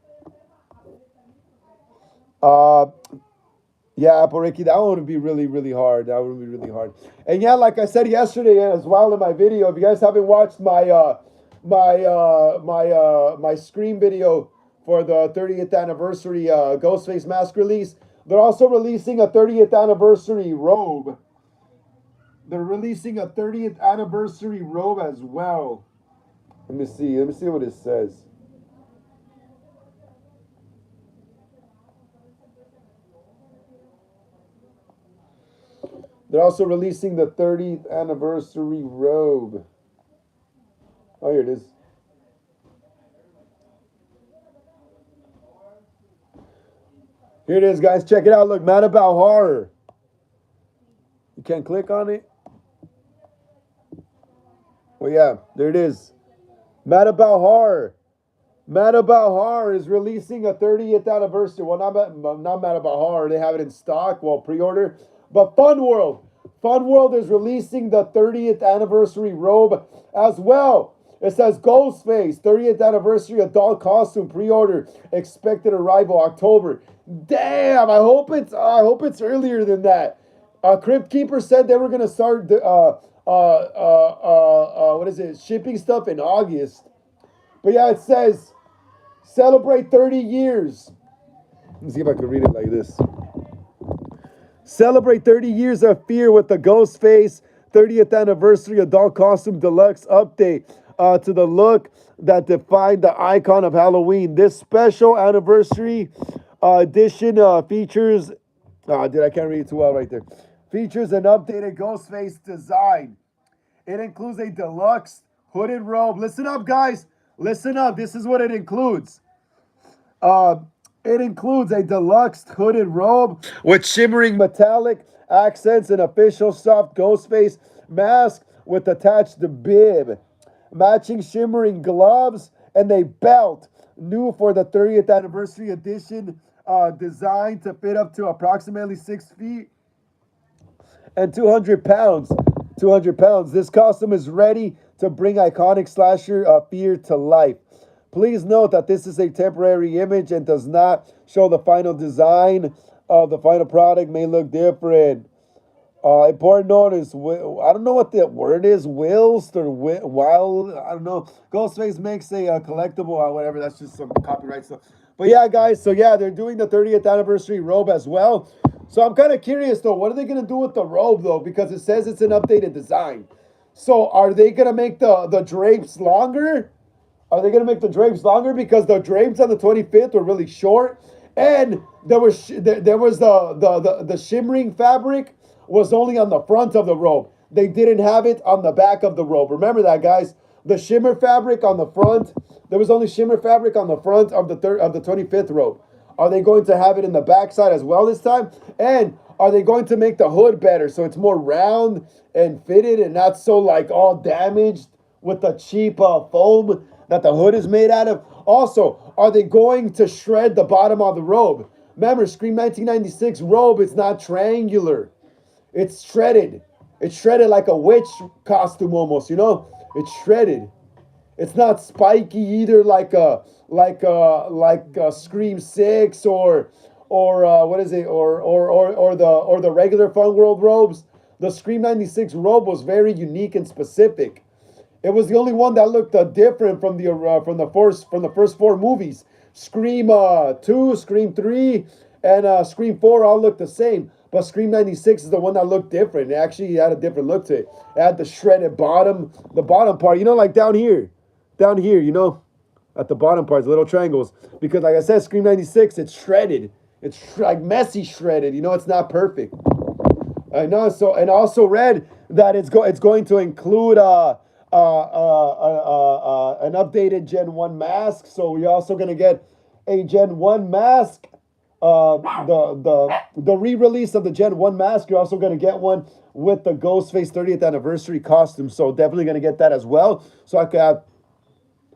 Yeah, Ricky, that one would be really, really hard. That would be really hard. And yeah, like I said yesterday as well in my video, if you guys haven't watched my my Scream video for the 30th anniversary Ghostface mask release. They're also releasing a 30th anniversary robe. They're releasing a 30th anniversary robe as well. Let me see. Let me see what it says. They're also releasing the 30th anniversary robe. Oh, here it is. Here it is, guys. Check it out. Look, Mad About Horror. You can't click on it? Well, yeah, there it is. Mad About Horror. Mad About Horror is releasing a 30th anniversary. Well, not Mad About Horror. They have it in stock. Well, pre-order. But Fun World. Fun World is releasing the 30th anniversary robe as well. It says Ghostface, 30th anniversary adult costume pre-order. Expected arrival October. Damn, I hope it's earlier than that. Crypt Keeper said they were gonna start what is it? Shipping stuff in August. But yeah, it says celebrate 30 years. Let me see if I can read it like this. Celebrate 30 years of fear with the Ghostface 30th anniversary adult costume deluxe update to the look that defined the icon of Halloween. This special anniversary edition features. I can't read it too well right there. Features an updated Ghostface design. It includes a deluxe hooded robe. Listen up, guys. Listen up. This is what it includes. It includes a deluxe hooded robe with shimmering metallic accents, an official soft Ghostface mask with attached bib, matching shimmering gloves, and a belt new for the 30th anniversary edition, designed to fit up to approximately 6 feet and 200 pounds. 200 pounds. This costume is ready to bring iconic slasher fear to life. Please note that this is a temporary image and does not show the final design of the final product. May look different. Important notice, I don't know what the word is, whilst or while, I don't know. Ghostface makes a collectible or whatever. That's just some copyright stuff. But yeah, guys, so yeah, they're doing the 30th anniversary robe as well. So I'm kind of curious, though. What are they going to do with the robe, though? Because it says it's an updated design. So are they going to make the drapes longer? Are they going to make the drapes longer? Because the drapes on the 25th were really short. And there was the shimmering fabric was only on the front of the robe. They didn't have it on the back of the robe. Remember that, guys. The shimmer fabric on the front. There was only shimmer fabric on the front of the 25th robe. Are they going to have it in the back side as well this time? And are they going to make the hood better so it's more round and fitted and not so like all damaged with the cheap foam that the hood is made out of? Also, are they going to shred the bottom of the robe? Remember, Scream 1996 robe, it's not triangular. It's shredded. It's shredded like a witch costume almost, you know? It's shredded. It's not spiky either like a Scream 6 or what is it? Or the regular Fun World robes. The Scream 96 robe was very unique and specific. It was the only one that looked different from the first four movies. Scream 2, Scream 3, and Scream 4 all looked the same. But Scream 96 is the one that looked different. It actually had a different look to it. It had the shredded bottom, the bottom part, you know, like down here, you know, at the bottom parts, little triangles. Because like I said, Scream 96, it's shredded. It's like messy shredded. You know, it's not perfect. I know. So, and also read that it's going to include an updated Gen 1 mask. So we're also going to get a Gen 1 mask. The re-release of the Gen 1 mask, you're also going to get one with the Ghostface 30th anniversary costume. So definitely going to get that as well. So I could have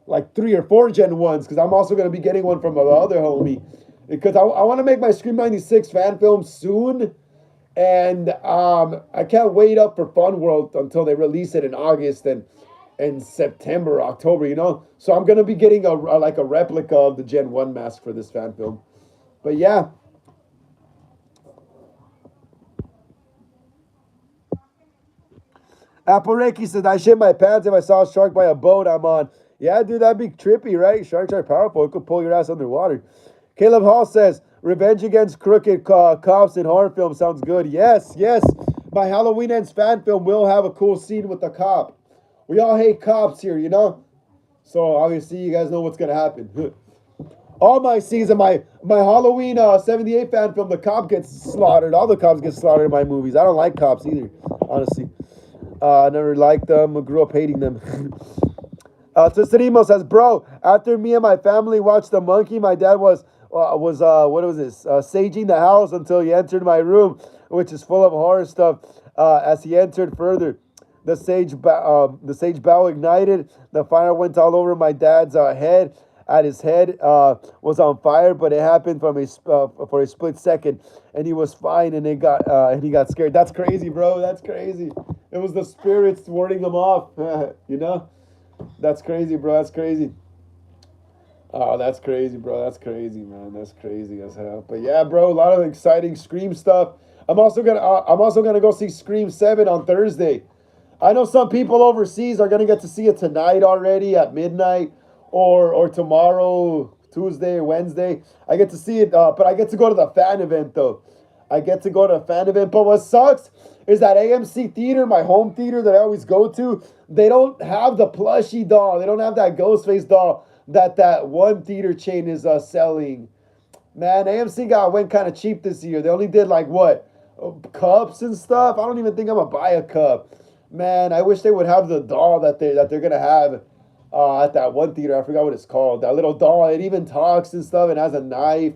like 3 or 4 Gen 1s because I'm also going to be getting one from the other homie. Because I want to make my Scream 96 fan film soon. And I can't wait up for Fun World until they release it in August and September, October, you know. So I'm going to be getting a replica of the Gen 1 mask for this fan film. But yeah. Apple Reiki says, I shit my pants if I saw a shark by a boat I'm on. Yeah, dude, that'd be trippy, right? Sharks are powerful. It could pull your ass underwater. Caleb Hall says, "Revenge against crooked cops in horror film sounds good." Yes, yes. My Halloween Ends fan film will have a cool scene with the cop. We all hate cops here, you know. So obviously, you guys know what's gonna happen. All my scenes of my Halloween '78 fan film, the cop gets slaughtered. All the cops get slaughtered in my movies. I don't like cops either, honestly. I never liked them. I grew up hating them. Tostadimo says, "Bro, after me and my family watched The Monkey, my dad was what was this? Saging the house until he entered my room, which is full of horror stuff. As he entered further, the sage bow ignited. The fire went all over my dad's head. At his head was on fire, but it happened for a split second, and he was fine. And he got scared. That's crazy, bro. That's crazy. It was the spirits warding him off. You know." That's crazy, bro. That's crazy. Oh, that's crazy, bro. That's crazy, man. That's crazy as hell. But yeah, bro, a lot of exciting Scream stuff. I'm also gonna go see Scream 7 on Thursday. I know some people overseas are gonna get to see it tonight already at midnight, or tomorrow, Tuesday or Wednesday. I get to see it, but I get to go to the fan event though. I get to go to a fan event. But what sucks is that AMC theater, my home theater that I always go to, they don't have the plushie doll. They don't have that Ghostface doll that one theater chain is selling. Man, AMC went kind of cheap this year. They only did like what, cups and stuff. I don't even think I'm gonna buy a cup. Man, I wish they would have the doll that they're gonna have at that one theater. I forgot what it's called. That little doll. It even talks and stuff and has a knife.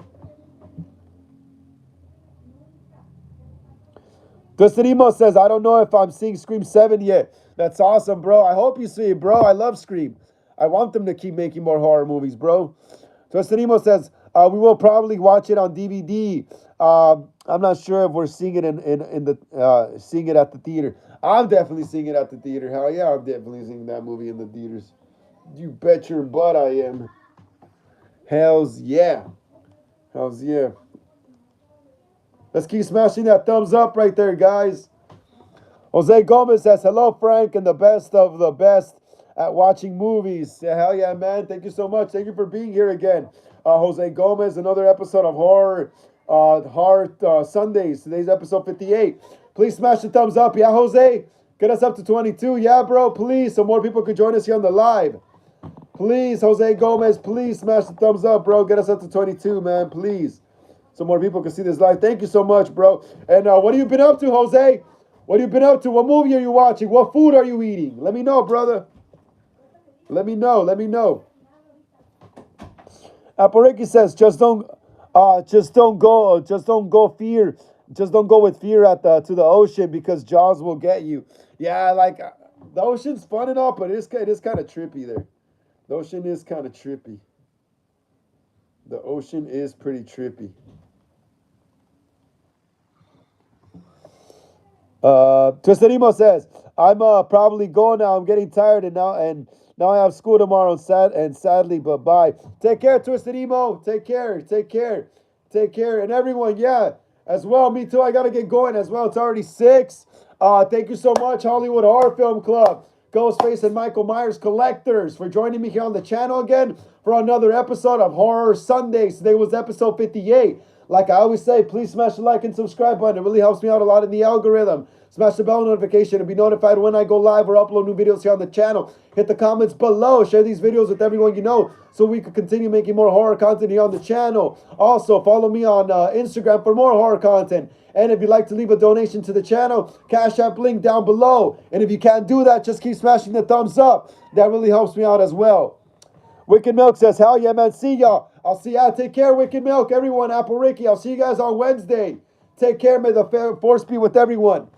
Gustanimo says, "I don't know if I'm seeing Scream 7 yet." That's awesome, bro. I hope you see it, bro. I love Scream. I want them to keep making more horror movies, bro. Gustanimo says, "We will probably watch it on DVD. I'm not sure if we're seeing it in the seeing it at the theater. I'm definitely seeing it at the theater. Hell yeah, I'm definitely seeing that movie in the theaters. You bet your butt I am. Hells yeah. Hells yeah. Let's keep smashing that thumbs up right there, guys." Jose Gomez says, "Hello, Frank, and the best of the best at watching movies." Yeah, hell yeah, man. Thank you so much. Thank you for being here again. Jose Gomez, another episode of Horror Sundays. Today's episode 58. Please smash the thumbs up. Yeah, Jose? Get us up to 22. Yeah, bro, please, so more people could join us here on the live. Please, Jose Gomez, please smash the thumbs up, bro. Get us up to 22, man, please. So more people can see this live. Thank you so much, bro. And what have you been up to, Jose? What have you been up to? What movie are you watching? What food are you eating? Let me know, brother. Let me know. Let me know. Aporiki says, just don't go with fear to the ocean because Jaws will get you. Yeah, like the ocean's fun and all, but it is kind of trippy there. The ocean is kind of trippy. The ocean is pretty trippy. Tristarimo says, "I'm probably going now. I'm getting tired and now I have school tomorrow and sadly, but bye." Take care, Tristarimo. Take care. Take care. Take care. And everyone, yeah, as well. Me too. I gotta get going as well. It's already 6. Thank you so much, Hollywood Horror Film Club, Ghostface and Michael Myers Collectors, for joining me here on the channel again for another episode of Horror Sundays. Today was episode 58. Like I always say, please smash the like and subscribe button. It really helps me out a lot in the algorithm. Smash the bell notification to be notified when I go live or upload new videos here on the channel. Hit the comments below. Share these videos with everyone you know so we can continue making more horror content here on the channel. Also, follow me on Instagram for more horror content. And if you'd like to leave a donation to the channel, Cash App link down below. And if you can't do that, just keep smashing the thumbs up. That really helps me out as well. Wicked Milk says, "Hell yeah, man. See y'all. I'll see y'all. Take care, Wicked Milk. Everyone, Apple Ricky. I'll see you guys on Wednesday. Take care. May the force be with everyone."